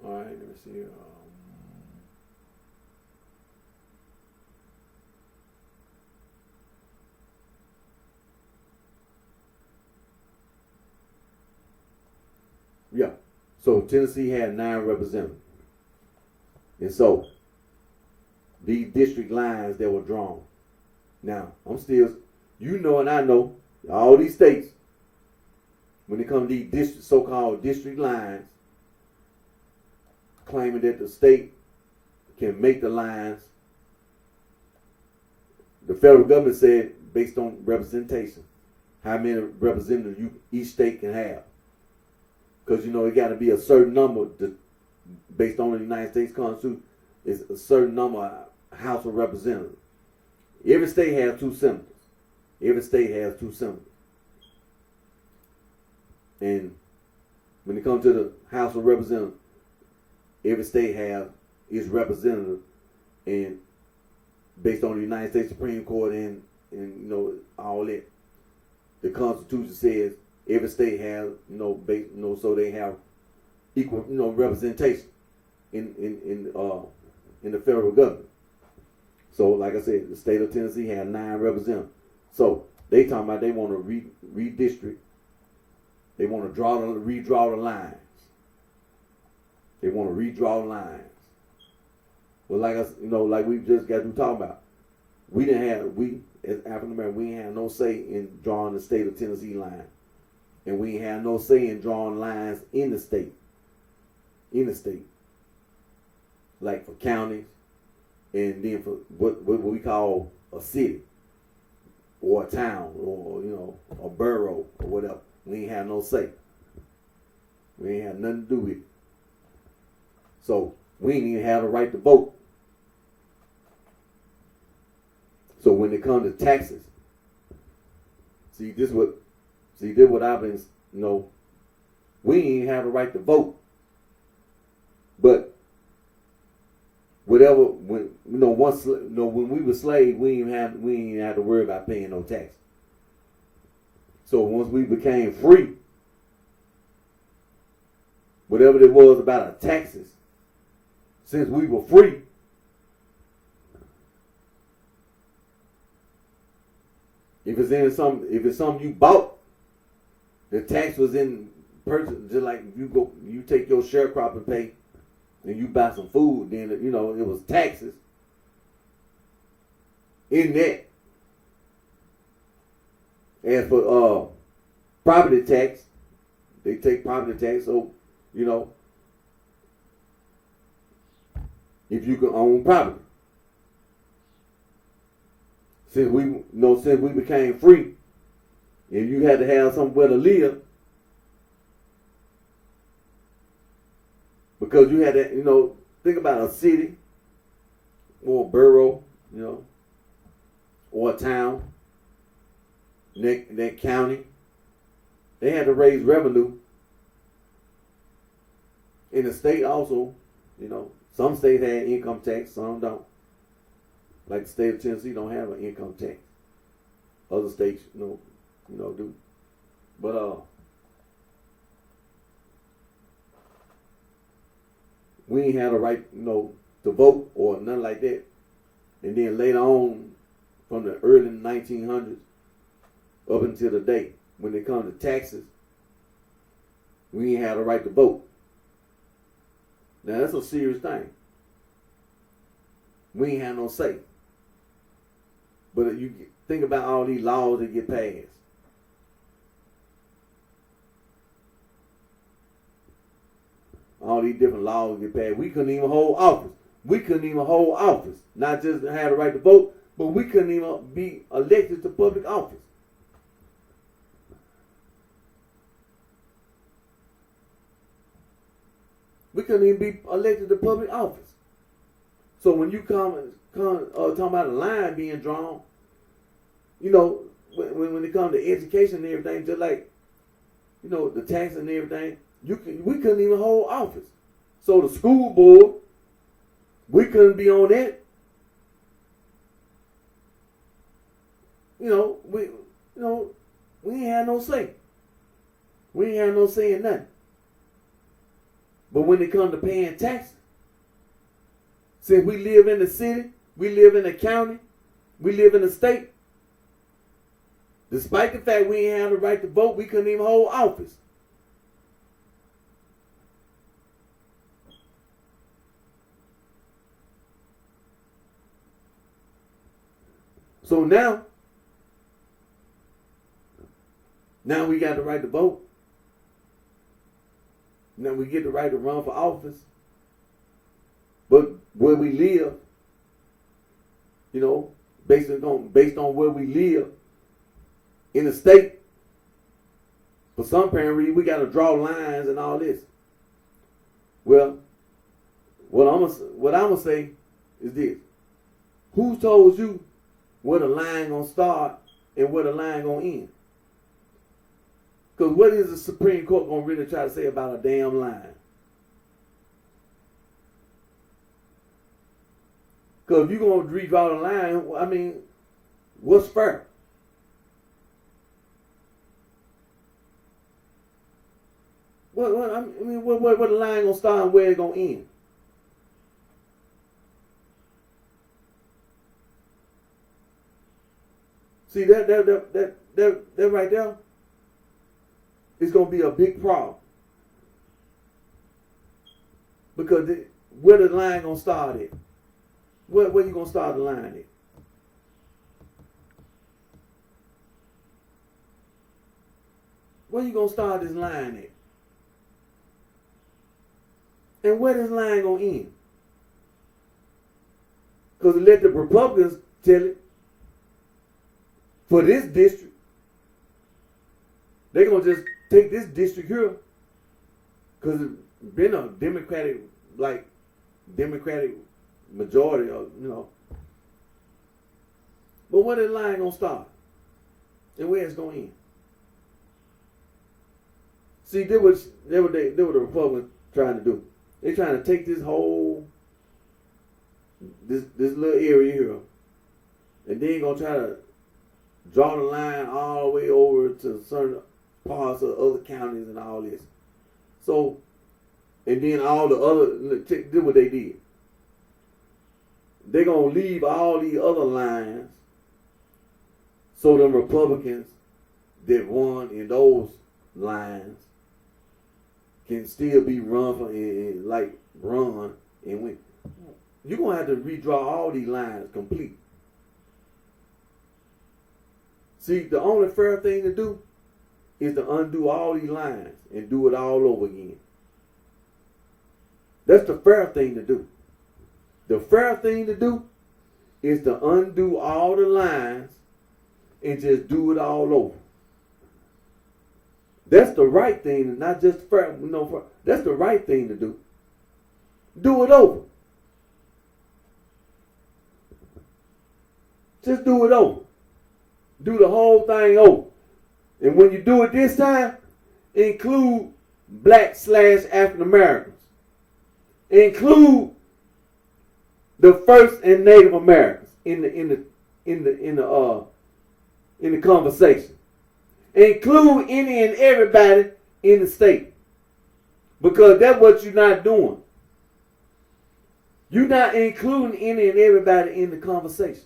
All right, let me see. Yeah. So Tennessee had 9 representatives. And so these district lines that were drawn. Now, I'm still, you know and I know, all these states, when it comes to these district, so-called district lines, claiming that the state can make the lines. The federal government said, based on representation, how many representatives each state can have. Because, you know, it got to be a certain number based on the United States Constitution. It's a certain number of House of Representatives. Every state has 2 senators. Every state has 2 senators. And when it comes to the House of Representatives, every state has its representative, and based on the United States Supreme Court and you know all that, the Constitution says every state has so they have equal representation in the federal government. So, like I said, the state of Tennessee had 9 representatives. So they talking about they want to redistrict. They want to redraw the lines. They want to redraw lines. Well, like like we just got to talk about, we as African Americans, we ain't had no say in drawing the state of Tennessee line, and we ain't had no say in drawing lines in the state. Like for counties, and then for what we call a city, or a town, or a borough, or whatever. We ain't had no say. We ain't had nothing to do with it. So we ain't even have the right to vote. So when it comes to taxes, this what I've been, we ain't have the right to vote. But whatever, when we were slaves, we ain't have to worry about paying no tax. So once we became free, whatever it was about our taxes, since we were free, if it's something you bought, the tax was in purchase. Just like you take your sharecropping pay and you buy some food, then it was taxes in that. As for property tax, they take property tax. So if you can own property, since we became free, and you had to have somewhere to live, because you had to think about a city or a borough, or a town. That county, they had to raise revenue. In the state also, some states had income tax, some don't. Like the state of Tennessee don't have an income tax. Other states, do. But we ain't had a right, to vote or nothing like that. And then later on, from the early 1900s up until the day when it comes to taxes, we ain't had a right to vote. Now that's a serious thing. We ain't had no say. But you think about all these laws that get passed. All these different laws get passed. We couldn't even hold office. Not just have the right to vote, but we couldn't even be elected to public office. We couldn't even be elected to public office. So when you come talking about a line being drawn, when it comes to education and everything, just like the tax and everything, we couldn't even hold office. So the school board, we couldn't be on it. We ain't had no say. We ain't had no say in nothing. But when it comes to paying taxes, since we live in the city, we live in the county, we live in the state, despite the fact we ain't have the right to vote, we couldn't even hold office. So now we got the right to vote. Now we get the right to run for office. But where we live, based on where we live in the state, for some apparent reason, we got to draw lines and all this. Well, what I'm gonna say is this: who told you where the line gonna start and where the line gonna end? Because what is the Supreme Court gonna really try to say about a damn line? Because if you're gonna redraw the line, what's fair? Where the line gonna start and where it gonna end? See that right there is gonna be a big problem. Because where the line gonna start at? Where you gonna start the line at? Where you gonna start this line at? And where this line gonna end? Because let the Republicans tell it. For this district, they're gonna just take this district here. Because it's been a Democratic majority of, But where that line gonna start? And where it's gonna end? See, that what the Republicans trying to do. They're trying to take this whole this little area here, and then gonna try to draw the line all the way over to certain parts of other counties and all this. So, and then all the other, did what they did. They're gonna leave all these other lines so them Republicans that won in those lines can still be run for and win. You're gonna have to redraw all these lines complete. See, the only fair thing to do is to undo all these lines and do it all over again. That's the fair thing to do. The fair thing to do is to undo all the lines and just do it all over. That's the right thing, not just fair. That's the right thing to do. Do it over. Just do it over. Do the whole thing over. And when you do it this time, include Black/African Americans. Include the first and Native Americans in the conversation. Include any and everybody in the state. Because that's what you're not doing. You're not including any and everybody in the conversation,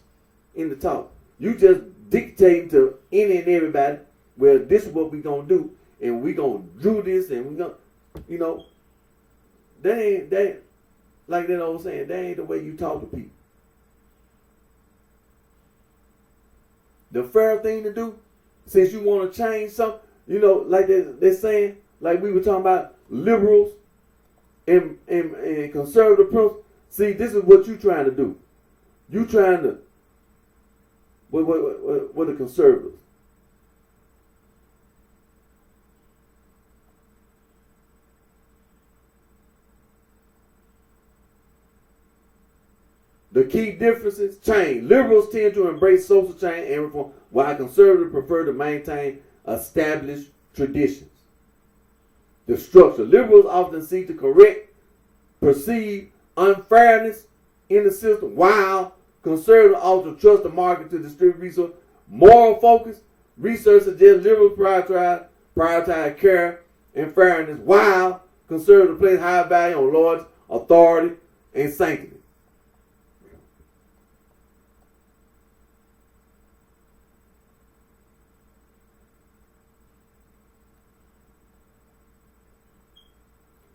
in the talk. You just dictating to any and everybody, well, this is what we're going to do, and we're going to do this, and we're going to, that ain't, like that old saying, that ain't the way you talk to people. The fair thing to do, since you want to change something, like they're saying, like we were talking about liberals and conservative principles. See, this is what you're trying to do. You trying to, what the conservatives? The key differences change. Liberals tend to embrace social change and reform, while conservatives prefer to maintain established traditions. The structure. Liberals often seek to correct perceived unfairness in the system, while conservatives often trust the market to distribute resources. Moral focus. Research suggests liberals prioritize care and fairness, while conservatives place high value on laws, authority, and sanctity.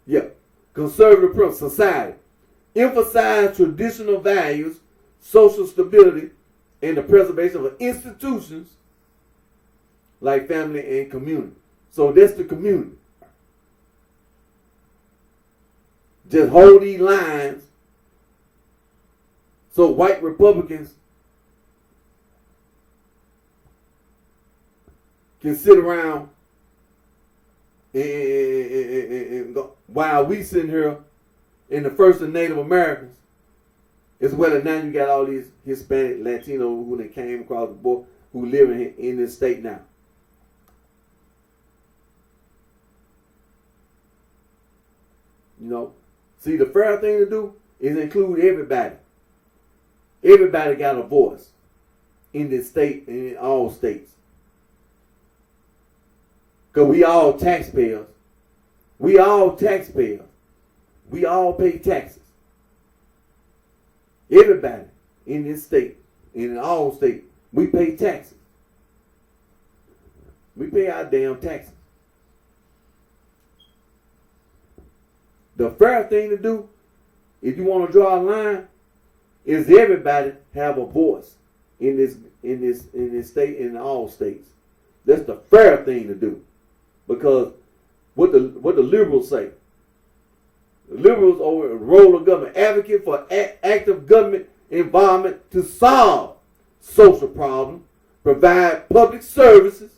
Yeah. Conservative principles. Society. Emphasize traditional values, social stability, and the preservation of institutions like family and community. So that's the community. Just hold these lines so white Republicans can sit around and go, while we sitting here in the first and Native Americans, as well as now you got all these Hispanic, Latino who they came across the board who live in this state now. See, the fair thing to do is include everybody. Everybody got a voice in this state and in all states. Because we all taxpayers. We all taxpayers. We all pay taxes. Everybody in this state, in all states, we pay taxes. We pay our damn taxes. The fair thing to do, if you want to draw a line, is everybody have a voice in this state, in all states. That's the fair thing to do. Because what the liberals say, the liberals over the role of government, advocate for active government involvement to solve social problems, provide public services,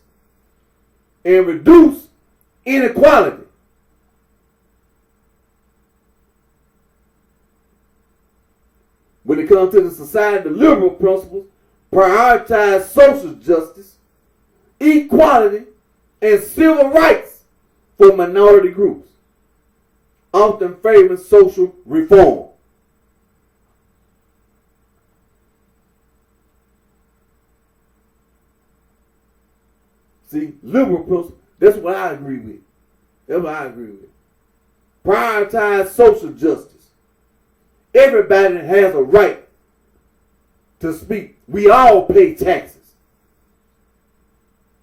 and reduce inequality. When it comes to the society, the liberal principles prioritize social justice, equality, and civil rights for minority groups, often favoring social reform. See, liberal principles, that's what I agree with. That's what I agree with. Prioritize social justice. Everybody has a right to speak. We all pay taxes.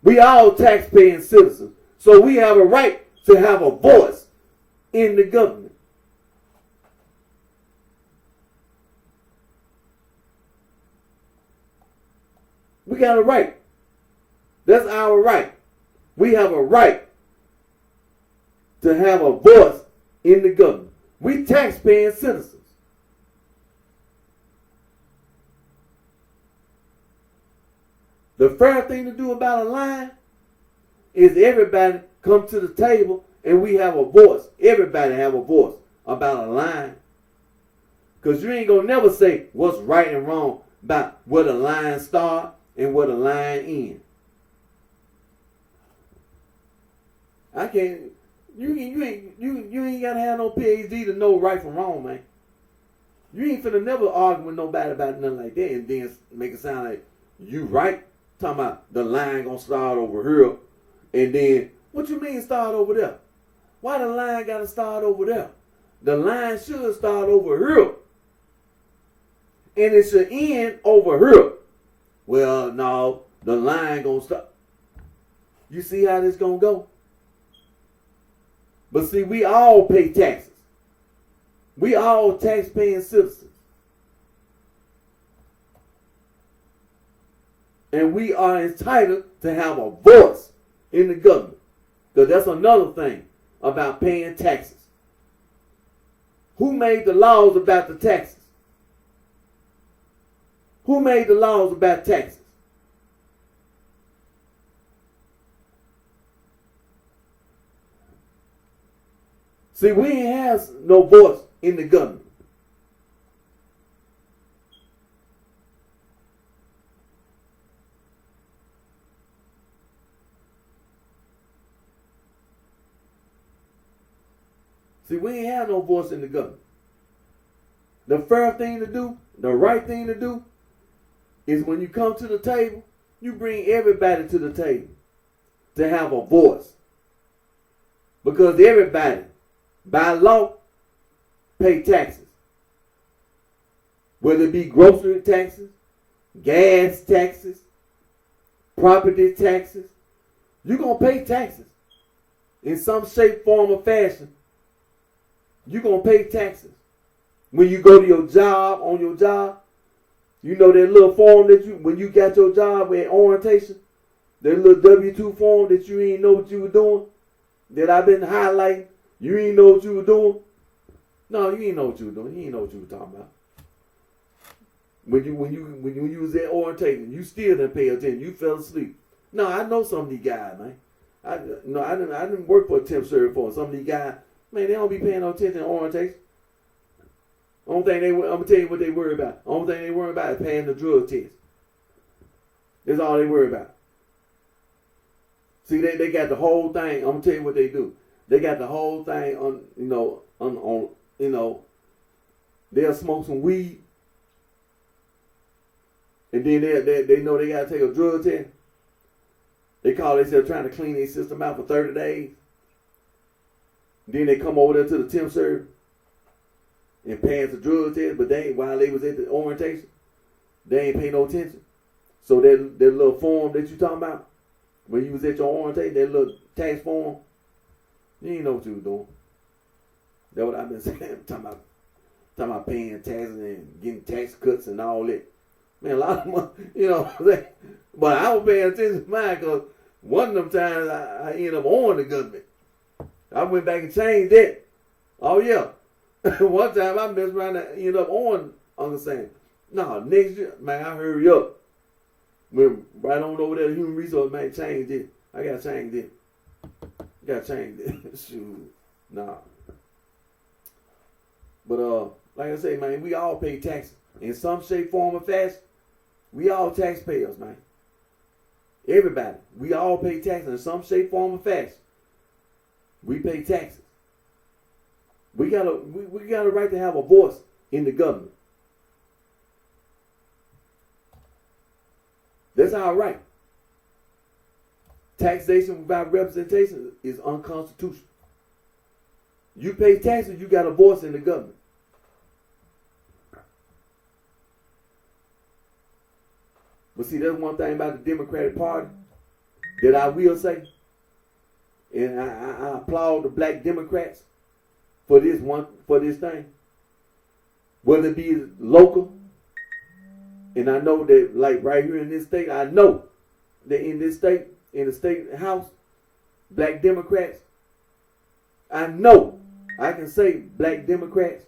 We all tax-paying citizens. So we have a right to have a voice in the government. We got a right. That's our right. We have a right to have a voice in the government. We tax-paying citizens. The fair thing to do about a line is everybody come to the table and we have a voice. Everybody have a voice about a line. Because you ain't going to never say what's right and wrong about where the line start and where the line end. I can't. You ain't got to have no PhD to know right from wrong, man. You ain't finna never argue with nobody about nothing like that and then make it sound like you right. Talking about the line gonna start over here, and then what you mean start over there? Why the line gotta start over there? The line should start over here, and it should end over here. Well, no, the line gonna start. You see how this gonna go? But see, we all pay taxes. We all tax-paying citizens. And we are entitled to have a voice in the government. Because that's another thing about paying taxes. Who made the laws about the taxes? Who made the laws about taxes? See, we ain't have no voice in the government. See, we ain't have no voice in the government. The fair thing to do, the right thing to do, is when you come to the table, you bring everybody to the table to have a voice. Because everybody, by law, pay taxes. Whether it be grocery taxes, gas taxes, property taxes, you're going to pay taxes in some shape, form, or fashion. You're going to pay taxes. When you go to your job, on your job, you know that little form that when you got your job at orientation, that little W-2 form that you ain't know what you were doing, that I've been highlighting, you ain't know what you were doing. No, you ain't know what you were doing. You ain't know what you were talking about. When you was at orientation, you still didn't pay attention. You fell asleep. No, I know some of these guys, man. I didn't work for a temp service for some of these guys. Man, they don't be paying no attention to orientation. Only thing I'm gonna tell you what they worry about. Only thing they worry about is paying the drug test. That's all they worry about. See, they got the whole thing. I'm gonna tell you what they do. They got the whole thing on they'll smoke some weed, and then they know they gotta take a drug test. They call themselves trying to clean their system out for 30 days. Then they come over there to the temp service and pass the drug test, but they ain't, while they was at the orientation, they ain't pay no attention. So that little form that you talking about, When you was at your orientation, that little tax form, you didn't know what you was doing. That's what I've been saying. Talking about paying taxes and getting tax cuts and all that. Man, a lot of money, you know. But I was paying attention to mine because one of them times I ended up owing the government. I went back and changed that. Oh yeah. One time I messed around and ended up owing Uncle Sam. No, next year, man, I hurry up. Went right on over there to Human Resource, man, changed it. I gotta change it. Shoot. Nah. But like I say, man, we all pay taxes. In some shape, form, or fashion. We all taxpayers, man. Everybody. We all pay taxes in some shape, form, or fashion. We pay taxes. We got a right to have a voice in the government. That's our right. Taxation without representation is unconstitutional. You pay taxes, you got a voice in the government. But see, there's one thing about the Democratic Party that I will say, and I applaud the black Democrats for this thing. Whether it be local, and I know that like right here in this state, I know that in this state, in the state house, black Democrats, I know, I can say black Democrats,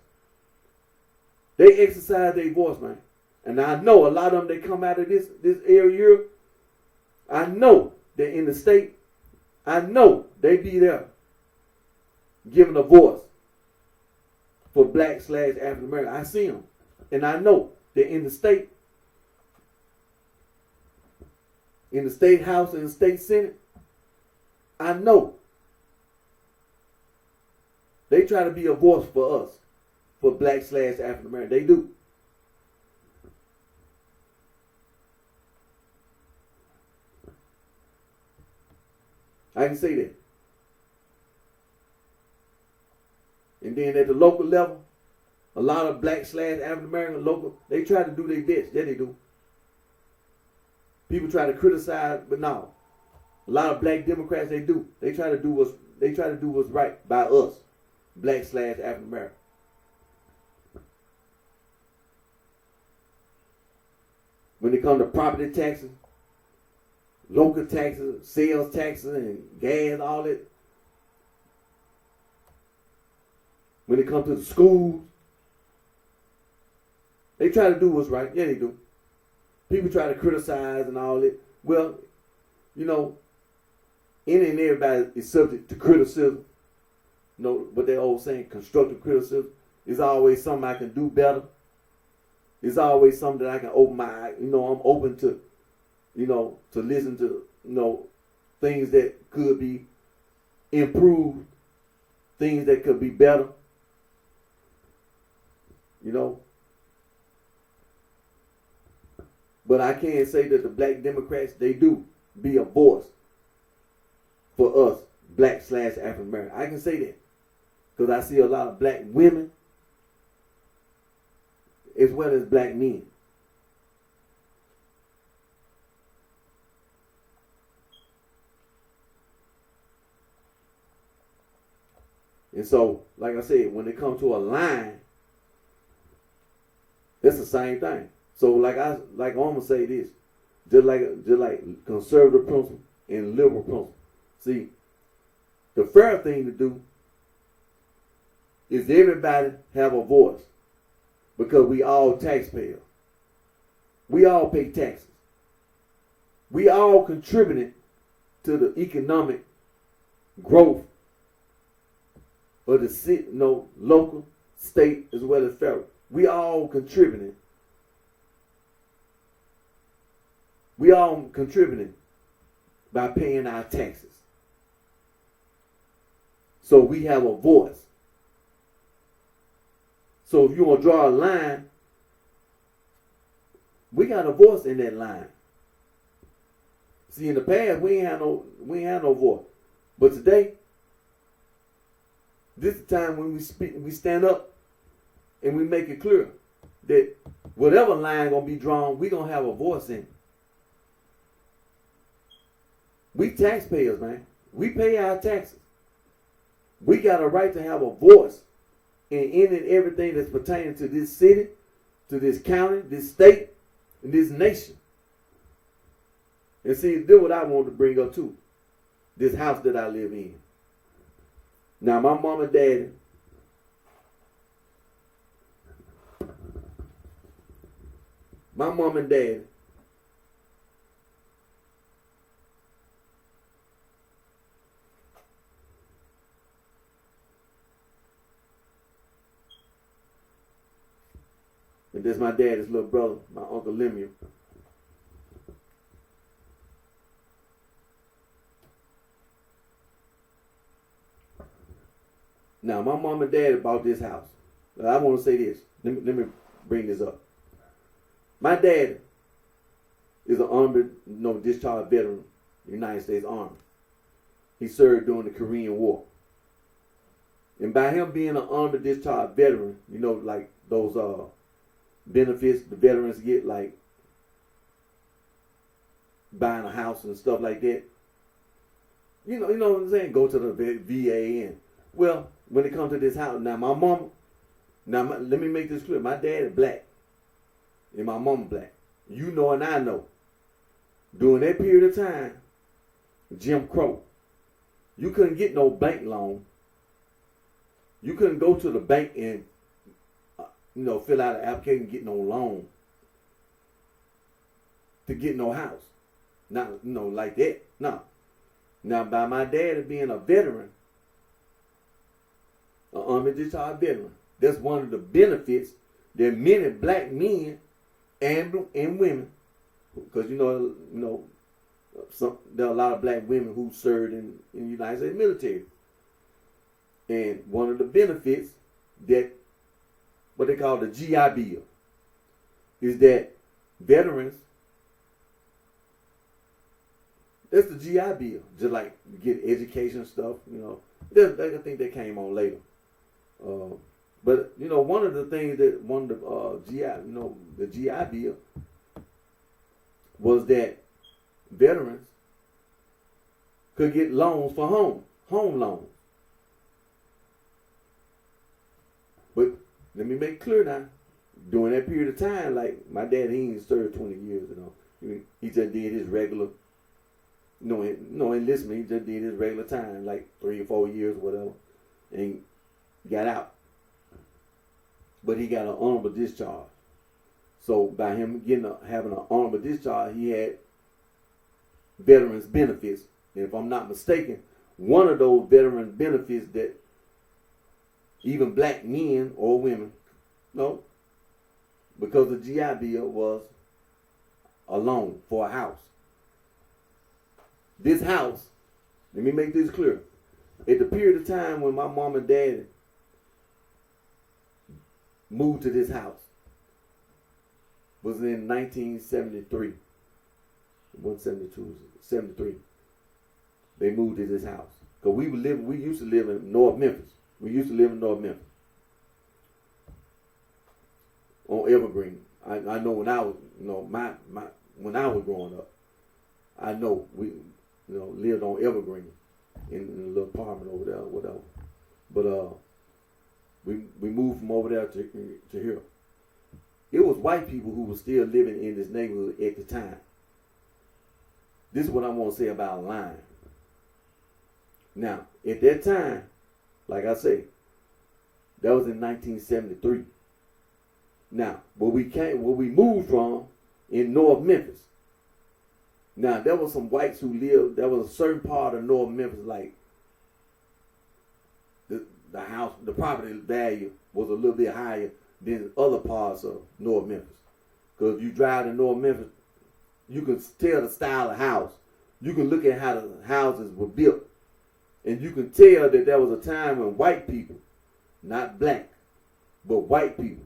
they exercise their voice, man. And I know a lot of them, they come out of this area. I know that in the state, I know they be there giving a voice for black/African American. I see them. And I know that in the state house and the state senate, I know they try to be a voice for us, for black/African American. They do. I can say that. And then at the local level, a lot of black/African American local, they try to do their best. Yeah, they do. People try to criticize, but no. A lot of black Democrats, they do. They try to do what's right by us, black/African American. When it comes to property taxes, local taxes, sales taxes, and gas, all that. When it comes to the schools, they try to do what's right. Yeah, they do. People try to criticize and all that. Well, you know, any and everybody is subject to criticism. You know what they always saying, constructive criticism. There's always something I can do better. There's always something that I can open my eye. You know, I'm open to, you know, to listen to, you know, things that could be improved, things that could be better, you know. But I can't say that the black Democrats, they do be a voice for us, black/African American. I can say that because I see a lot of black women as well as black men. And so, like I said, when it comes to a line, it's the same thing. So, like I'm gonna say this, just like conservative principle and liberal principle. See, the fair thing to do is everybody have a voice, because we all taxpayers. We all pay taxes. We all contributing to the economic growth of the city, local, state, as well as federal. We all contributing. We all contributing by paying our taxes. So we have a voice. So if you want to draw a line, we got a voice in that line. See, in the past we ain't had no voice, but today, this is the time when we speak, we stand up, and we make it clear that whatever line gonna be drawn, we gonna have a voice in it. We taxpayers, man. We pay our taxes. We got a right to have a voice in any and everything that's pertaining to this city, to this county, this state, and this nation. And see, this is what I want to bring up too. This house that I live in. Now, my mom and daddy, and this is my daddy's little brother, my Uncle Lemuel. Now, my mom and dad bought this house. I want to say this. Let me bring this up. My dad is an armed, discharged veteran of the United States Army. He served during the Korean War. And by him being an armed discharged veteran, like those benefits the veterans get, like buying a house and stuff like that. You know what I'm saying? Go to the VA and, well, when it comes to this house, now my mom, let me make this clear. My dad is black and my mom black. You know and I know. During that period of time, Jim Crow, you couldn't get no bank loan. You couldn't go to the bank and, fill out an application and get no loan to get no house. Not, like that. No. Now, by my dad being a veteran, an army discharged veteran, that's one of the benefits that many black men and women, because there are a lot of black women who served in the United States military. And one of the benefits that what they call the GI Bill is that veterans, that's the GI Bill, just like you get education stuff, I think that came on later. But one of the things that the GI Bill was that veterans could get loans for home loans. But let me make clear now, during that period of time, like my dad, he ain't served 20 years, he just did his regular, enlistment. He just did his regular time, like 3 or 4 years or whatever, and got out. But he got an honorable discharge. So by him having an honorable discharge, he had veterans benefits. And if I'm not mistaken, one of those veterans benefits that even black men or women, because the GI Bill was a loan for a house. This house, let me make this clear. At the period of time when my mom and dad moved to this house was in 1973. 172, 73. They moved to this house. Because we used to live in North Memphis. On Evergreen. I know when I was, when I was growing up, I know we, lived on Evergreen in a little apartment over there, whatever. But we moved from over there to here. It was white people who were still living in this neighborhood at the time. This is what I want to say about lying. Now, at that time, like I say, that was in 1973. Now, where we moved from in North Memphis. Now, there was some whites who lived, there was a certain part of North Memphis, like the house, the property value was a little bit higher than other parts of North Memphis. Because if you drive to North Memphis, you can tell the style of house. You can look at how the houses were built. And you can tell that there was a time when white people, not black, but white people,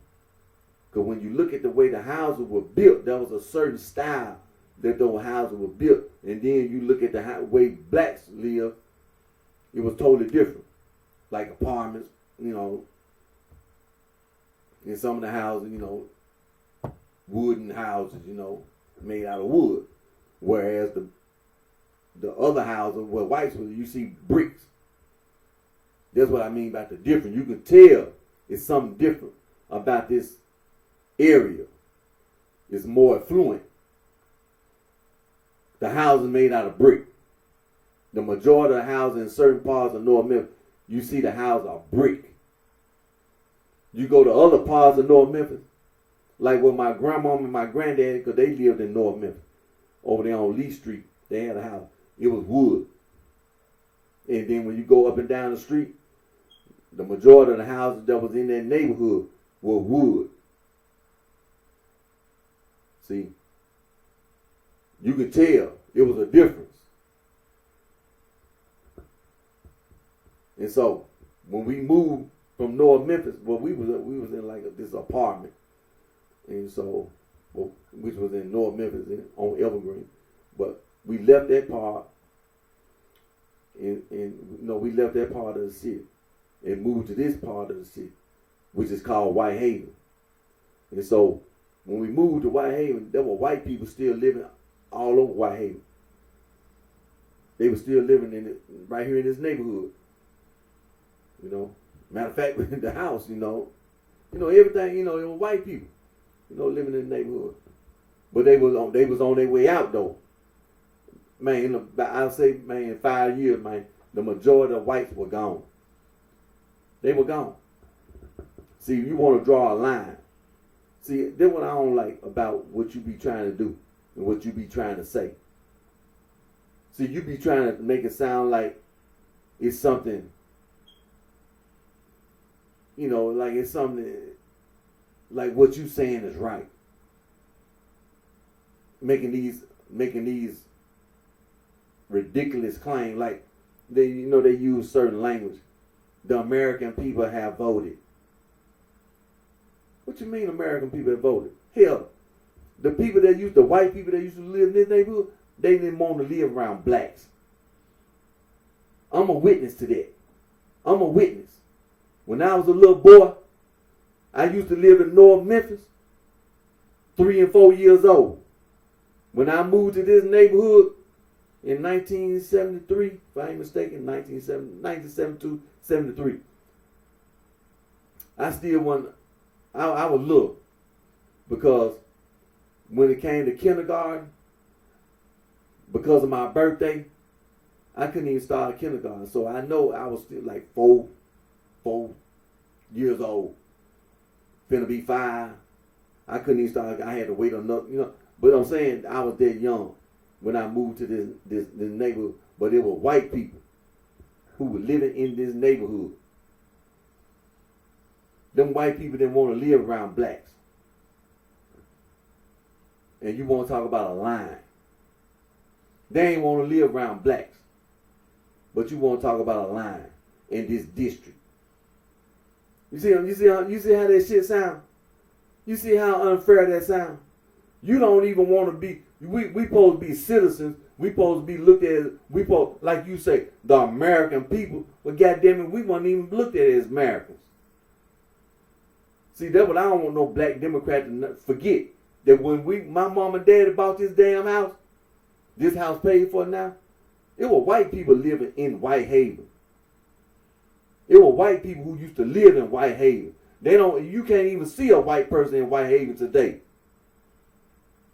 because when you look at the way the houses were built, there was a certain style that those houses were built. And then you look at the way blacks live, it was totally different. Like apartments, in some of the houses, wooden houses, made out of wood. Whereas the other houses where whites were, you see bricks. That's what I mean by the difference. You can tell it's something different about this area. It's more affluent. The houses made out of brick. The majority of the houses in certain parts of North Memphis, you see the houses are brick. You go to other parts of North Memphis, like where my grandmama and my granddad, because they lived in North Memphis, over there on Lee Street, they had a house. It was wood. And then when you go up and down the street, the majority of the houses that was in that neighborhood were wood. See, you could tell it was a difference. And so when we moved from North Memphis, well, we was in like this apartment, and so which was in North Memphis on Evergreen, but we left that part, and we left that part of the city and moved to this part of the city, which is called Whitehaven. And so when we moved to Whitehaven, there were white people still living all over Whitehaven. They were still living in it right here in this neighborhood. Matter of fact, the house, everything, it was white people, living in the neighborhood. But they was on their way out though. Man, I'll say, man, in 5 years, man, the majority of whites were gone. They were gone. See, you want to draw a line. See, that's what I don't like about what you be trying to do and what you be trying to say. See, you be trying to make it sound like it's something, like it's something, like what you saying is right. Making these ridiculous claims, like they use certain language. The American people have voted. What you mean American people have voted? Hell, the white people that used to live in this neighborhood, they didn't want to live around blacks. I'm a witness to that. I'm a witness. When I was a little boy, I used to live in North Memphis, 3 and 4 years old. When I moved to this neighborhood in 1973, if I ain't mistaken, 1972, 73, I still wasn't, I was little, because when it came to kindergarten, because of my birthday, I couldn't even start kindergarten. So I know I was still like 4 years old. Finna be 5. I couldn't even start. I had to wait another, But I'm saying I was that young when I moved to this neighborhood. But it were white people who were living in this neighborhood. Them white people didn't want to live around blacks. And you want to talk about a line. They ain't want to live around blacks. But you want to talk about a line in this district. You see how that shit sound? You see how unfair that sound? You don't even want to be, we supposed to be citizens. We supposed to be looked at, like you say, the American people. Well, goddamn it, we weren't even looked at as Americans. See, that's what I don't want no black Democrat to forget. That when my mom and daddy bought this damn house, this house paid for now, it were white people living in Whitehaven. It were white people who used to live in Whitehaven. You can't even see a white person in Whitehaven today.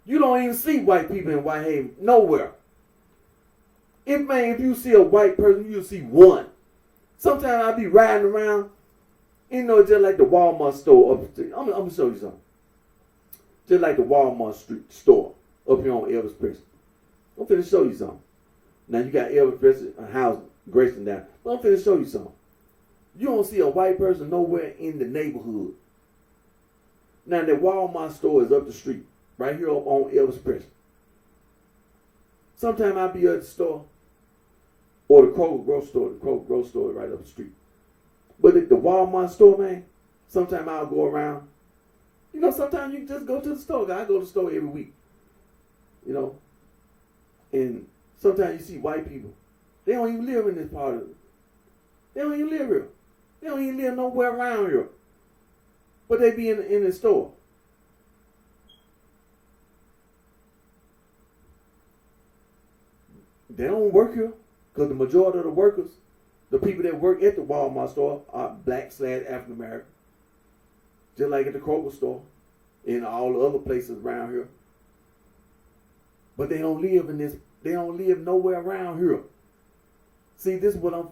You don't even see white people in Whitehaven nowhere. If you see a white person, you'll see one. Sometimes I'll be riding around, just like the Walmart store up the street. I'm going to show you something. Just like the Walmart street store up here on Elvis Presley. I'm finna show you something. Now you got Elvis Presley, a house, Grayson down. But I'm finna show you something. You don't see a white person nowhere in the neighborhood. Now the Walmart store is up the street, right here on Elvis Presley. Sometimes I'll be at the store, or the Kroger grocery store right up the street. But at the Walmart store, man, sometimes I'll go around. Sometimes you can just go to the store. I go to the store every week. And sometimes you see white people. They don't even live in this part of it. They don't even live here. They don't even live nowhere around here. But they be in the store. They don't work here because the majority of the workers, the people that work at the Walmart store, are black/African American. Just like at the Kroger store and all the other places around here. But they don't live in this. They don't live nowhere around here. See, this is what I'm.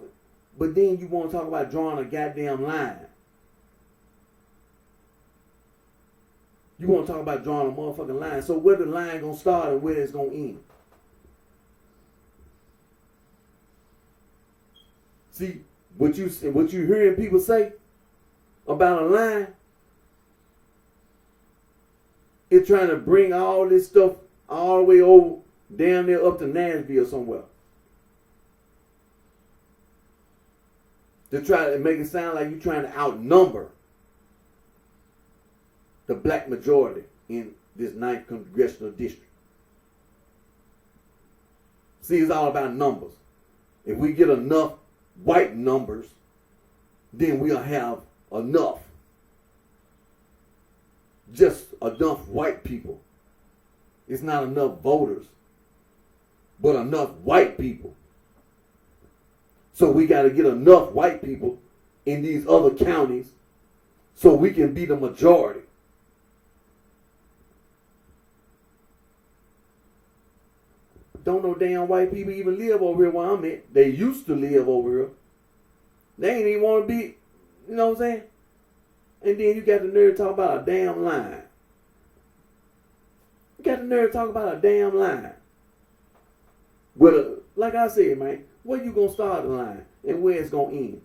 But then you want to talk about drawing a goddamn line. You want to talk about drawing a motherfucking line. So where the line gonna start and where it's gonna end? See, what you hearing people say about a line, it's trying to bring all this stuff all the way over down there up to Nashville somewhere. To try to make it sound like you're trying to outnumber the black majority in this 9th congressional district. See, it's all about numbers. If we get enough white numbers, then we'll have enough. Just enough white people. It's not enough voters, but enough white people. So we got to get enough white people in these other counties so we can be the majority. Don't no damn white people even live over here where I'm at. They used to live over here. They ain't even want to be, you know what I'm saying? And then you got the nerve to talk about a damn line. You got the nerve to talk about a damn line. Well, like I said, man, where you going to start the line and where it's going to end?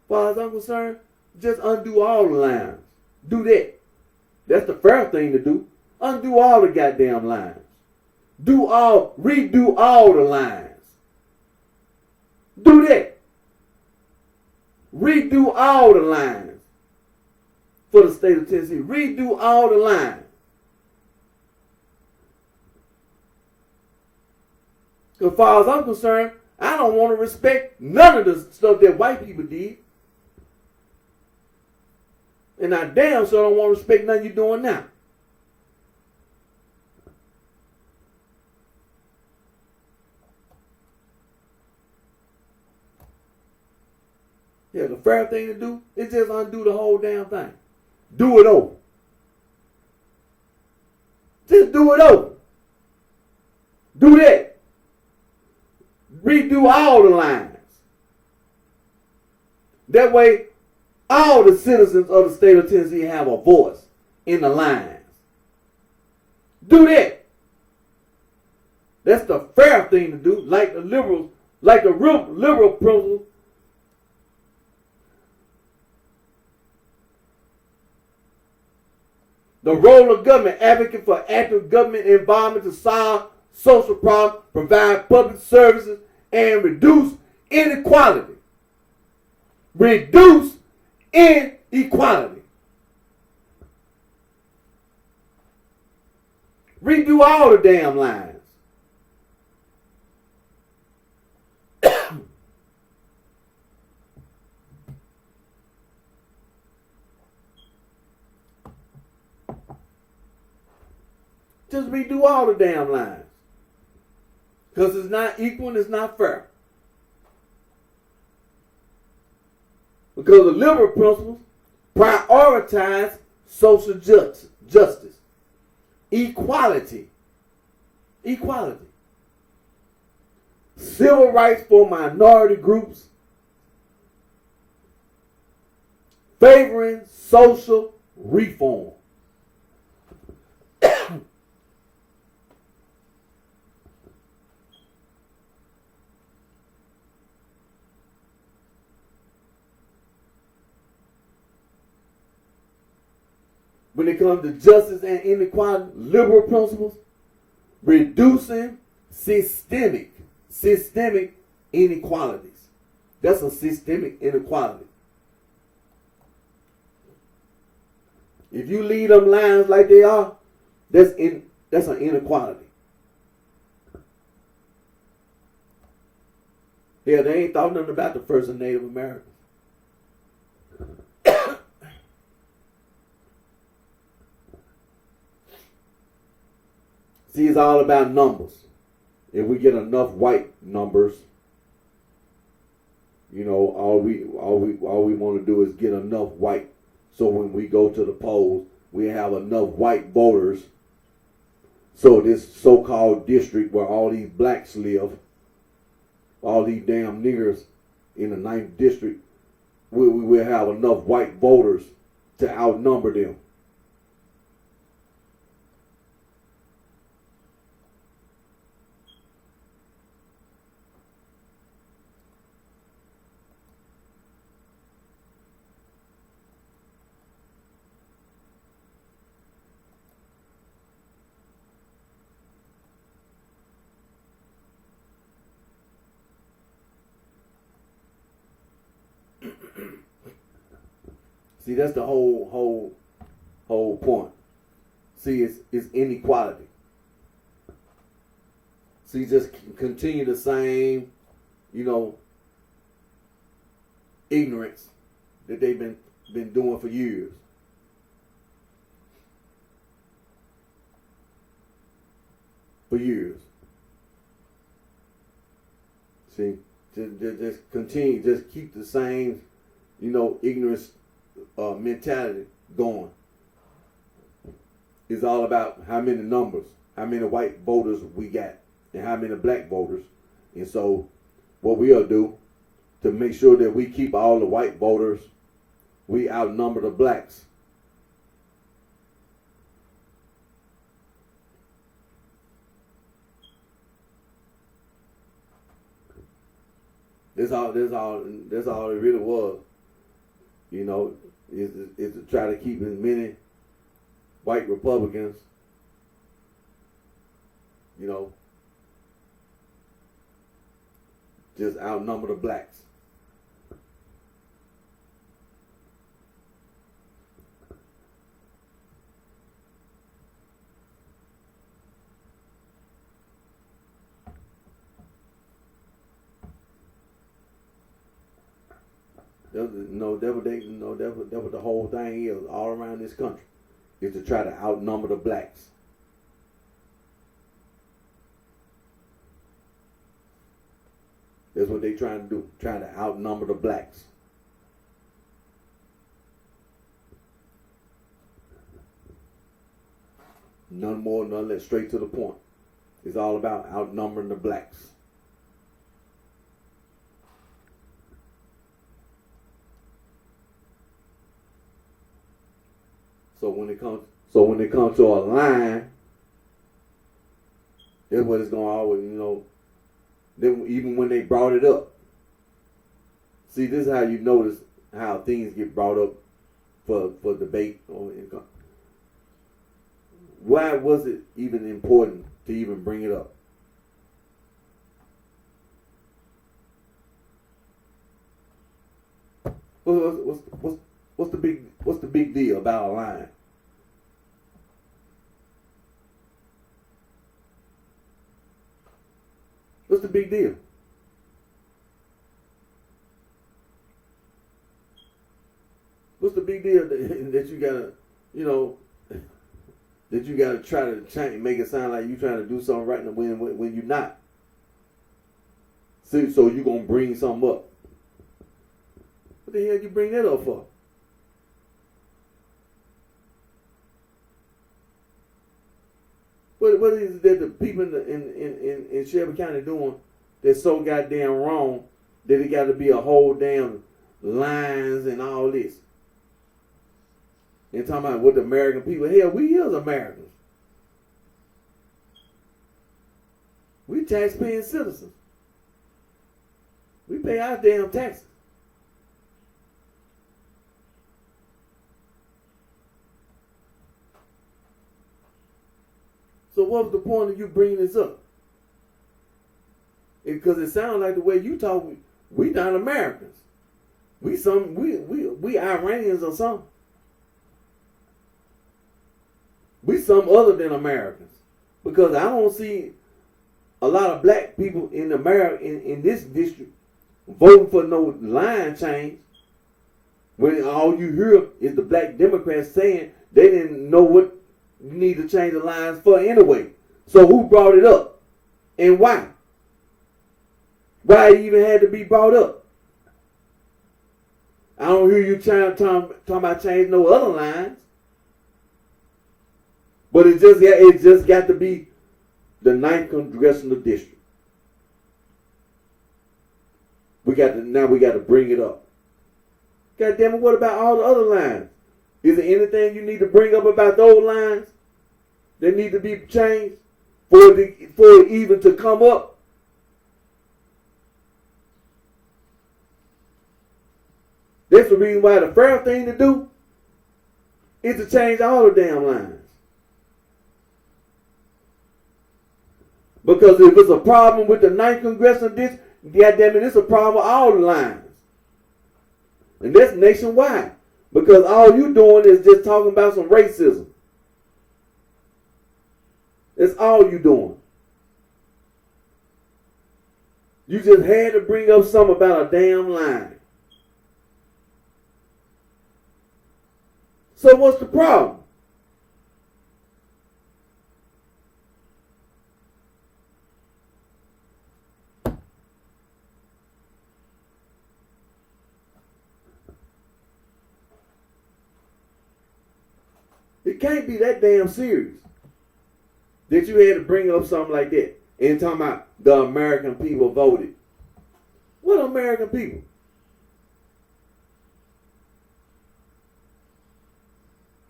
As far as I'm concerned, just undo all the lines. Do that. That's the fair thing to do. Undo all the goddamn lines. Redo all the lines. Do that. Redo all the lines for the state of Tennessee. Redo all the lines. As far as I'm concerned, I don't want to respect none of the stuff that white people did. And I damn sure don't want to respect nothing you're doing now. Yeah, the fair thing to do is just undo the whole damn thing. Do it over. Just do it over. Do that. Redo all the lines. That way, all the citizens of the state of Tennessee have a voice in the lines. Do that. That's the fair thing to do, like the liberals, like the real liberal principles. The role of government, advocate for active government involvement to solve social problems, provide public services, and reduce inequality. Reduce inequality. Redo all the damn lines. Just redo all the damn lines. Because it's not equal and it's not fair. Because the liberal principles prioritize social justice, equality, civil rights for minority groups, favoring social reform. When it comes to justice and inequality, liberal principles, reducing systemic inequalities. That's a systemic inequality. If you leave them lines like they are, that's an inequality. Yeah, they ain't thought nothing about the first and Native Americans. See, it's all about numbers. if we get enough white numbers, all we want to do is get enough white. So when we go to the polls, we have enough white voters. So this so-called district where all these blacks live, all these damn niggers in the 9th district, we will have enough white voters to outnumber them. See, that's the whole point. See, it's inequality. See, just continue the same, ignorance that they've been doing for years. For years. See, just continue, just keep the same, ignorance mentality going. It's all about how many numbers, how many white voters we got, and how many black voters. And so what we'll do to make sure that we keep all the white voters, we outnumber the blacks. That's all it really was. Is to try to keep as many white Republicans, just outnumber the blacks. That what the whole thing is all around this country, is to try to outnumber the blacks. That's what they trying to do, trying to outnumber the blacks. None more, none less, straight to the point. It's all about outnumbering the blacks. So when it comes to a line, that's what it's gonna always, Then even when they brought it up, see, this is how you notice how things get brought up for debate. Why was it even important to even bring it up? What's the big deal about a line? What's the big deal? What's the big deal that you gotta, that you gotta try to change, make it sound like you trying to do something right when you're not? See, so you gonna bring something up? What the hell you bring that up for? What is it that the people in Shelby County doing that's so goddamn wrong that it got to be a whole damn lines and all this? And talking about what the American people, hell, we is Americans. We tax-paying citizens. We pay our damn taxes. So what was the point of you bringing this up? Because it sounds like the way you talk, we not Americans. We Iranians or something. We some other than Americans. Because I don't see a lot of black people in America in this district voting for no line change. When all you hear is the black Democrats saying they didn't know what you need to change the lines for anyway. So who brought it up? And why? Why it even had to be brought up? I don't hear you talking about change no other lines. But it just got to be the 9th Congressional District. We got to bring it up. God damn it, what about all the other lines? Is there anything you need to bring up about those lines that need to be changed for it even to come up? That's the reason why the fair thing to do is to change all the damn lines. Because if it's a problem with the 9th Congressional District, goddamn it, it's a problem with all the lines. And that's nationwide. Because all you doing is just talking about some racism. That's all you doing. You just had to bring up something about a damn line. So what's the problem? It can't be that damn serious that you had to bring up something like that and talking about the American people voted. What American people?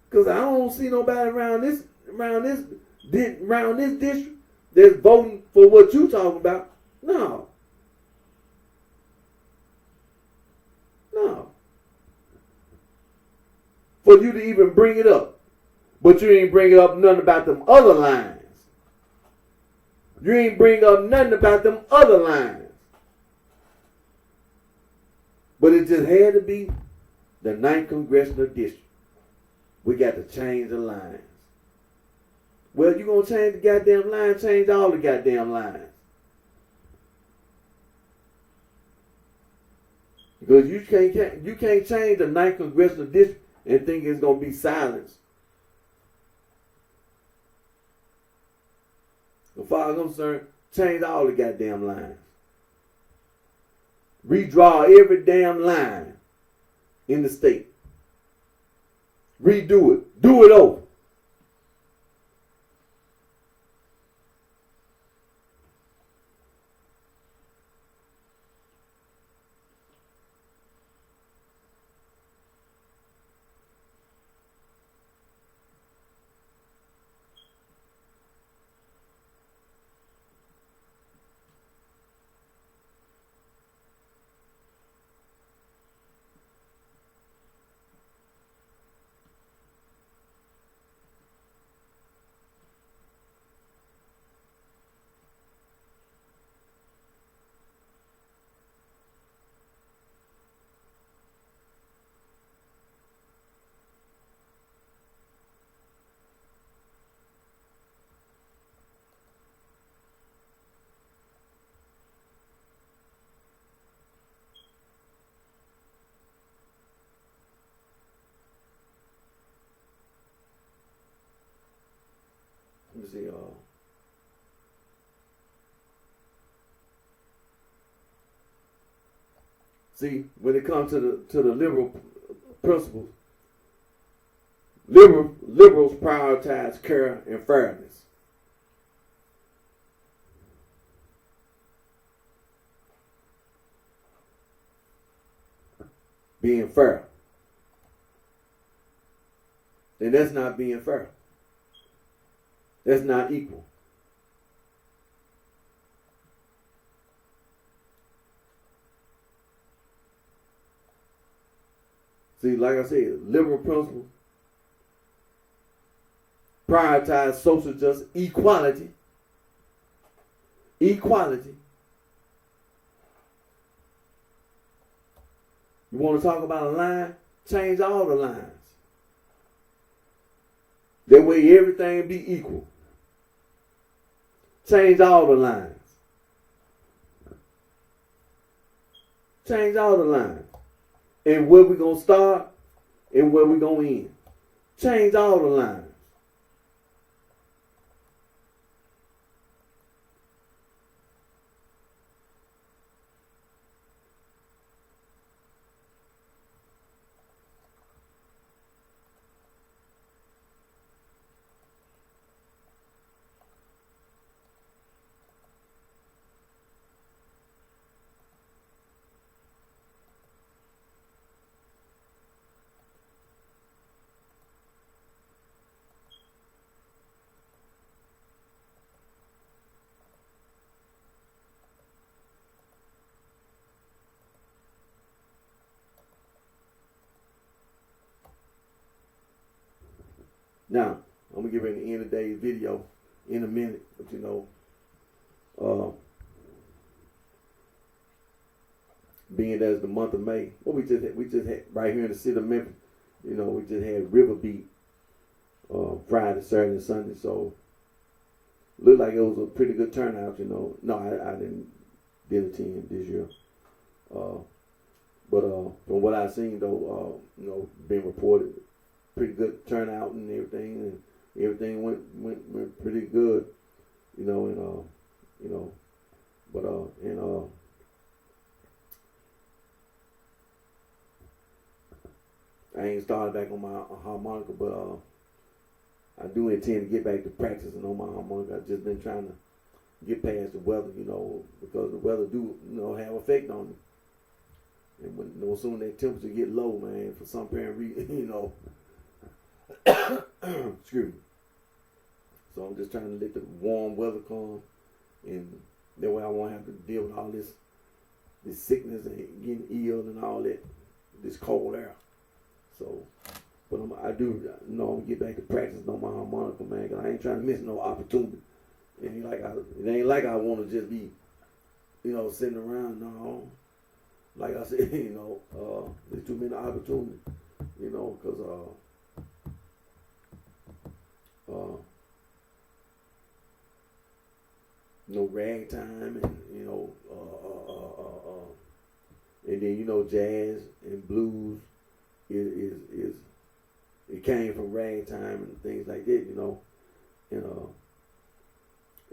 Because I don't see nobody around this district that's voting for what you talking about. No. For you to even bring it up. But you ain't bring up nothing about them other lines. You ain't bring up nothing about them other lines. But it just had to be the 9th Congressional District. We got to change the lines. Well, you gonna change the goddamn line, change all the goddamn lines. Because you can't change the 9th Congressional District and think it's gonna be silence. As far as I'm concerned, change all the goddamn lines. Redraw every damn line in the state. Redo it. Do it over. Let me see. See, when it comes to the liberal principles, liberals prioritize care and fairness. Being fair. And that's not being fair. That's not equal. See, like I said, liberal principles prioritize social justice, equality. Equality. You want to talk about a line? Change all the lines. That way everything be equal. Change all the lines. Change all the lines. And where we going to start and where we going to end. Change all the lines. Now, I'm going to get ready to end today's video in a minute, but you know, being that it's the month of May, well, we just had right here in the city of Memphis, you know, we just had River Beat Friday, Saturday, and Sunday, so looked like it was a pretty good turnout, you know. No, I didn't attend this year, but from what I've seen though, you know, been reported, pretty good turnout and everything went pretty good, you know, and you know, but I ain't started back on my harmonica, but I do intend to get back to practicing on my harmonica. I've just been trying to get past the weather, you know, because the weather do, you know, have effect on me. And when, you know, soon that temperature get low, man, for some apparent reason, you know, excuse me. So I'm just trying to let the warm weather come, and that way I won't have to deal with all this sickness and getting ill and all that, this cold air. So, but I do, you know, I'm gonna get back to practicing on my harmonica, man, because I ain't trying to miss no opportunity. It ain't like I want to just be, you know, sitting around. No, like I said, you know, there's too many opportunities, you know, because you know, ragtime and you know, and then you know, jazz and blues is it came from ragtime and things like that, you know,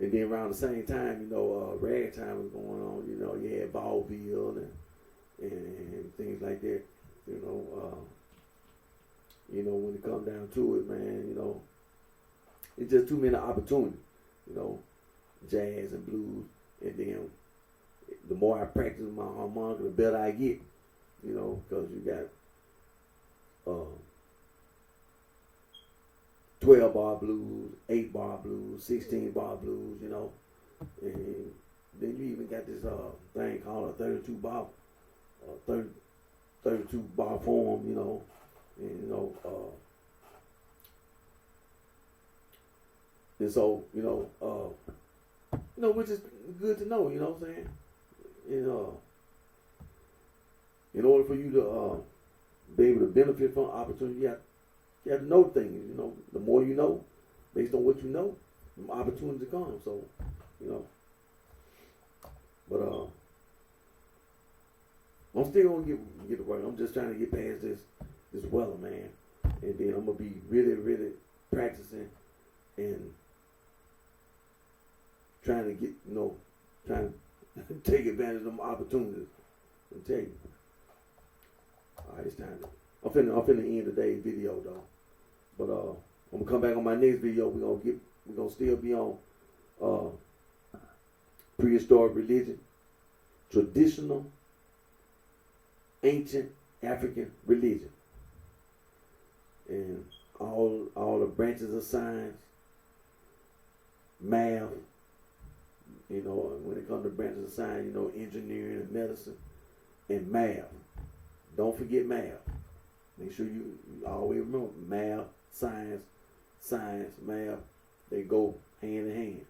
and then around the same time, you know, ragtime was going on. You know, you had vaudeville and things like that. You know, when it comes down to it, man, you know, it's just too many opportunities. You know, jazz and blues, and then the more I practice my harmonica, the better I get. You know, because you got 12-bar blues, 8-bar blues, 16-bar blues, you know. And then you even got this thing called a 32-bar, 32-bar form, you know. And, and so, you know, which is good to know, you know what I'm saying? And, in order for you to be able to benefit from opportunity, you have to know things, you know. The more you know, based on what you know, opportunities come. So, you know. But I'm still gonna get to work. I'm just trying to get past this weather, man. And then I'm gonna be really, really practicing and trying to get, you know, trying to take advantage of them opportunities. I'll tell you. All right, it's time to. I'm finna end today's video though, but I'm gonna come back on my next video. We're gonna still be on prehistoric religion, traditional, ancient African religion, and all the branches of science, math. You know, when it comes to branches of science, you know, engineering and medicine, and math. Don't forget math. Make sure you always remember math, science, math. They go hand in hand.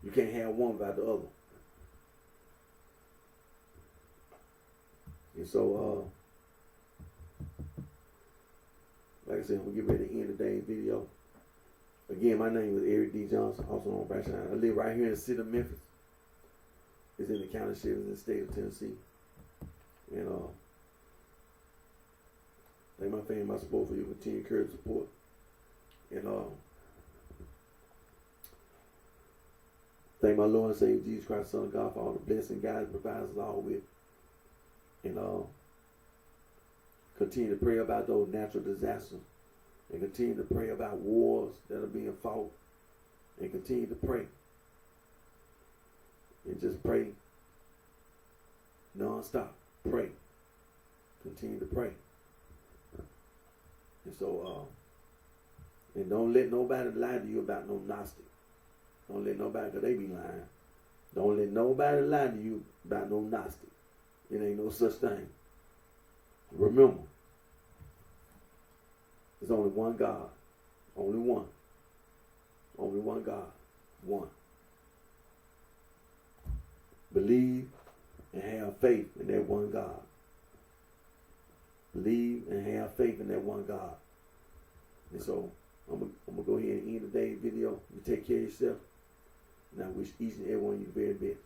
You can't have one without the other. And so, like I said, I'm gonna get ready to end today's video. Again, my name is Eric D. Johnson, also on BrightShine. I live right here in the city of Memphis. It's in the county sheriff in the state of Tennessee. And thank my family, my support for your continued courage support. And thank my Lord and Savior Jesus Christ, Son of God, for all the blessing God provides us all with. And continue to pray about those natural disasters. And continue to pray about wars that are being fought. And continue to pray. And just pray non-stop. Pray. Continue to pray. And so, and don't let nobody lie to you about no Gnostic. Don't let nobody, because they be lying. Don't let nobody lie to you about no Gnostic. It ain't no such thing. Remember, there's only one God. Only one. Only one God. One. Believe and have faith in that one God. Believe and have faith in that one God. And so I'm gonna go ahead and end today's video. You take care of yourself. And I wish each and every one of you the very best.